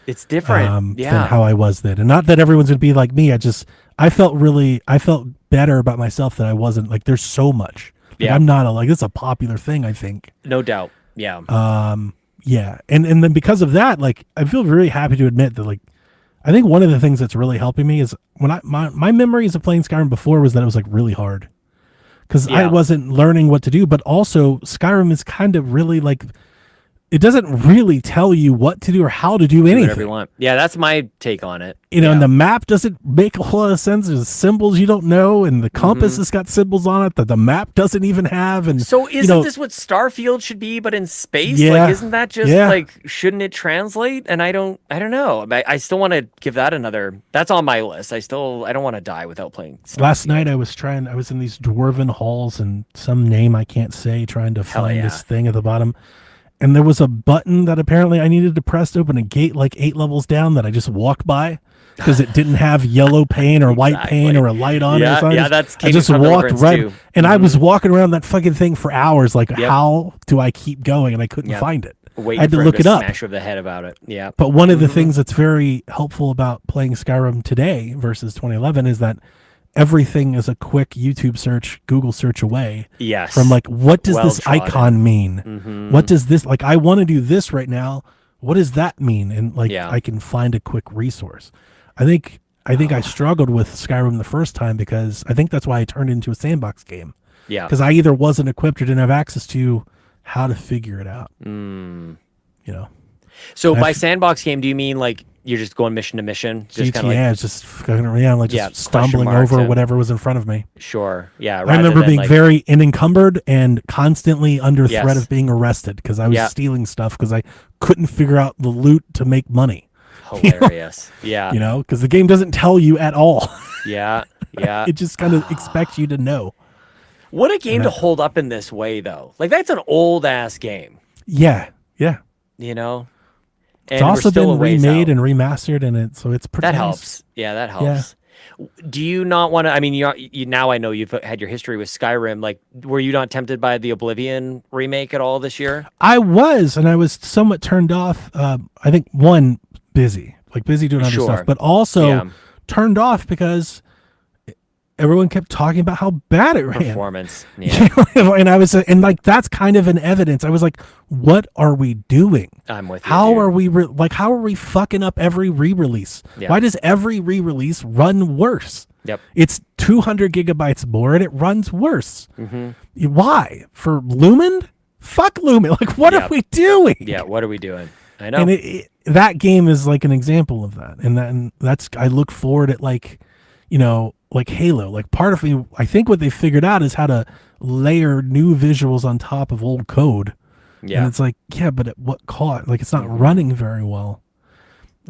It's different than how I was then. And not that everyone's going to be like me. I felt better about myself that I wasn't like, there's so much. Like, I'm not this is a popular thing, I think. No doubt. Yeah. Yeah. And then because of that, like, I feel very happy to admit that, like, I think one of the things that's really helping me is when my memories of playing Skyrim before was that it was like really hard because I wasn't learning what to do, but also Skyrim is kind of really like, it doesn't really tell you what to do or how to do Do anything. whatever you want. Yeah, that's my take on it. You know, yeah. and the map doesn't make a whole lot of sense. There's symbols you don't know, and the compass has got symbols on it that the map doesn't even have. And So isn't know, this what Starfield should be, but in space? Yeah. Like, isn't that just Yeah. like, shouldn't it translate? And I don't know. I still want to give that another. That's on my list. I don't want to die without playing. last Starfield. night I was in these dwarven halls and some name I can't say, trying to find yeah. this thing at the bottom. And there was a button that apparently I needed to press to open a gate like 8 levels down that I just walked by because it didn't have yellow paint or white paint or a light on it. Yeah, So yeah, that's I just Kingdom Come walked Deliverance right, too. and I was walking around that fucking thing for hours. Like, Yep. how do I keep going? And I couldn't Yep. find it. Waiting I had to for him look it up. Smash her over the head about it. Yeah. But one of the things that's very helpful about playing Skyrim today versus 2011 is that everything is a quick YouTube search, Google search away Yes. from like, what does this Well-trodden. icon mean? What does this, like, I want to do this right now. What does that mean? And like, Yeah. I can find a quick resource. I think I struggled with Skyrim the first time because I think that's why I turned it into a sandbox game. Yeah. Because I either wasn't equipped or didn't have access to how to figure it out. Mm. You know, So I by f- sandbox game, do you mean like you're just going mission to mission? Just kind of GTA like, is just fucking around, like Yeah, just question stumbling marks over and- whatever was in front of me. sure. Yeah. I rather remember than, being like, very unencumbered and constantly under Yes. threat of being arrested because I was Yeah. stealing stuff because I couldn't figure out the loot to make money. hilarious. Yeah. You know, because the game doesn't tell you at all. Yeah. Yeah. It just kind of expects you to know. What a game to hold up in this way, though. Like, that's an old ass game, Yeah, yeah. you know? It's And we're also still a been ways remade out. and remastered, and it's pretty. That nice. helps. Yeah, that helps. Do you not want to? I mean, you now I know you've had your history with Skyrim. Like, were you not tempted by the Oblivion remake at all this year? I was, and I was somewhat turned off. I think one, busy doing other Sure. stuff, but also Yeah. turned off because everyone kept talking about how bad it ran. Performance. Yeah, And I was, and like, that's kind of an evidence. I was like, what are we doing? I'm with you. How dude. are we, how are we fucking up every re-release? Yeah. Why does every re-release run worse? Yep. It's 200 gigabytes more and it runs worse. Mm-hmm. Why? For Lumen? Fuck Lumen. Like, what Yeah. are we doing? Yeah. What are we doing? I know. And that game is like an example of that. And that's, I look forward at, like, you know, like Halo. Like, part of me, I think what they figured out is how to layer new visuals on top of old code. Yeah. And it's like, yeah, but at what cost? Like, it's not running very well.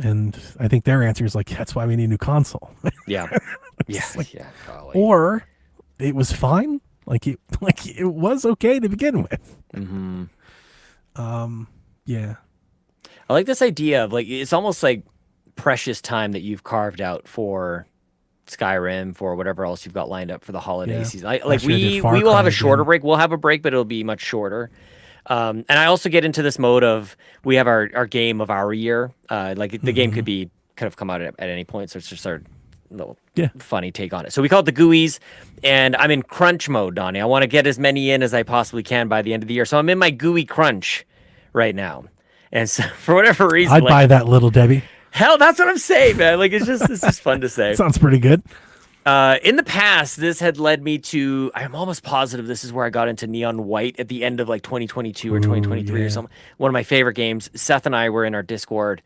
And I think their answer is like, that's why we need a new console. Yeah. Yeah. like- yeah. Golly. Or it was fine. Like it was okay to begin with. Mm-hmm. Yeah. I like this idea of, like, it's almost like precious time that you've carved out for Skyrim, for whatever else you've got lined up for the holiday Yeah. season. Like, Last year I did we Far will have Cry a shorter again. break. We'll have a break, but it'll be much shorter. And I also get into this mode of, we have our game of our year. Like, the game could be kind of come out at any point, so it's just our little Yeah. funny take on it. So we call it the GUIs, and I'm in crunch mode, Donnie. I want to get as many in as I possibly can by the end of the year. So I'm in my GUI crunch right now. And so for whatever reason, I'd like, buy that, little Debbie. hell, that's what I'm saying, man. Like, it's just fun to say. Sounds pretty good. In the past, this had led me to, I'm almost positive this is where I got into Neon White at the end of like 2022 or 2023 yeah. or something. One of my favorite games. Seth and I were in our Discord.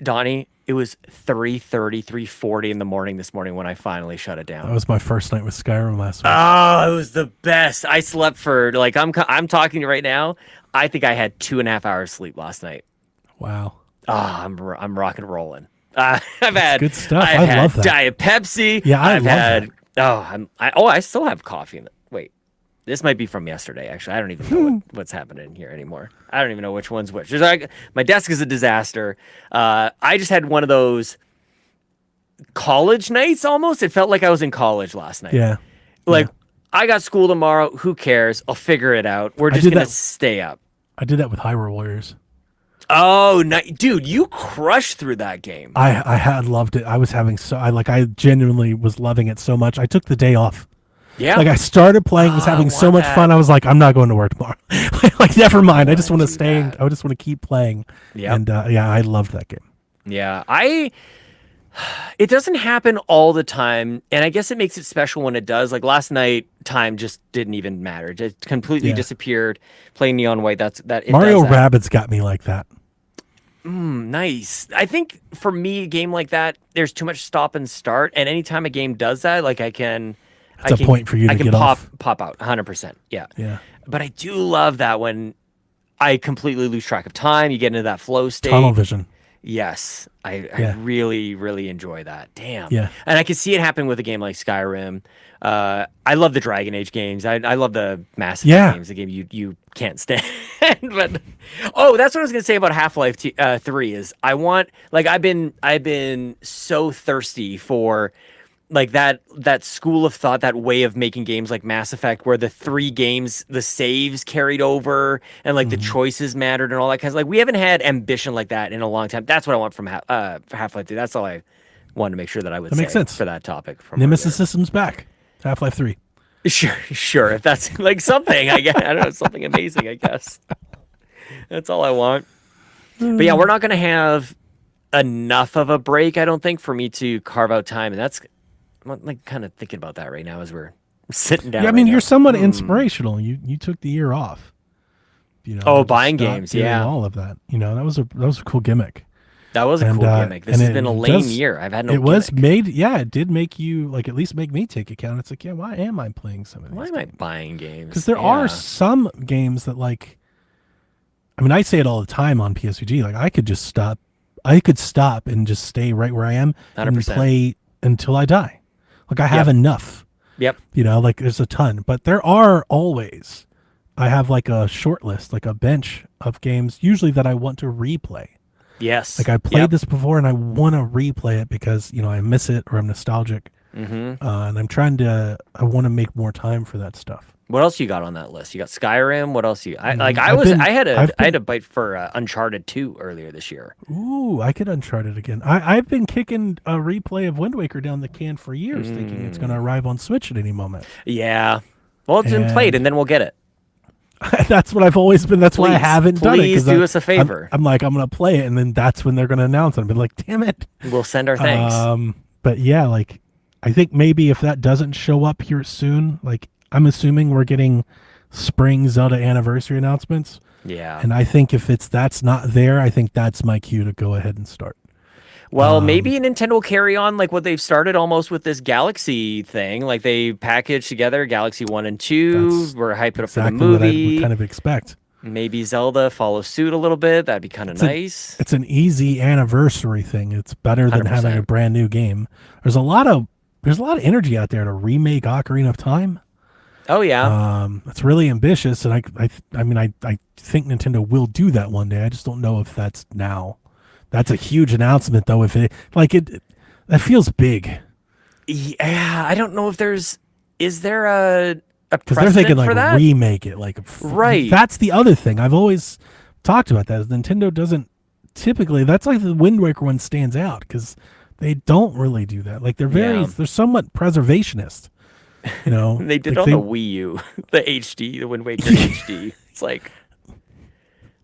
Donnie, it was 3:30, 3:40 in the morning this morning when I finally shut it down. That was my first night with Skyrim last week. Oh, it was the best. I slept for, like, I'm talking to you right now. I think I had 2.5 hours sleep last night. Wow. Oh, I'm rock and rolling. I've had good stuff. I've I had love that. Diet Pepsi. Yeah, I I've love had. that. I still have coffee. Wait, this might be from yesterday. Actually, I don't even know what's happening here anymore. I don't even know which one's which. There's like, my desk is a disaster. I just had one of those college nights almost. It felt like I was in college last night. Yeah. Like, I got school tomorrow. Who cares? I'll figure it out. We're just did gonna that- stay up. I did that with Hyrule Warriors. Oh, dude, you crushed through that game. I had loved it. I was having I genuinely was loving it so much. I took the day off. Yeah. Like, I started playing, was I having so want much that. fun. I was like, I'm not going to work tomorrow. Like, never mind. I just want to do stay. that. I just want to keep playing. Yep. And yeah, I loved that game. Yeah, I It doesn't happen all the time, and I guess it makes it special when it does. Like last night, time just didn't even matter. It just completely Yeah. disappeared. Playing Neon White, it Mario does that. Rabbids got me like that. Nice. I think for me, a game like that, there's too much stop and start, and anytime a game does that, like I can point for you to get off. pop out 100%. Yeah. Yeah. But I do love that when I completely lose track of time. You get into that flow state. Tunnel vision. Yes, I Yeah. really, really enjoy that. Damn. Yeah. And I can see it happen with a game like Skyrim. I love the Dragon Age games. I love the Mass Effect Yeah. games, the game you can't stand. But oh, that's what I was gonna say about Half-Life 3 is I've been so thirsty for like that school of thought, that way of making games like Mass Effect, where the 3 games, the saves carried over and like the choices mattered and all that kind of like we haven't had ambition like that in a long time. That's what I want from Half-Life 3. That's all I wanted to make sure that I would That say makes sense. for that topic. From Nemesis Systems back. Half-Life 3. Sure. If that's like something, I don't know, something amazing, I guess. That's all I want. But yeah, we're not gonna have enough of a break, I don't think, for me to carve out time, and that's I'm like kind of thinking about that right now as we're sitting down. Yeah, I mean, you're somewhat inspirational. You took the year off. You know, Oh, just buying stopped games, doing yeah. all of that. You know, that was a cool gimmick. That was a And, cool gimmick. This and has it been a lame does- year. I've had no It was gimmick. made, yeah, it did make you like at least make me take account. It's like, yeah, why am I playing some of these? Why am I buying games? Because there are some games that like, I mean, I say it all the time on PSVG. Like, I could just stop. I could stop and just stay right where I am and 100%. play until I die. Like, I have enough. Yep. You know, like there's a ton, but there are always. I have like a short list, like a bench of games, usually that I want to replay. Yes. Like I played Yep. this before and I want to replay it because, you know, I miss it or I'm nostalgic. Mm-hmm. And I want to make more time for that stuff. What else you got on that list? You got Skyrim. What else I I've had a bite for Uncharted 2 earlier this year. Ooh, I could Uncharted again. I've been kicking a replay of Wind Waker down the can for years, thinking it's going to arrive on Switch at any moment. Yeah. Well, it's been And- played, and then we'll get it. That's what I've always been. That's why I Please, haven't done it. please 'cause do us a favor. I'm like, I'm going to play it, and then that's when they're going to announce it. I've been like, damn it. We'll send our thanks. But yeah, like I think maybe if that doesn't show up here soon, like I'm assuming we're getting spring Zelda anniversary announcements, yeah. and I think if that's not there, I think that's my cue to go ahead and start. Well, maybe Nintendo will carry on like what they've started almost with this Galaxy thing. Like they packaged together Galaxy 1 and 2. That's We're hyped up for the Exactly what I movie. would kind of expect. Maybe Zelda follows suit a little bit. That'd be kind of nice. It's an easy anniversary thing. It's better than having a 100%. brand new game. There's a lot of energy out there to remake Ocarina of Time. Oh, yeah. It's really ambitious, and I mean, I think Nintendo will do that one day. I just don't know if that's now. That's a huge announcement, though. If that feels big Yeah, I don't know if is there a because they're precedent thinking for like that? remake it, like Right. That's the other thing I've always talked about. That is Nintendo doesn't typically. That's like the Wind Waker one stands out because they don't really do that. Like Yeah. they're somewhat preservationist. You know, They did like on the Wii U, the HD, the Wind Waker HD. It's like,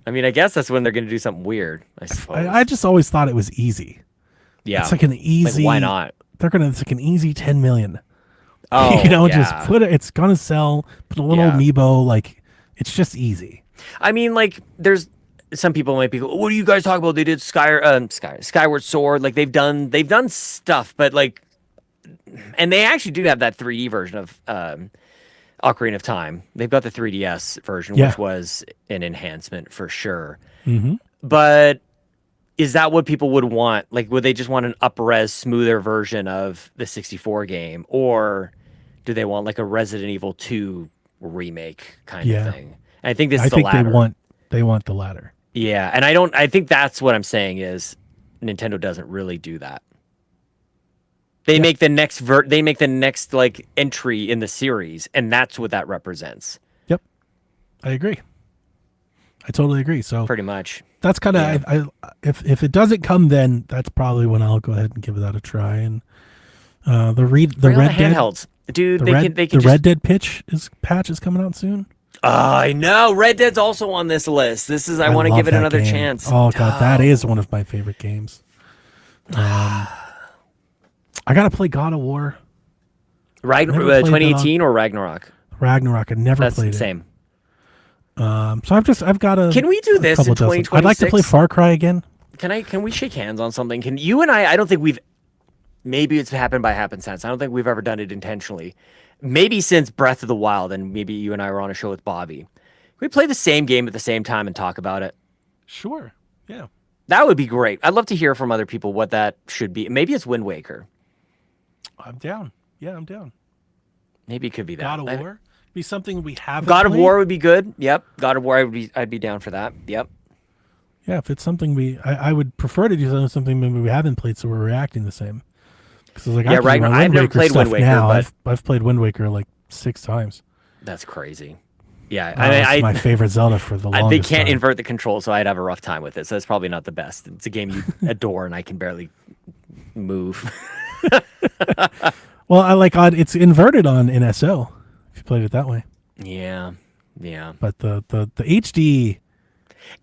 I mean, I guess that's when they're going to do something weird, I suppose. I just always thought it was easy. yeah. It's like an easy. Like, why not? It's like an easy 10 million. Oh, you know, yeah. just put it. It's gonna sell. Put a little Yeah. amiibo. Like it's just easy. I mean, like, there's some people might be, what are you guys talking about? They did Skyward Sword. Like, they've done stuff, but like, and they actually do have that 3D version of Ocarina of Time. They've got the 3DS version, Yeah. which was an enhancement for sure. Mm-hmm. But is that what people would want? Like, would they just want an up-res, smoother version of the 64 game? Or do they want like a Resident Evil 2 remake kind Yeah. of thing? And I think this is I the think latter. they want the latter. Yeah, and I think that's what I'm saying is Nintendo doesn't really do that. They make the next like entry in the series, and that's what that represents. Yep, I agree. I totally agree. So Pretty much. that's kind of if it doesn't come, then that's probably when I'll go ahead and give that a try. And the Bring on Red the Dead handhelds. Dude, the they can just Red Dead patch is coming out soon. I know. Red Dead's also on this list. I want to love give it that another game. chance. Oh god, that is one of my favorite games. I gotta play God of War. Right, Never played that 2018 or Ragnarok. Ragnarok. I never That's played the same. it. So I've got Can we do this in couple dozen. 2026? I'd like to play Far Cry again. Can we shake hands on something? Can you and I don't think we've, maybe it's happened by happenstance. I don't think we've ever done it intentionally. Maybe since Breath of the Wild, and maybe you and I were on a show with Bobby. Can we play the same game at the same time and talk about it? Sure. Yeah. That would be great. I'd love to hear from other people what that should be. Maybe it's Wind Waker. I'm down. Yeah, I'm down. Maybe it could be that. God of War be something we haven't. God of played. War would be good. Yep. God of War, I'd be down for that. Yep. Yeah, if it's something I would prefer to do something maybe we haven't played, so we're reacting the same. Because like, Yeah, right. I've never played Wind Waker, now. but I've played Wind Waker like 6 times. that's crazy. Yeah, It's my favorite Zelda for the longest they can't time. invert the control, so I'd have a rough time with it. So it's probably not the best. It's a game you adore, and I can barely move. Well, it's inverted on NSO if you played it that way. Yeah. But the HD,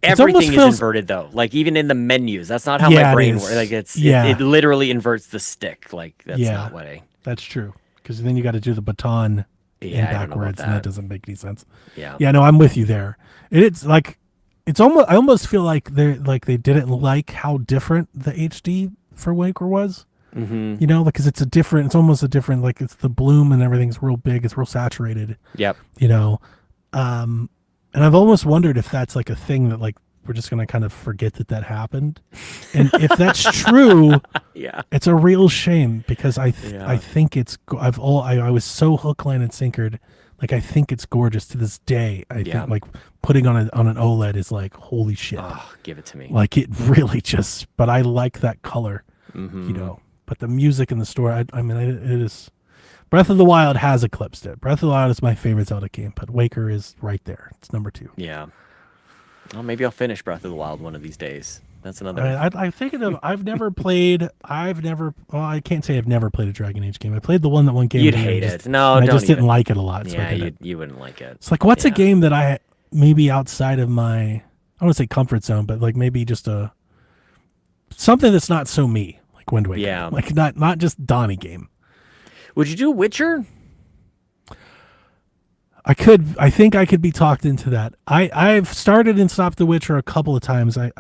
Everything almost is feels- inverted though. Like even in the menus, that's not how Yeah, my it brain is. works. Like it Yeah. literally inverts the stick. Like that's Yeah. not what I. that's true. Because then you got to do the baton Yeah, I don't know about backwards, and that that. doesn't make any sense. Yeah. Yeah, no, I'm with you there. It's like it's almost. I almost feel like they didn't like how different the HD for Waker was. Mm-hmm. You know, because it's almost a different. Like it's the bloom and everything's real big. It's real saturated. Yep. You know, and I've almost wondered if that's like a thing that like we're just gonna kind of forget that happened. And if that's true, Yeah. it's a real shame because I Yeah. think it's I was so hook, line, and sinkered. Like I think it's gorgeous to this day. I Yeah. think like putting on an OLED is like holy shit. Oh, give it to me. Like it really just. But I like that color, Mm-hmm. you know. But the music in the story, I mean, it is. Breath of the Wild has eclipsed it. Breath of the Wild is my favorite Zelda game, but Waker is right there. It's number 2. Yeah. Well, maybe I'll finish Breath of the Wild one of these days. That's another. I think I've never played. Well, I can't say I've never played a Dragon Age game. I played the one that one game. You'd and I hate just- it. No, and I don't just didn't even. like it a lot. So I Yeah, didn't. you wouldn't like it. It's like what's a Yeah. game that I maybe outside of my I don't want to say comfort zone, but like maybe just something that's not so me, like Wind Waker. Yeah. Like not just Donnie game. Would you do Witcher? I think I could be talked into that. I've started and stopped The Witcher a couple of times. I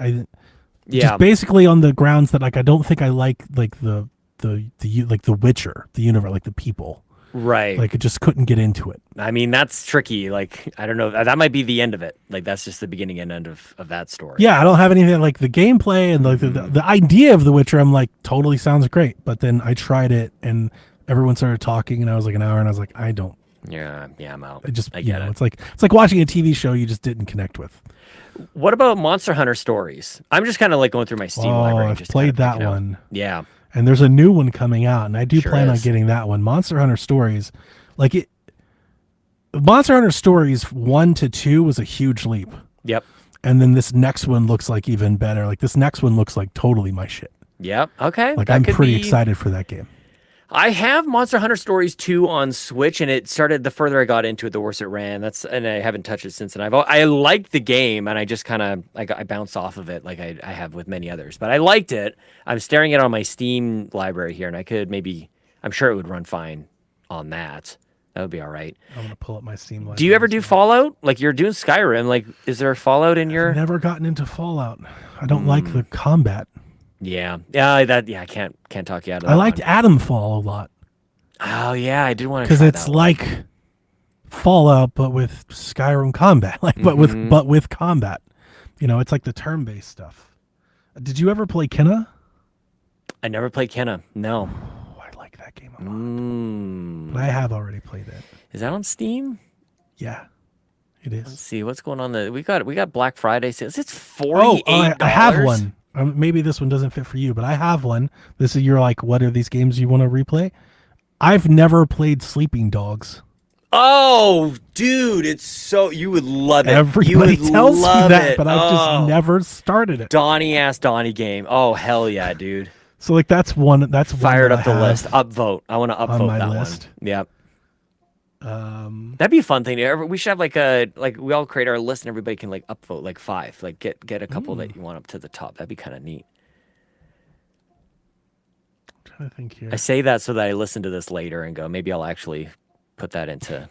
Yeah. just basically on the grounds that like I don't think I like the like The Witcher, the universe, like the people. Right. Like I just couldn't get into it. I mean, that's tricky. Like, I don't know. That might be the end of it. Like, that's just the beginning and end of that story. Yeah, I don't have anything like the gameplay and like the idea of The Witcher. I'm like totally sounds great, but then I tried it and everyone started talking and I was like an hour and I was like I don't. Yeah, I'm out. I just I you get know it. it's like watching a TV show you just didn't connect with. What about Monster Hunter Stories? I'm just kind of like going through my Steam library. I've just played kinda that picking out- one. Yeah. And there's a new one coming out, and I do Sure plan on is. getting that one. Monster Hunter Stories, like it. Monster Hunter Stories 1 to 2 was a huge leap, Yep. and then this next one looks like even better. Like this next one looks like totally my shit. Yep. Okay. Like that I'm could pretty be- excited for that game. I have Monster Hunter Stories 2 on Switch, and it started. The further I got into it, the worse it ran. And I haven't touched it since. And I liked the game, and I just kind of I bounced off of it, like I have with many others. But I liked it. I'm staring at it on my Steam library here, and I could maybe. I'm sure it would run fine on that. That would be all right. I'm gonna pull up my Steam. Do you ever do Fallout? Like you're doing Skyrim. Like, is there Fallout in your? I've never gotten into Fallout. I don't like the combat. Yeah. I can't talk you out of that. I liked one. Adamfall a lot Oh yeah, I did want to. because it's like Fallout but with Skyrim combat, like but with combat. You know, it's like the turn-based stuff. Did you ever play Kenna? I never played Kenna. No. Oh, I like that game a lot. But I Mm. have already played it. Is that on Steam? Yeah, it Let's is. see what's going on. We got Black Friday sales. It's Oh, $48. I have one. Maybe this one doesn't fit for you, but I have one. This is you're like, what are these games you want to replay? I've never played Sleeping Dogs. Oh, dude, it's so you would love it. You Everybody would tells me love that, it. but I've Oh. just never started it. Donnie game. Oh hell yeah, dude. So like that's one. That's Fired one up that I the have list. Upvote. I want to upvote my that list. one. Yep. Um, That'd be a fun thing. We should have like we all create our list and everybody can like upvote like 5. Like get a couple that you want up to the top. That'd be kind of neat. trying to think here. I say that so that I listen to this later and go, maybe I'll actually put that into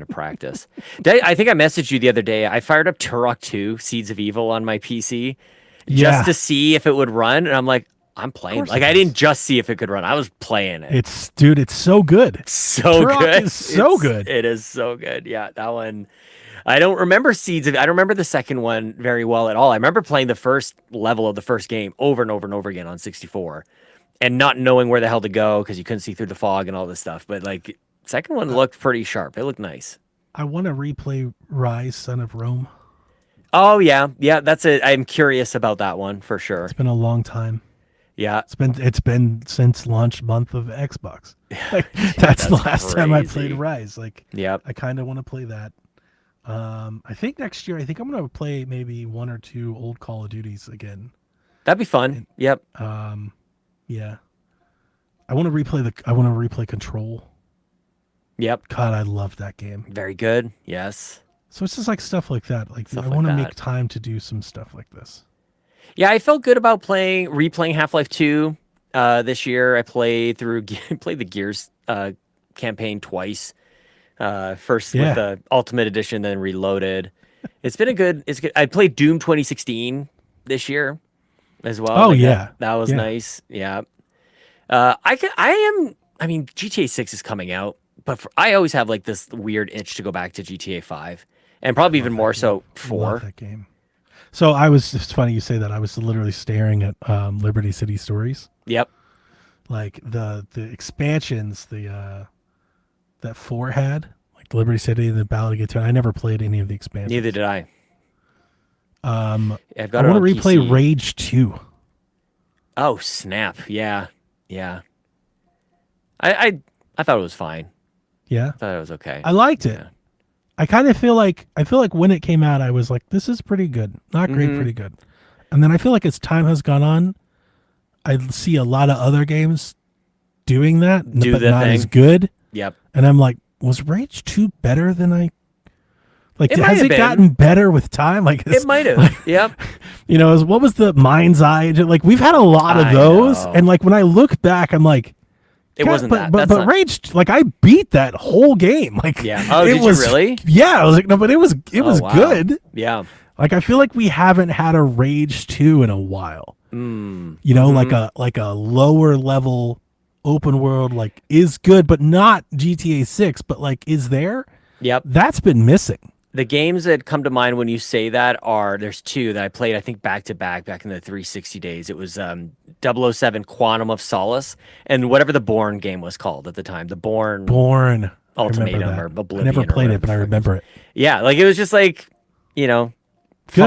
practice. I think I messaged you the other day. I fired up Turok 2, Seeds of Evil on my PC just Yeah. to see if it would run, and I'm like, I'm playing. course Like it I does. didn't just see if it could run. I was playing it. It's so good. So Turok good. is so good. It is so good. Yeah, that one. I don't remember I don't remember the second one very well at all. I remember playing the first level of the first game over and over and over again on 64 and not knowing where the hell to go because you couldn't see through the fog and all this stuff. But like second one looked pretty sharp. It looked nice. I want to replay Rise, Son of Rome. Oh yeah. Yeah, that's it. I'm curious about that one for sure. It's been a long time. Yeah. It's been since launch month of Xbox. Like, that's the last time I crazy. played Rise. Like, Yep. I kind of want to play that. I think next year, I think I'm gonna play maybe 1 or 2 old Call of Duties again. That'd be fun. Yep. Yeah, I want to replay Control. Yep. God, I love that game. Very good. Yes. So it's just like stuff like that. Like Stuff I like want to that. make time to do some stuff like this. Yeah, I felt good about replaying Half-Life 2 this year. I played the Gears campaign twice. First Yeah. with the Ultimate Edition, then Reloaded. It's good. I played Doom 2016 this year as well. Oh, Like, yeah. that was Yeah. nice. Yeah. I mean, GTA 6 is coming out, but I always have like this weird itch to go back to GTA 5 and probably even more so Love 4. that game. So it's funny you say that. I was literally staring at Liberty City Stories, Yep. like the expansions, that 4 had, like Liberty City and the Ballad of Gay. I never played any of the expansions. Neither did I. I've I got it want on to replay PC. Rage 2. Oh, snap. Yeah. Yeah. I thought it was fine. Yeah, I thought it was okay. I liked it. Yeah. I kind of feel like when it came out, I was like, this is pretty good, not great, Mhm. pretty good. And then I feel like as time has gone on, I see a lot of other games doing that, Do but the not as thing. good. Yep. And I'm like, was Rage 2 better than I? Like, It might has have it been. gotten better with time? Like, It might have. Yep. what was the Mind's Eye? Like, we've had a lot of I those, know. and like when I look back, I'm like, It God, wasn't but, that. But, That's but not- Rage, like I beat that whole game. Like, Yeah. Oh, it did was, you really? Yeah, I was like, no, but it was wow. good. Yeah. Like, I feel like we haven't had a Rage 2 in a while. Mm. Like a lower level open world, like is good, but not GTA 6, but like is there? Yep. That's been missing. The games that come to mind when you say that there's 2 that I played, I think back to back in the 360 days. It was 007 Quantum of Solace and whatever the Bourne game was called at the time. The Bourne. Born. Ultimatum or I Oblivion never or played it, whatever but I the fuck. remember it. Yeah, like it was just like, Good.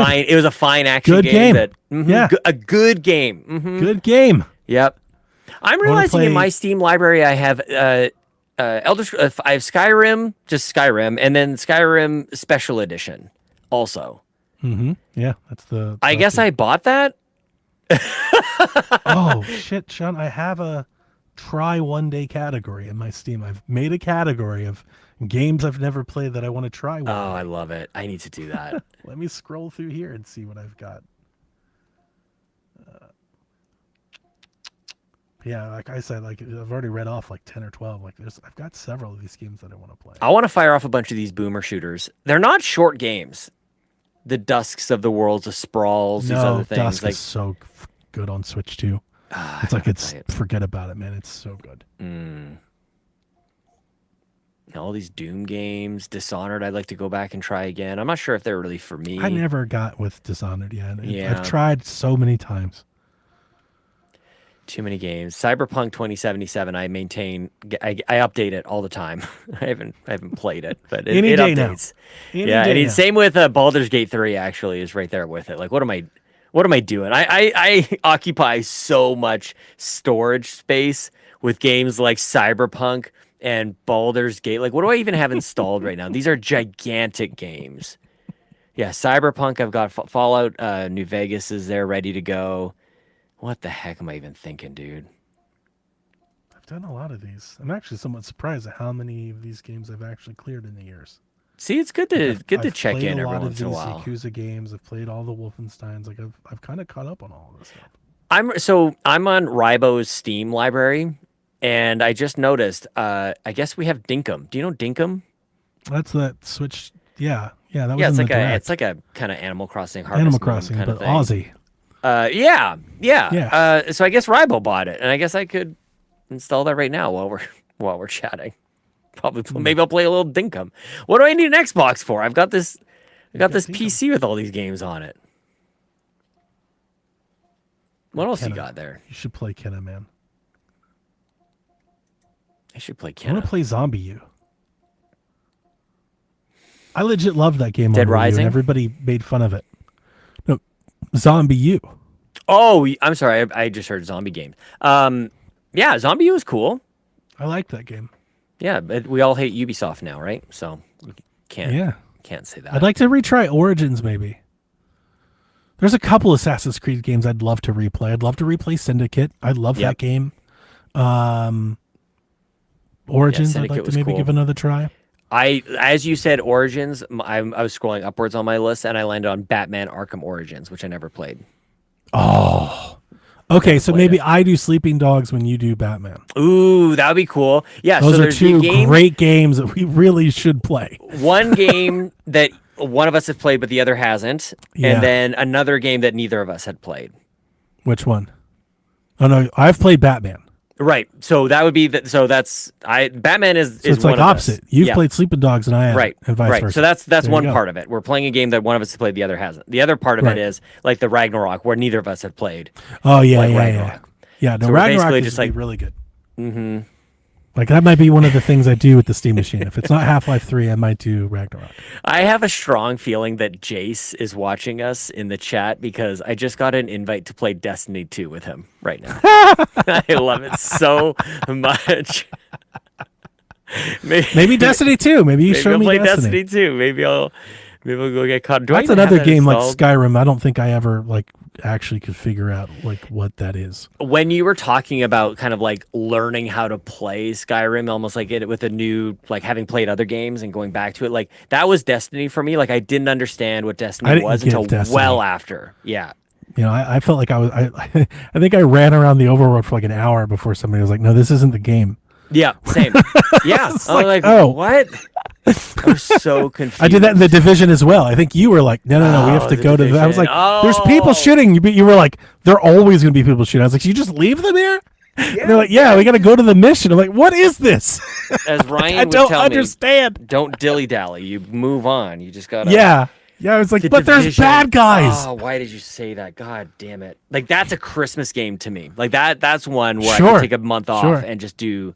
fine. It was a fine action Good game. that Yeah. a good game. Mhm. Good game. Yep. I'm realizing in play- my Steam library I have I have Skyrim, just Skyrim, and then Skyrim Special Edition also. Mm-hmm. Yeah, that's the. I guess I bought that. Oh shit, Sean! I have a try one day category in my Steam. I've made a category of games I've never played that I want to try. One Oh, day. I love it. I need to do that. Let me scroll through here and see what I've got. Yeah, like I said, like I've already read off like 10 or 12. Like I've got several of these games that I want to play. I want to fire off a bunch of these boomer shooters. They're not short games. The Dusks of the Worlds, the Sprawls, these other things. Dusk Like is so good on Switch too. I It's like gotta it's play it. forget about it, man. It's so good. All these Doom games, Dishonored. I'd like to go back and try again. I'm not sure if they're really for me. I never got with Dishonored yet. Yeah. I've tried so many times. Too many games. Cyberpunk 2077. I maintain. I update it all the time. I haven't played it, but it, Any it day now. updates. Any Yeah, day and now. same with Baldur's Gate 3. Actually, is right there with it. Like, what am I doing? I occupy so much storage space with games like Cyberpunk and Baldur's Gate. Like, what do I even have installed right now? These are gigantic games. Yeah, Cyberpunk. I've got Fallout. New Vegas is there, ready to go. What the heck am I even thinking, dude? I've done a lot of these. I'm actually somewhat surprised at how many of these games I've actually cleared in the years. See, it's good to I've check played in a every lot once of in a these while. Yakuza games. I've played all the Wolfensteins. Like I've kind of caught up on all of this stuff. I'm on Ribo's Steam library, and I just noticed. I guess we have Dinkum. Do you know Dinkum? That's that Switch. Yeah, that Yeah, was in the direct. it's like a kind of Animal Crossing Harvest Animal Moon Crossing, kind but of thing. Aussie. Yeah. Yeah. So I guess Ribo bought it, and I guess I could install that right now while we're chatting. Probably maybe I'll play a little Dinkum. What do I need an Xbox for? I got this Dinkum. PC with all these games on it. What else you Kenna. got there? You should play Kenna, man. I should play I want Kenna. to play Zombie U. I legit love that game. Dead on Wii U, Rising? and everybody made fun of it. No, Zombie U. Oh, I'm sorry. I just heard zombie game. Yeah, Zombie U is cool. I like that game. Yeah, but we all hate Ubisoft now, right? So you can't say that. I'd like to retry Origins, maybe. There's a couple Assassin's Creed games I'd love to replay. I'd love to replay Syndicate. I love Yep. that game. Origins, I'd Syndicate like to was maybe cool. give another try. As you said, Origins. I was scrolling upwards on my list, and I landed on Batman: Arkham Origins, which I never played. Oh. Okay, so played maybe it. I do Sleeping Dogs when you do Batman. Ooh, that would be cool. Yeah, Those so are there's two the game, great games that we really should play. one game that one of us have played, but the other hasn't, Yeah. and then another game that neither of us had played. Which one? Oh no, I've played Batman. Right. So that would be Batman is So it's one like of opposite. us. You've Yeah. played Sleeping Dogs and I haven't, Right, and vice right. versa. So that's There you one go. part of it. We're playing a game that one of us has played, the other hasn't. The other part of Right. it is like the Ragnarok, where neither of us had played. Oh yeah, like yeah, Ragnarok. yeah. No, So we're Ragnarok basically is just be like- really good. Mm-hmm. Like that might be one of the things I do with the Steam Machine. If it's not Half-Life 3, I might do Ragnarok. I have a strong feeling that Jace is watching us in the chat because I just got an invite to play Destiny 2 with him right now. I love it so much. Maybe Destiny 2. Maybe you Maybe show I'll me play Destiny. Destiny 2. Maybe I'll go get caught. Do I That's even have another that game like installed? Skyrim. I don't think I ever actually could figure out what that is. When you were talking about kind of like learning how to play Skyrim, almost like it with a new, like having played other games and going back to it, like that was Destiny for me. Like I didn't understand what I Destiny didn't was get until Destiny. well after. Yeah. You know, I felt like I think I ran around the overworld for like an hour before somebody was like, "No, this isn't the game." Yeah. Same. Yeah. I was like, oh. what? I was so confused. I did that in the Division as well. I think you were like, "No, we have Oh, to The go to." I was Division. like, "There's people Oh. shooting," but you were like, "There are always going to be people shooting." I was like, "You just leave them here?" And they're like, "Yeah, we got to go to the mission." I'm like, "What is this?" As Ryan I would don't tell understand. me, don't dilly dally. You move on. You just gotta. Yeah. I was like, The "But there's Division. bad guys." Oh, why did you say that? God damn it! Like that's a Christmas game to me. Like that's one where I Sure. could take a month off Sure. and just do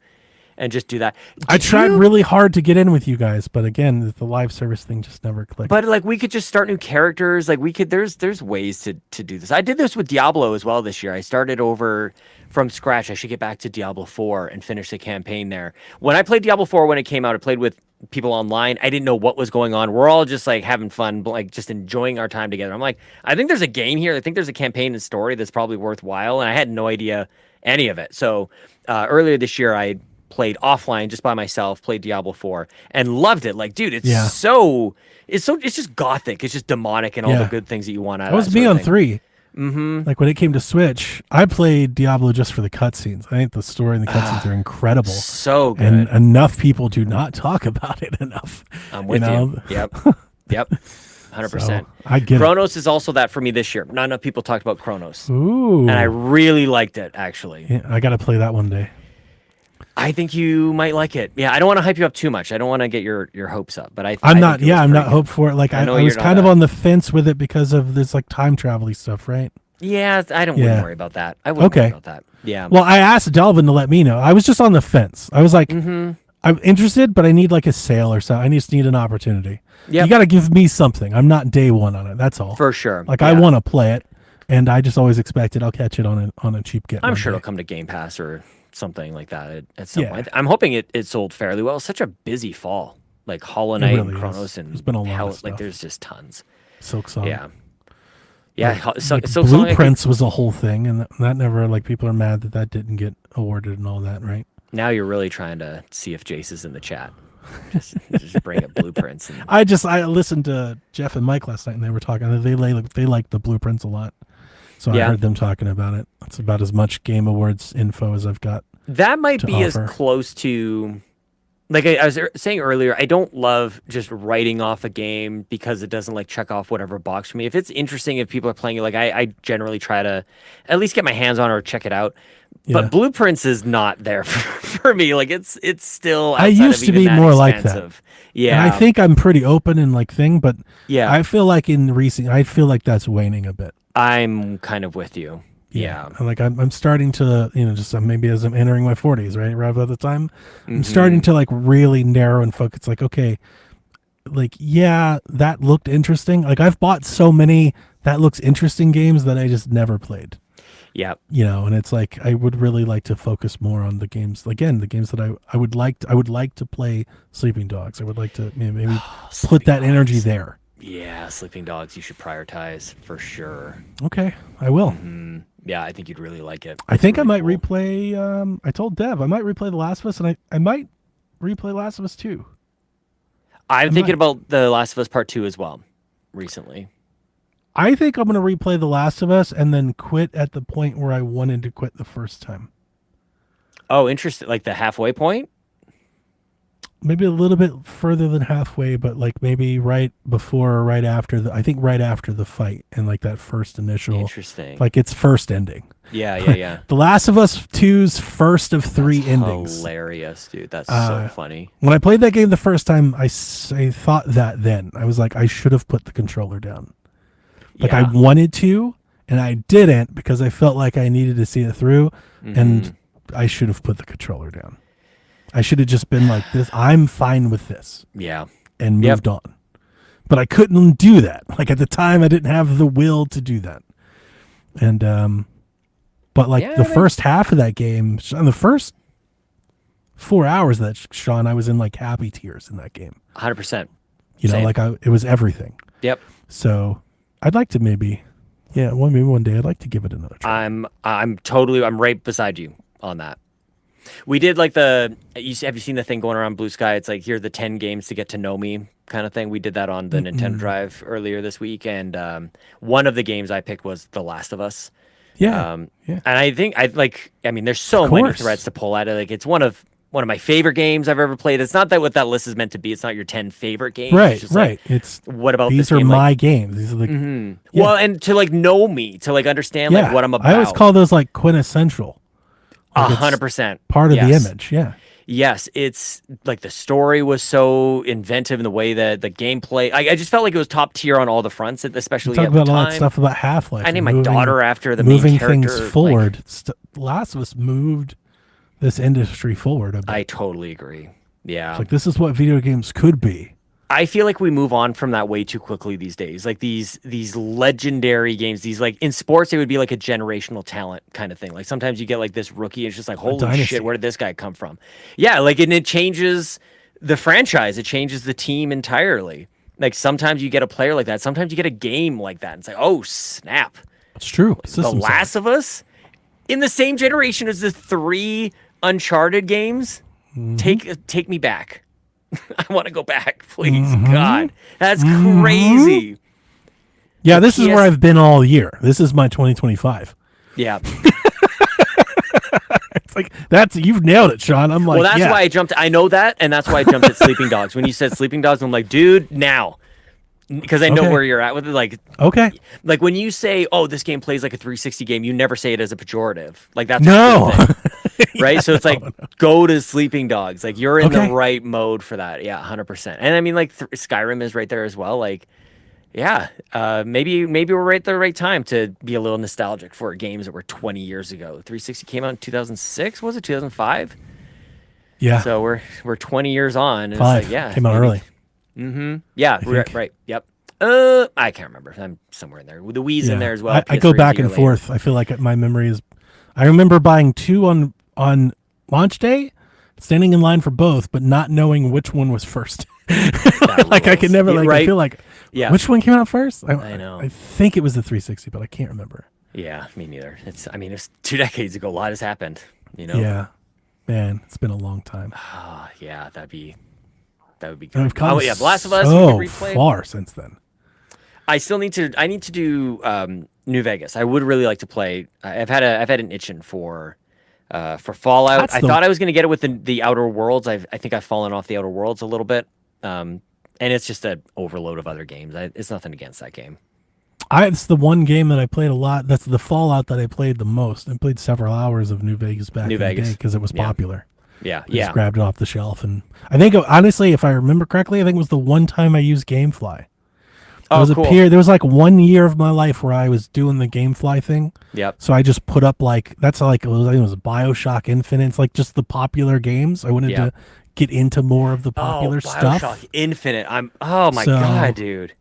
that. I Did tried you- really hard to get in with you guys, but again, the live service thing just never clicked. But like we could just start new characters. Like we could. There's ways to do this. I did this with Diablo as well this year. I started over from scratch. I should get back to Diablo 4 and finish the campaign there. When I played Diablo 4 when it came out, I played with people online. I didn't know what was going on. We're all just like having fun, like just enjoying our time together. I'm like, I think there's a game here. I think there's a campaign and story that's probably worthwhile. And I had no idea any of it. So earlier this year, I played offline just by myself, played Diablo 4 and loved it. Like, dude, it's Yeah. it's just gothic. It's just demonic and all the Yeah. good things that you want out That of was that me sort on of thing. 3. Mm-hmm. Like when it came to Switch, I played Diablo just for the cutscenes. I think the story and the cutscenes are incredible. So good. And enough people do not talk about it enough. I'm with you. know? Yep. Yep. 100%. So, I get Chronos is also that for me this year. Not enough people talked about Chronos. it. Ooh. And I really liked it, actually. Yeah, I got to play that one day. I think you might like it. Yeah, I don't want to hype you up too much. I don't want to get your hopes up, but I I'm I not. think it Yeah, was I'm pretty not good. hoped for it. Like I I know was you're kind of not. on the fence with it because of this like time travel-y stuff, right? Yeah, I wouldn't Yeah. worry about that. I wouldn't worry Okay. about that. Yeah. Well, I asked Delvin to let me know. I was just on the fence. I was like, Mm-hmm. I'm interested, but I need like a sale or something. I just need an opportunity. Yep. You got to give me something. I'm not day one on it. That's all. For sure. Like I Yeah. want to play it, and I just always expected I'll catch it on a cheap get. I'm one sure day. it'll come to Game Pass or something like that at some Yeah. point. I'm hoping it sold fairly well. It's such a busy fall. Like Hollow Knight really and is. Chronos and There's been a lot of Hell, stuff. like there's just tons. Silk Song. Yeah. Yeah. Like, So, like so Song, I think- Blueprints was a whole thing, and that never like people are mad that didn't get awarded and all that, right? now you're really trying to see if Jace is in the chat. Just bring up Blueprints. And, I listened to Jeff and Mike last night, and they were talking. They like the Blueprints a lot. So I Yeah. heard them talking about it. That's about as much Game Awards info as I've got. That might To be as offer. close to, like I was saying earlier, I don't love just writing off a game because it doesn't like check off whatever box for me. If it's interesting, if people are playing it, like I generally try to at least get my hands on it or check it out. Yeah. But Blueprints is not there for me. Like it's still I outside used of to even be that more like that. expansive. And Yeah. I think I'm pretty open and like thing, but Yeah. I feel like I feel like that's waning a bit. I'm kind of with you. Yeah. And, like I'm starting to, just maybe as I'm entering my 40s, right? Around about the time, I'm Mm-hmm. starting to like really narrow and focus. Like, okay, like, yeah, that looked interesting. Like I've bought so many that looks interesting games that I just never played. Yeah. And it's like I would really like to focus more on the games. Again, the games that I would like to play Sleeping Dogs. I would like to maybe put Sleeping that energy Dogs. there. Yeah, Sleeping Dogs you should prioritize for sure. Okay, I will. Mm, yeah, I think you'd really like it. I It's think I really might cool. replay. I told Dev I might replay The Last of Us, and I might replay Last of Us 2. I'm I thinking might. about The Last of Us Part 2 as well recently. I think I'm going to replay The Last of Us and then quit at the point where I wanted to quit the first time. Oh, interesting. Like the halfway point? Maybe a little bit further than halfway, but like maybe right before or right after I think right after the fight and like that first initial, Interesting. like its first ending. Yeah. The Last of Us 2's first of three That's endings. hilarious, dude. That's so funny. When I played that game the first time, I thought that then. I was like, I should have put the controller down. Like Yeah. I wanted to, and I didn't because I felt like I needed to see it through, and I should have put the controller down. I should have just been like this. I'm fine with this, Yeah. and Yep. moved on. But I couldn't do that. Like at the time, I didn't have the will to do that. And but like Yeah, the I mean- first half of that game, the first 4 hours of that, Sean, I was in like happy tears in that game. 100%. You know, Same. like it was everything. Yep. So I'd like to maybe one day I'd like to give it another try. I'm right beside you on that. We did like have you seen the thing going around Blue Sky? It's like, here are the 10 games to get to know me kind of thing. We did that on the Nintendo Drive earlier this week. And one of the games I picked was The Last of Us. Yeah. And I think there's so Of many course. threads to pull at it. Like it's one of my favorite games I've ever played. It's not that what that list is meant to be. It's not your 10 favorite games. Right, It's just right. Like, It's what about these this are game? my Like, games. These are the Yeah. well, and to like know me, to like understand like what I'm about. I always call those like quintessential. Like, it's 100%. part of the Yes. image. Yeah. Yes, it's like the story was so inventive in the way that the gameplay. I just felt like it was top tier on all the fronts, especially Talk at the about all time. that stuff about Half-Life. I and named my moving- daughter after the main moving character. things like, forward. Last of Us moved this industry forward a bit. I totally agree. Yeah, It's like this is what video games could be. I feel like we move on from that way too quickly these days. Like these legendary games, these like in sports, it would be like a generational talent kind of thing. Like sometimes you get like this rookie, and it's just like, holy dynasty. shit, where did this guy come from? Yeah, like and it changes the franchise, it changes the team entirely. Like sometimes you get a player like that, sometimes you get a game like that. And it's like, oh snap, It's true. The System Last of Us in the same generation as the 3 Uncharted games. Take me back. I want to go back, please. God, that's crazy. Yeah, this is PS where I've been all year. This is my 2025. Yeah. It's like you've nailed it, Sean. I'm like, Well, that's yeah. why I jumped. I know that, and that's why I jumped at Sleeping Dogs. When you said Sleeping Dogs, I'm like, dude, now, because I know Okay. where you're at with it. Okay. Like when you say, "Oh, this game plays like a 360 game," you never say it as a pejorative. Like that's No. a good thing, right? So it's like, go to Sleeping Dogs. Like you're in Okay. the right mode for that. Yeah, 100%. And I mean, like Skyrim is right there as well. Like, yeah, maybe we're right at the right time to be a little nostalgic for games that were 20 years ago. 360 came out in 2006. Was it 2005? Yeah. So we're 20 years on. And 5. It's like, yeah, Came out maybe- early. Yeah, think. right. Yep. I can't remember. I'm somewhere in there. With the Wii's in there as well. I go PS3 's back a year and later. forth. I feel like my memory is. I remember buying 2 on launch day, standing in line for both, but not knowing which one was first. That Like I rules. could never Yeah, like. right? I feel like Yeah. which one came out first? I know. I think it was the 360, but I can't remember. Yeah, me neither. It's 2 decades ago. A lot has happened. You know. Yeah, man, it's been a long time. Yeah, that would be And good. we've come Oh yeah, The Last of Us. so we could replay. far since then. I need to do New Vegas. I would really like to play. I've had an itching for Fallout. That's I the- thought I was going to get it with the Outer Worlds. I think I've fallen off the Outer Worlds a little bit. And it's just an overload of other games. It's nothing against that game. It's the one game that I played a lot. That's the Fallout that I played the most. I played several hours of New Vegas back in the day because it was Yeah. popular. Yeah, I yeah. just grabbed it off the shelf, and I think honestly, if I remember correctly, I think it was the one time I used GameFly. There was cool. there was like 1 year of my life where I was doing the GameFly thing. Yep. So I just put up I think it was BioShock Infinite. It's like just the popular games. I wanted to get into more of the popular stuff. BioShock Infinite. Oh my So- god, dude.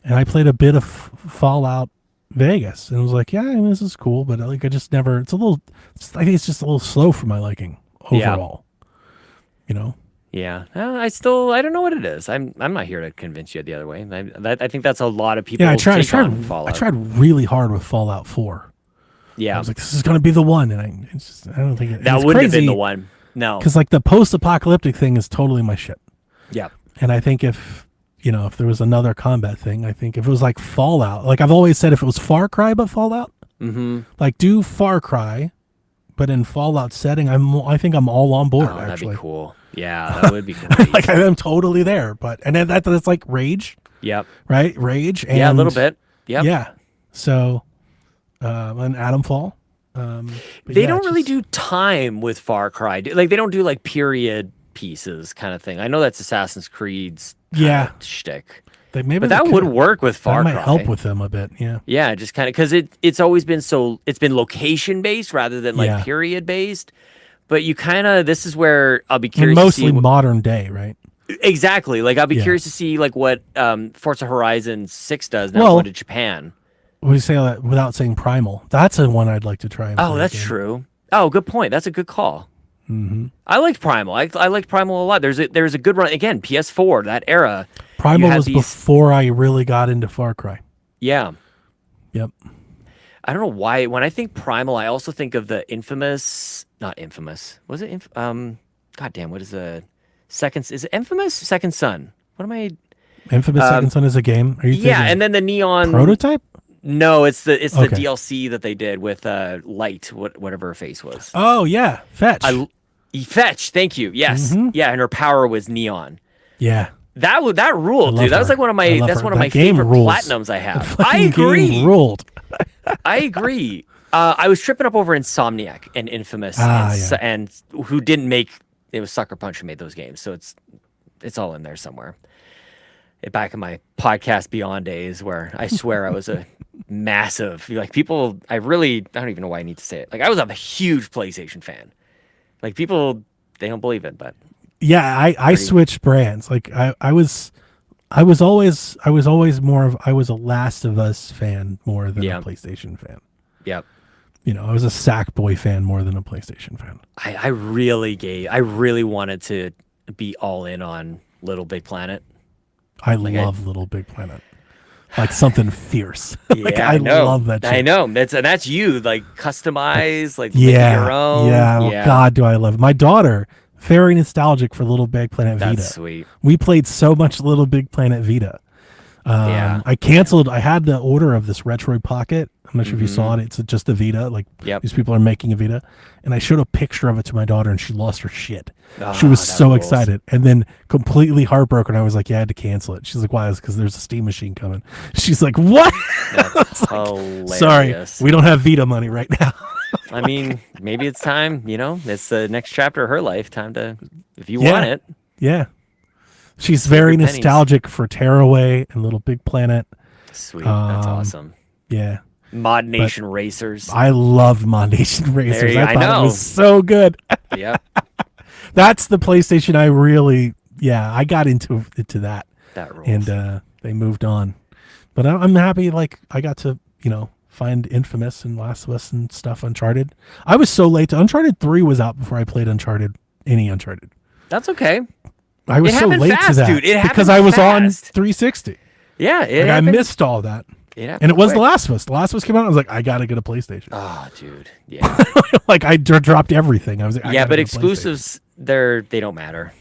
And I played a bit of Fallout Vegas, and I was like, yeah, I mean, this is cool, but I just never. I think it's just a little slow for my liking Yeah. overall. You know. Yeah, I don't know what it is. I'm not here to convince you the other way. I think that's a lot of people. Yeah, I take tried. on Fallout. I tried really hard with Fallout 4. Yeah, I was like, this is gonna be the one, and I don't think it, that it's wouldn't have been crazy the one. No. because like the post-apocalyptic thing is totally my shit. Yeah. And I think if there was another combat thing, I think if it was like Fallout, like I've always said, if it was Far Cry but Fallout, like do Far Cry, but in Fallout setting, I think I'm all on board. Oh, that'd actually, be cool. Yeah, that would be great. like I'm totally there. But and then that's like Rage, Yep. right? Rage, and Yeah, a little bit. Yep. Yeah. So, and Atomfall. But They yeah, don't it's really just- do time with Far Cry. Like they don't do like period pieces kind of thing. I know that's Assassin's Creed's Yeah. shtick. maybe But they that could- would work with That Far might Cry. help with them a bit. Yeah. Yeah, just kind of because it's always been it's been location based rather than like Yeah. period based. But you kind of this is where I'll be And curious. mostly to see modern day, right? exactly. Like I'll be Yeah. curious to see like what Forza Horizon 6 does now Well, going to Japan. We say that without saying Primal. That's a one I'd like to try. and Oh, play that's again. true. Oh, good point. That's a good call. Mm-hmm. I liked Primal. I liked Primal a lot. There's a good run again. PS4 that era. Primal had was these- before I really got into Far Cry. Yeah. Yep. I don't know why. When I think Primal, I also think of the not infamous. Was it? God damn. What is the second? Is it Infamous? Second Son. What am I? Infamous Second Son is a game. Are you Yeah, thinking and then the Neon. Prototype? No, it's the Okay. DLC that they did with Light, whatever her face was. Oh yeah, Fetch. Fetch. Thank you. Yes. Mm-hmm. Yeah, and her power was neon. yeah. That ruled, love dude. That was her. like one of I my love that's her. one of That my game favorite rules. platinums I That have. fucking I agree. game ruled. I agree. I was tripping up over Insomniac and Infamous and who didn't make it was Sucker Punch who made those games. So it's all in there somewhere. Back in my podcast Beyond days where I swear I was a massive like people I don't even know why I need to say it. Like I was a huge PlayStation fan. Like people they don't believe it, but Yeah, I switched brands. Like I was always a Last of Us fan more than Yeah. a PlayStation fan. yeah. I was a Sackboy fan more than a PlayStation fan. I really wanted to be all in on Little Big Planet. I love Little Big Planet. Like something fierce. Like Yeah, I know. love that shit. I know. That's you, like customize, like make it Yeah. your own. Yeah. Well, God, do I love it. My daughter, very nostalgic for Little Big Planet That's Vita. sweet. We played so much Little Big Planet Vita. Yeah. I had the order of this Retroid Pocket. I'm not sure if you saw it. It's just a Vita. Like Yep. these people are making a Vita. And I showed a picture of it to my daughter and she lost her shit. Ah, She was that so rules. excited. And then completely heartbroken. I was like, yeah, I had to cancel it. She's like, why? It's because there's a Steam machine coming. She's like, what? That's hilarious. Sorry, we don't have Vita money right now. I mean, maybe it's time, it's the next chapter of her life. Time to, if you Yeah. want it. Yeah. She's very your pennies. nostalgic for Tearaway and Little Big Planet. Sweet. That's awesome. Yeah. Mod Nation Racers. I loved Mod Nation Racers. I I thought know. it was so good. Yep. That's the PlayStation I got into that. That rules. And they moved on. But I'm happy like I got to, find Infamous and Last of Us and stuff, Uncharted. I was so late to Uncharted 3 was out before I played any Uncharted. That's okay. I was It so happened late fast, to that dude. It because happened I was on fast. 360. Yeah. It Like I happened. missed all that. It happened And it was quick. The Last of Us. The Last of Us came out. I was like, I gotta get a PlayStation. Oh, dude. Yeah. Like I dropped everything. I was like, I Yeah, gotta but get a PlayStation. exclusives, they don't matter.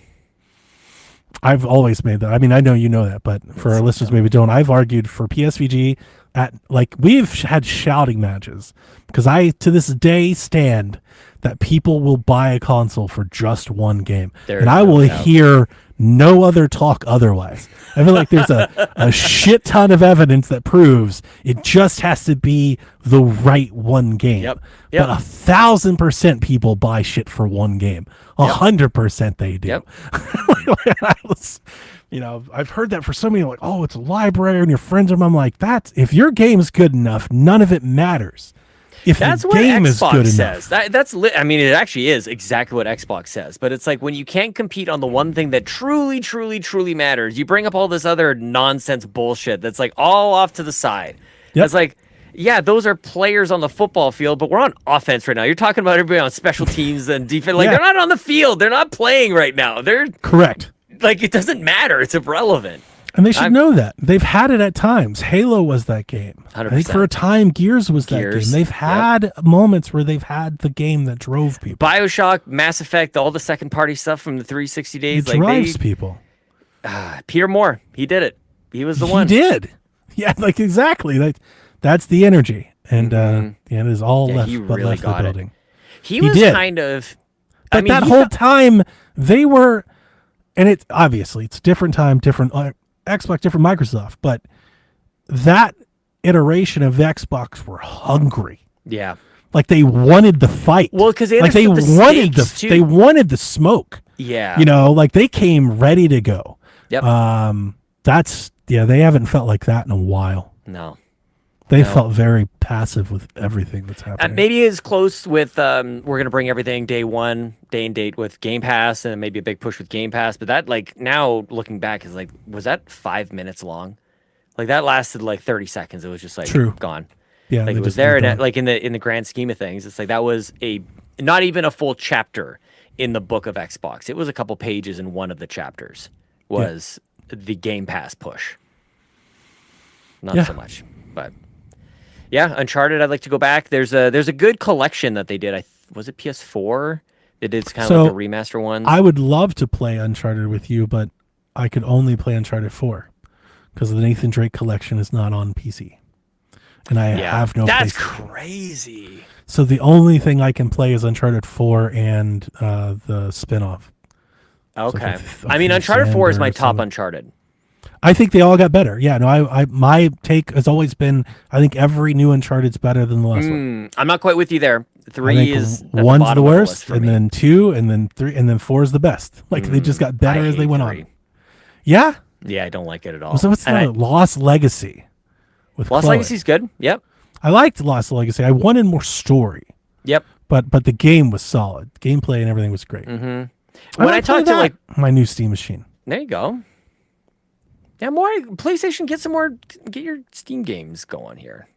I've always made that. I mean, I know you know that, but for our listeners maybe don't. I've argued for PSVG, at like we've had shouting matches because I to this day stand that people will buy a console for just one game, There's and I no will doubt. hear no other talk otherwise. I feel like there's a shit ton of evidence that proves it just has to be the right one game. Yep. Yep. But 1,000% people buy shit for one game. 100% they do. Yep. I was, I've heard that for so many, like, oh, it's a library and your friends are. I'm like, that's if your game's good enough, none of it matters. If That's the what game is Xbox good says. enough, That's I mean, it actually is exactly what Xbox says. But it's like when you can't compete on the one thing that truly, truly, truly matters, you bring up all this other nonsense bullshit that's like all off to the side. Yep. It's like, yeah, those are players on the football field, but we're on offense right now. You're talking about everybody on special teams and defense. Like Yeah. they're not on the field. They're not playing right now. They're correct. like, it doesn't matter. It's irrelevant. And they should know that. They've had it at times. Halo was that game. I think 100%. for a time, Gears was that Gears, game. They've had moments where they've had the game that drove people. BioShock, Mass Effect, all the second party stuff from the 360 It days. drives people. Peter Moore, he did it. He was the one. He did. Yeah, like exactly. That's the energy. And it is all Yeah, left he but really left the got it. building. He was did. kind of. But I mean, that he whole fe- time they were, and it's obviously it's different time, different Xbox, different Microsoft, but that iteration of Xbox were hungry. Yeah. Like they wanted the fight. Well, 'cause they like they understood the wanted stakes, too. they wanted the smoke. Yeah. Like they came ready to go. Yep. They haven't felt like that in a while. No. They felt very passive with everything that's happening. Maybe it's close with we're gonna bring everything day and date with Game Pass, and maybe a big push with Game Pass. But that, like, now looking back, is like, was that 5 minutes long? Like that lasted like 30 seconds. It was just like True. gone. Yeah, Like they it was just there, moved and on. like in the grand scheme of things, it's like that was not even a full chapter in the book of Xbox. It was a couple pages in one of the chapters was the Game Pass push. Not so much, but yeah, Uncharted. I'd like to go back. There's a good collection that they did. Was it PS4? They did kind of like a remaster one. I would love to play Uncharted with you, but I could only play Uncharted 4 because the Nathan Drake collection is not on PC, and I have no. That's PlayStation. crazy. So the only thing I can play is Uncharted 4 and the spin-off. Okay. Like I mean, Uncharted 4 is my or top something. Uncharted. I think they all got better. Yeah, no, I my take has always been I think every new Uncharted's better than the last one. I'm not quite with you there. I 3 think is at one's the bottom of worst, list for and me. then 2, and then 3, and then 4 is the best. Like they just got better I as they hate went 3. on. Yeah. Yeah, I don't like it at all. So what's the Lost Legacy? With Lost Chloe. Legacy's good. Yep. I liked Lost Legacy. I wanted more story, Yep. but the game was solid. Gameplay and everything was great. When I might play talk to that. my new Steam machine. there you go. Yeah, PlayStation. Get your Steam games going here.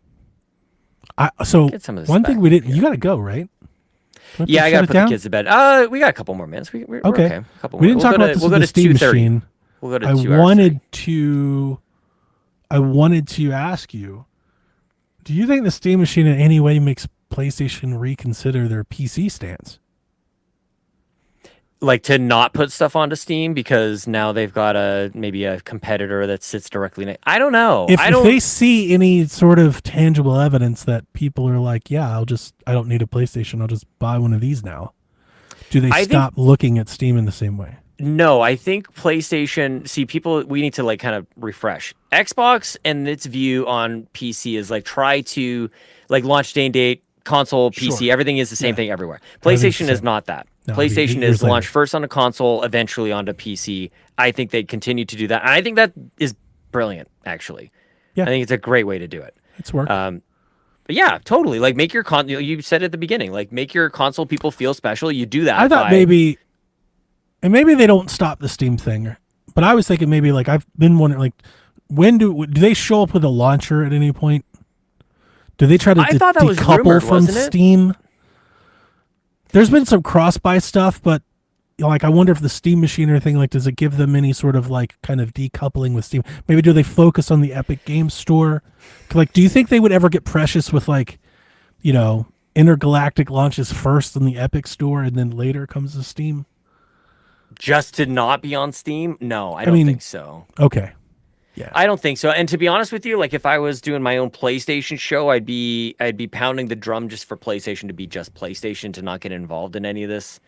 So Get some of this one thing back. we didn't. You got to go, right? Don't Yeah, they I shut gotta it put down? the kids to bed. We got a couple more minutes. We're Okay. okay. A couple We more. didn't talk about this We'll with go the to Steam 2:30. machine. We'll go to I 2 hours. wanted to ask you, do you think the Steam machine in any way makes PlayStation reconsider their PC stance? Like to not put stuff onto Steam because now they've got maybe a competitor that sits directly next. I don't know. If I don't. they see any sort of tangible evidence that people are like, yeah, I don't need a PlayStation, I'll just buy one of these now. Do they I stop looking at Steam in the same way? No, I think PlayStation. See, we need to like kind of refresh Xbox and its view on PC is like try to like launch day and date console, PC. Sure. Everything is the same thing everywhere. Everything's PlayStation the is same. not that. No, it'll be 8 PlayStation years is launched later. first on a console, eventually onto PC. I think they continue to do that, and I think that is brilliant. Actually, Yeah. I think it's a great way to do it. It's work. But yeah, totally. Like make your you said at the beginning, like make your console people feel special. You do that. I thought by- maybe they don't stop the Steam thing, but I was thinking maybe like I've been wondering like when do they show up with a launcher at any point? Do they try to I thought that was decouple rumored, from wasn't it? Steam? There's been some cross-buy stuff, but like I wonder if the Steam machine or thing like does it give them any sort of like kind of decoupling with Steam? Maybe do they focus on the Epic Games Store? Like, do you think they would ever get precious with like, Intergalactic launches first in the Epic Store and then later comes to Steam? just to not be on Steam. No, I don't mean- think so. Okay. Yeah. I don't think so. And to be honest with you, like if I was doing my own PlayStation show, I'd be pounding the drum just for PlayStation to be just PlayStation, to not get involved in any of this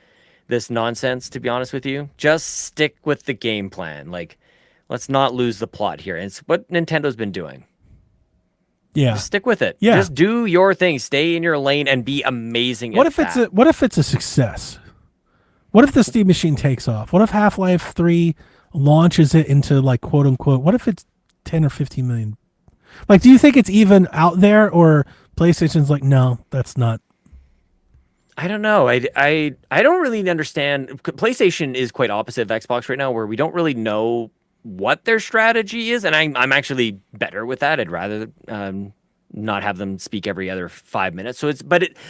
nonsense, to be honest with you. Just stick with the game plan. Like, let's not lose the plot here. And it's what Nintendo's been doing. Yeah. Just stick with it. Yeah. Just do your thing. Stay in your lane and be amazing What at if it's that. what if it's a success? What if the Steam Machine takes off? What if Half-Life 3 launches it into like quote unquote? What if it's 10 or 15 million? Like, do you think it's even out there, or PlayStation's like, no, that's not? I don't know. I don't really understand. PlayStation is quite opposite of Xbox right now, where we don't really know what their strategy is, and I'm actually better with that. I'd rather not have them speak every other 5 minutes. So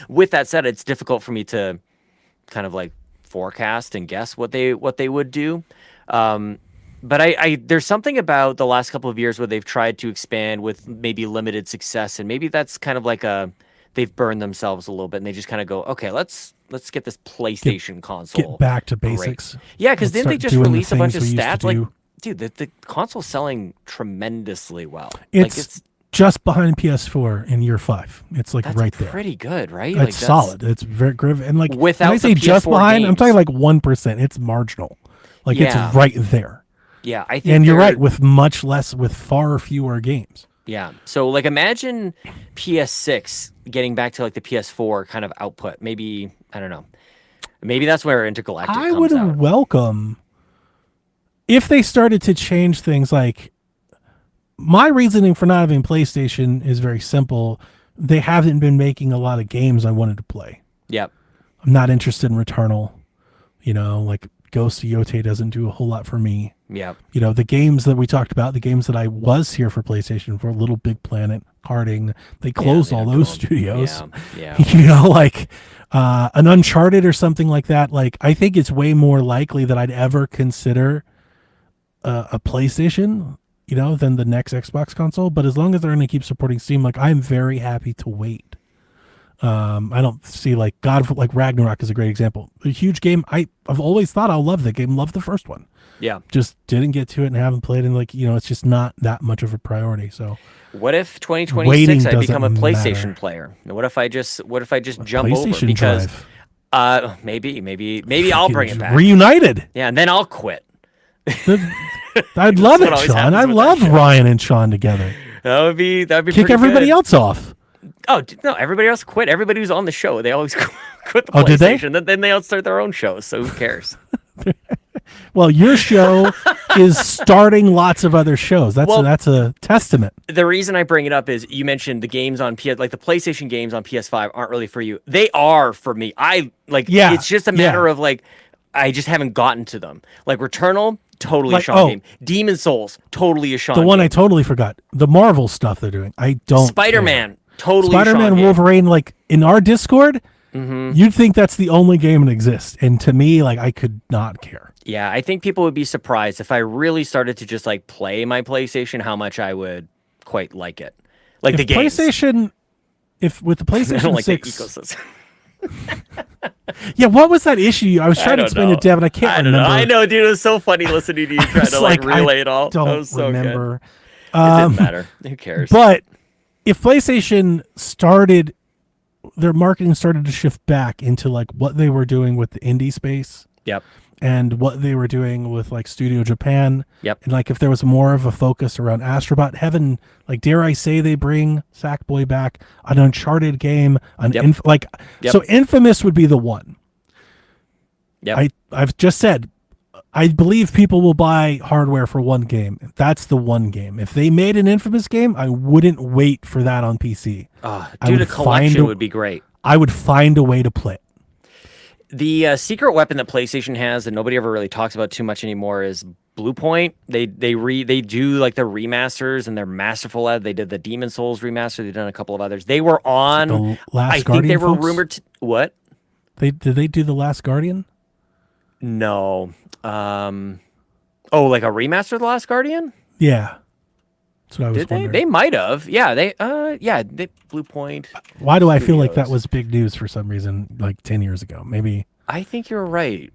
with that said, it's difficult for me to kind of like forecast and guess what they would do. But I there's something about the last couple of years where they've tried to expand with maybe limited success, and maybe that's kind of like they've burned themselves a little bit, and they just kind of go, okay, let's get this PlayStation console. Get back to great. basics. Yeah, because Let's then they start just doing the release a bunch of things we used to stats. Like, do. dude, the console's selling tremendously well. It's just behind PS4 in year 5. It's like that's right there. pretty good, right? It's Like, that's solid. It's very good. And like Without when I say the just PS4 behind, I'm games. talking like 1%. It's marginal. Like Yeah. it's right there. Yeah, I think. And you're they're- right, with far fewer games. Yeah. So like imagine PS6 getting back to like the PS4 kind of output. Maybe, I don't know. Maybe that's where Intergalactic I comes would out. welcome if they started to change things. Like, my reasoning for not having PlayStation is very simple. They haven't been making a lot of games I wanted to play. Yep. I'm not interested in Returnal. Like Ghost of Yotei doesn't do a whole lot for me. Yep. The games that we talked about, the games that I was here for PlayStation for, Little Big Planet, Harding, they closed they all don't those do 'em. studios. Yeah. Like an Uncharted or something like that. Like, I think it's way more likely that I'd ever consider a PlayStation, than the next Xbox console. But as long as they're going to keep supporting Steam, like, I'm very happy to wait. I don't see like like Ragnarok is a great example. A huge game. I've always thought I'll love the game. Love the first one. Yeah. Just didn't get to it and haven't played. And like, it's just not that much of a priority. So What if Waiting 2026 I doesn't become a PlayStation matter. player? What if I just jump over? PlayStation Because Drive. maybe I'll bring it back. Reunited. Yeah, and then I'll quit. I'd love what it, always Sean. happens I with love that show. Ryan and Sean together. That'd be Kick pretty everybody good. else off. Oh no! Everybody else quit. Everybody who's on the show, they always quit the Oh, did they? PlayStation. Then they all start their own shows. So who cares? Well, your show is starting lots of other shows. That's a testament. The reason I bring it up is you mentioned the games on PS, like the PlayStation games on PS5 aren't really for you. They are for me. Yeah, It's just a matter of like, I just haven't gotten to them. Like Returnal, totally a Like, Sean oh. game. Demon Souls, totally a Sean The one game. I totally forgot. The Marvel stuff they're doing. I don't. Spider-Man, totally care. a Sean Spider-Man, game. Wolverine. Like, in our Discord, you'd think that's the only game that exists, and to me, like, I could not care. Yeah, I think people would be surprised if I really started to just like play my PlayStation, how much I would quite like it. Like If the games. PlayStation, with the I PlayStation don't like 6, the ecosystem. yeah, what was that issue? I was trying to don't explain know. to Devin. I can't I don't remember. know. I know, dude. It was so funny listening to you try It's to like I relay it all. That Don't was so remember. good. It didn't matter. Who cares? But if PlayStation their marketing started to shift back into like what they were doing with the indie space Yep. and what they were doing with like Studio Japan. Yep. And like if there was more of a focus around Astrobot, heaven, like dare I say they bring Sackboy back, an Uncharted game, Yep. Yep. So Infamous would be the one. Yep. I've just said I believe people will buy hardware for one game. That's the one game. If they made an Infamous game, I wouldn't wait for that on PC. Oh, I dude, would a collection find a- would be great. I would find a way to play it. The secret weapon that PlayStation has that nobody ever really talks about too much anymore is Bluepoint. They do like the remasters and they're masterful at it. They did the Demon Souls remaster. They've done a couple of others. They were on. The Last I think Guardian they were folks? rumored to what? Did they do The Last Guardian? No. Oh, like a remaster of The Last Guardian? Yeah. That's what I was Did they? wondering. They might have. Yeah, they Bluepoint. Why do I feel like that Studios. was big news for some reason like 10 years ago? Maybe. I think you're right.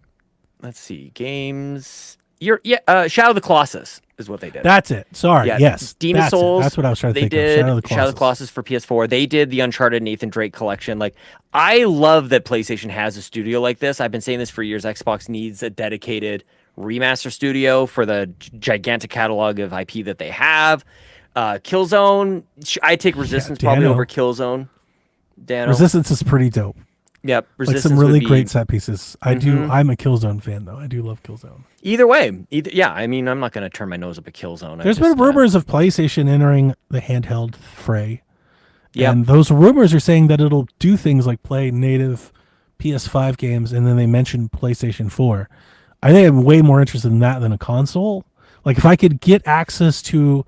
Let's see. Games. Shadow of the Colossus is what they did. That's it. Sorry. Yeah, Yes. Demon that's Souls. It. That's what I was trying to They think of. did Shadow of the Colossus. Colossus for PS4. They did the Uncharted Nathan Drake collection. Like, I love that PlayStation has a studio like this. I've been saying this for years. Xbox needs a dedicated remaster studio for the gigantic catalog of IP that they have. Killzone. I take Resistance probably Dano. over Killzone. Dano. Resistance is pretty dope. Yep. Like Resistance some would really be- great set pieces. I'm a Killzone fan though. I do love Killzone. Either way. Yeah. I mean, I'm not going to turn my nose up at Killzone. There's been rumors of PlayStation entering the handheld fray. Yep. And those rumors are saying that it'll do things like play native PS5 games, and then they mentioned PlayStation 4. I think I'm way more interested in that than a console. Like, if I could get access to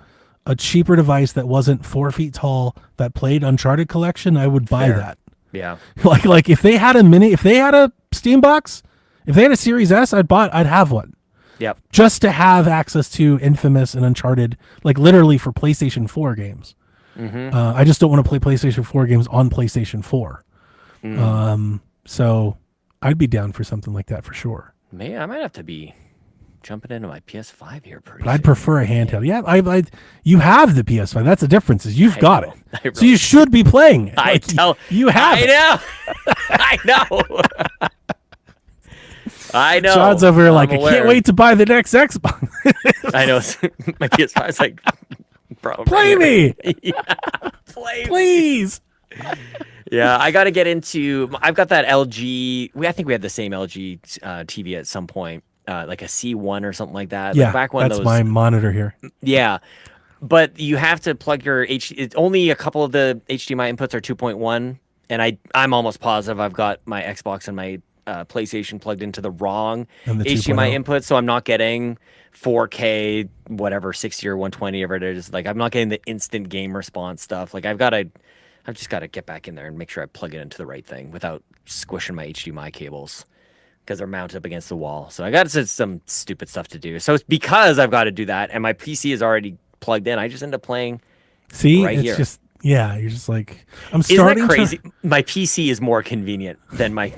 a cheaper device that wasn't 4 feet tall that played Uncharted Collection, I would buy Fair. that. Yeah. Like if they had a Steam box, if they had a Series S, I'd have one. Yep. Just to have access to Infamous and Uncharted, like literally for PlayStation 4 games. I just don't want to play PlayStation 4 games on PlayStation 4. So I'd be down for something like that for sure. Man, I might have to be jumping into my PS5 here pretty But I'd soon. prefer a handheld. Yeah, you have the PS5. That's the difference. Is you've got know. it, I so you really- should be playing it. I Like, tell you have I it. know. I know. I know. John's over here I'm like, I aware. can't wait to buy the next Xbox. I know. My PS5 is like, bro, Play me, play me. please. Yeah, I got to get into. I've got that LG. I think we had the same LG TV at some point, like a C1 or something like that. Yeah, like back when that's those. my monitor here. Yeah, but you have to plug your It's only a couple of the HDMI inputs are 2.1, and I'm almost positive I've got my Xbox and my PlayStation plugged into the wrong And the HDMI 2.0. input, so I'm not getting 4K, whatever 60 or 120, whatever it is. Like I'm not getting the instant game response stuff. Like I've just got to get back in there and make sure I plug it into the right thing without squishing my HDMI cables because they're mounted up against the wall. So I got some stupid stuff to do. So it's because I've got to do that, and my PC is already plugged in. I just end up playing. See, Right it's here. just you're just like I'm Isn't starting that crazy? to. My PC is more convenient than my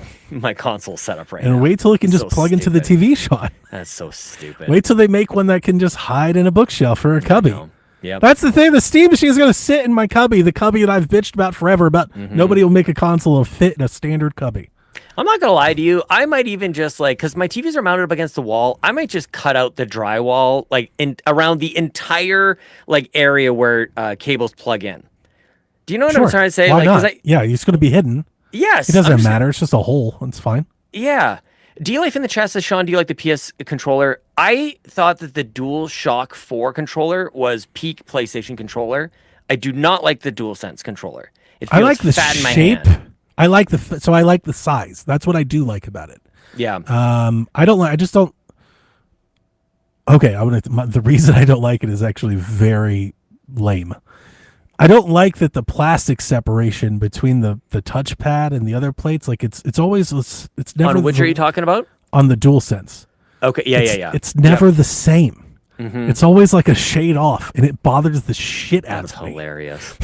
console setup right And now. wait till it can just So plug into the stupid. TV shot. That's so stupid. Wait till they make one that can just hide in a bookshelf for a cubby. Yep. That's the thing. The Steam machine is going to sit in my cubby, the cubby that I've bitched about forever. About Mm-hmm. nobody will make a console of fit in a standard cubby. I'm not gonna lie to you. I might even just because my TVs are mounted up against the wall. I might just cut out the drywall around the entire area where cables plug in. Do you know what I'm trying to say? Why not? 'cause Yeah, it's going to be hidden. yes, It doesn't I'm just- matter. It's just a hole. It's fine. Yeah. D-Life in the chat says, Sean, do you like the PS controller? I thought that the DualShock 4 controller was peak PlayStation controller. I do not like the DualSense controller. It feels I like the fat in my shape. hand. I like so I like the size. That's what I do like about it. Yeah. I just don't. Okay, the reason I don't like it is actually very lame. I don't like that the plastic separation between the touchpad and the other plates. Like it's never On which are you talking about? on the DualSense. Okay. Yeah. It's never the same. Mhm. It's always like a shade off, and it bothers the shit out That's of me. hilarious.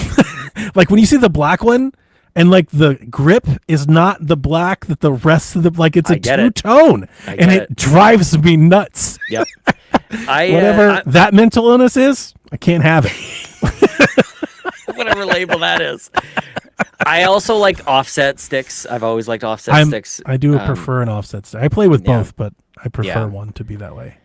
Like when you see the black one, and like the grip is not the black that the rest of the it's I a get it. two-tone, I and get it it. drives me nuts. Yep. I Whatever that mental illness is, I can't have it. whatever label that is. I also like offset sticks. I've always liked offset sticks. I do prefer an offset stick. I play with yeah. both, but I prefer Yeah. one to be that way.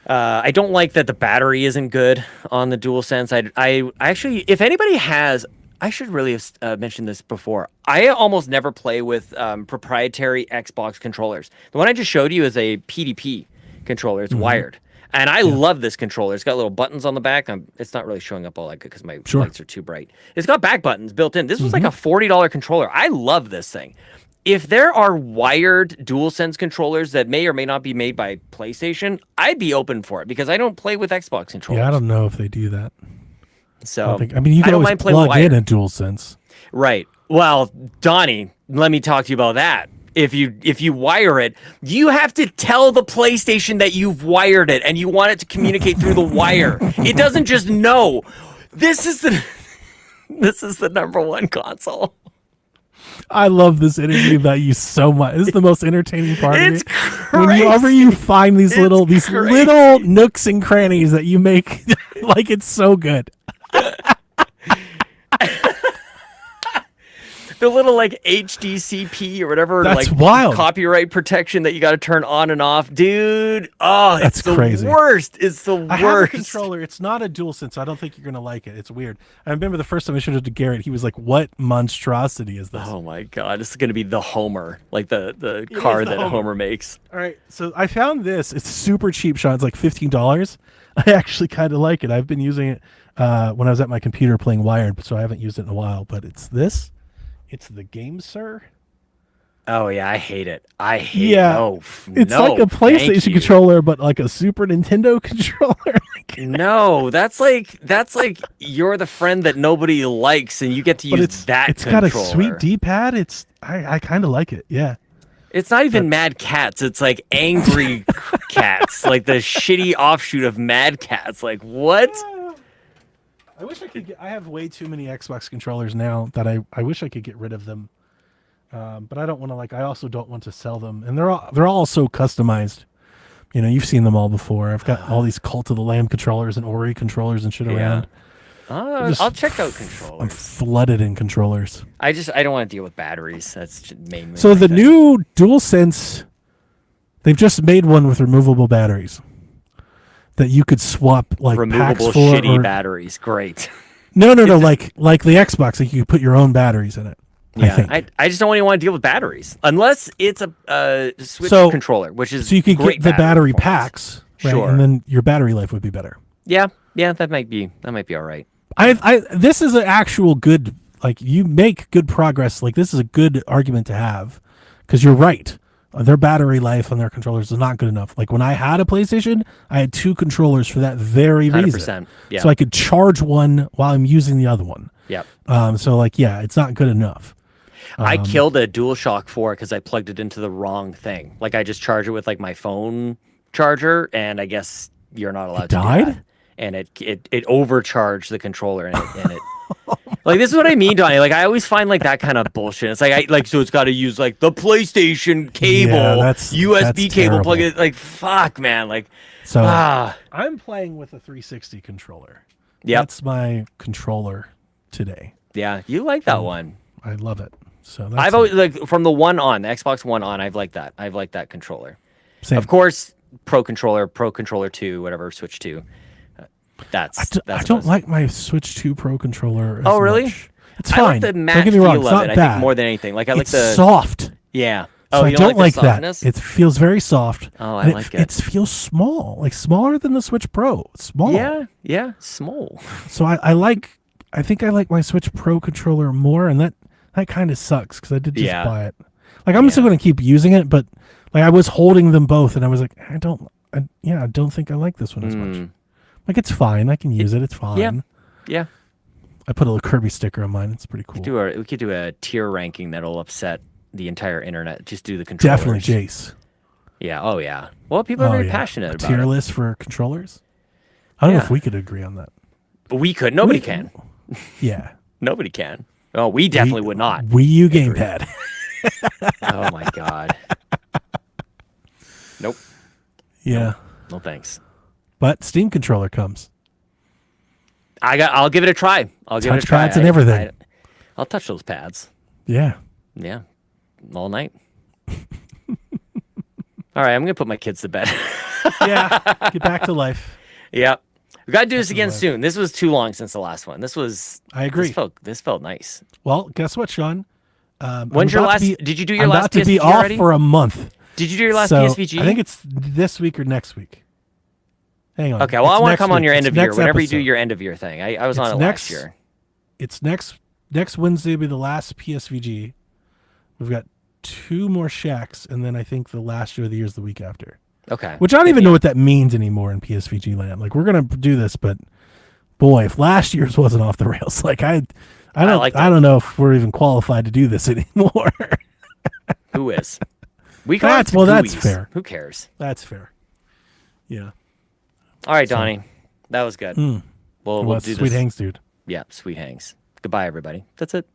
I don't like that the battery isn't good on the DualSense. I actually, if anybody has, I should really have mentioned this before. I almost never play with proprietary Xbox controllers. The one I just showed you is a PDP controller. It's wired. And I love this controller. It's got little buttons on the back. It's not really showing up all that good because my lights are too bright. It's got back buttons built in. This was like a $40 controller. I love this thing. If there are wired DualSense controllers that may or may not be made by PlayStation, I'd be open for it because I don't play with Xbox controllers. Yeah, I don't know if they do that. So I mean, you I can don't always mind playing plug in wired. a DualSense. Right. Well, Donnie, let me talk to you about that. If you wire it, you have to tell the PlayStation that you've wired it and you want it to communicate through the wire. It doesn't just know. This is the number one console. I love this interview about you so much. This is the most entertaining part It's of it. Whenever you find these little nooks and crannies that you make, like it's so good. The little like HDCP or whatever, That's like wild. copyright protection that you got to turn on and off, dude. Oh, That's it's the crazy. worst. It's the I have a worst. controller. It's not a DualSense. So I don't think you're gonna like it. It's weird. I remember the first time I showed it to Garrett, he was like, "What monstrosity is this?" Oh my god, this is gonna be the Homer, like the is car the that Homer. Homer makes. All right, so I found this. It's super cheap, Sean. It's like $15. I actually kind of like it. I've been using it when I was at my computer playing Wired, so I haven't used it in a while. But it's this. It's the Game Sir. Oh yeah, I hate it. I hate Yeah, no. It's no, like a thank PlayStation you. controller, but like a Super Nintendo controller. No, that's like you're the friend that nobody likes, and you get to But use that. it's got a controller. sweet D-pad. I kind of like it. Yeah. It's not even Mad Cats. It's like Angry Cats, like the shitty offshoot of Mad Cats. Like what? I wish I could get. I have way too many Xbox controllers now that I wish I could get rid of them. But I don't want to I also don't want to sell them, and they're all so customized. You know, you've seen them all before. I've got all these Cult of the Lamb controllers and Ori controllers and shit around. Just I'll check out I'm controllers. flooded in controllers. I don't want to deal with batteries. That's mainly. So my the thing. new DualSense, they've just made one with removable batteries that you could swap like packs removable for. shitty or- batteries. Great. No, It's like the Xbox, like you put your own batteries in it. I think. I just don't even want to deal with batteries unless it's a Switch So- controller, which is So you could great get the battery performance. packs, right? Sure. And then your battery life would be better. Yeah, that might be all right. This is an actual good, like you make good progress. Like this is a good argument to have, because you're right. Their battery life on their controllers is not good enough. Like when I had a PlayStation, I had two controllers for that very reason. 100%. Yeah. So I could charge one while I'm using the other one. Yep. So like, yeah, it's not good enough. I killed a DualShock 4 because I plugged it into the wrong thing. Like I just charged it with like my phone charger, and I guess you're not allowed to do died? that. And it overcharged the controller, and it like this is what I mean, Donnie. Like I always find like that kind of bullshit. It's like so it's got to use like the PlayStation cable, that's USB cable, plug terrible. it. Like fuck, man. Like So ah, I'm playing with a 360 controller. Yep. That's my controller today. yeah, you like that one. I love it. So that's I've always like from the One on, the Xbox One on. I've liked that. I've liked that controller. same. Of course, Pro Controller 2, whatever, Switch 2. That's I don't like my Switch 2 Pro controller. Oh, as really? much. It's I fine. like the Don't matte get me wrong. feel It's of not it. I bad. think more than anything. Like I like It's the soft. yeah. So Oh, I you don't like the that. softness? It feels very soft. Oh, I and like it. It feels small, like smaller than the Switch Pro. It's small. Yeah, small. So I think I like my Switch Pro controller more, and that kind of sucks because I did just Yeah. buy it. Like I'm still going to keep using it, but like I was holding them both, and I was like, I don't think I like this one as much. Like it's fine. I can use it. It's fine. Yeah. I put a little Kirby sticker on mine. It's pretty cool. We could do a tier ranking that'll upset the entire internet. Just do the controllers. Definitely Jace. Yeah. Oh yeah. Well, people are very passionate a about tier it. list for controllers. I don't know Yeah. if we could agree on that. We could. Nobody can. Yeah. Nobody can. Oh, we definitely would not. Wii U gamepad. Oh my god. Nope. Yeah. No thanks. But Steam controller comes. I'll give it a try. I'll give it a Touch try. pads and everything. I'll touch those pads. Yeah. Yeah. All night. All right, I'm gonna put my kids to bed. Yeah. Get back to life. Yeah. We gotta do this again life. soon. This was too long since the last one. I agree. This felt nice. Well, guess what, Sean? When's your last? Did you do your I'm last about to be PSVG off already? for a month. Did you do your last So PSVG? I think it's this week or next week. Hang on. Okay, well, It's I want to next come on week. your It's end of year. next Whenever you do episode. your end of year thing. I was on It's it next- last year. It's next Wednesday will be the last PSVG. We've got 2 more Shacks, and then I think the last year of the year is the week after. Okay. Which I don't even know what that means anymore in PSVG land. Like we're gonna do this, but boy, if last year's wasn't off the rails, like I don't know if we're even qualified to do this anymore. Who is? We call it That's the that's Gooeyes. fair. Who cares? That's fair. Yeah. All right, Donnie. That was good. We'll Well, do sweet this. hangs, dude. Yeah, sweet hangs. Goodbye, everybody. That's it.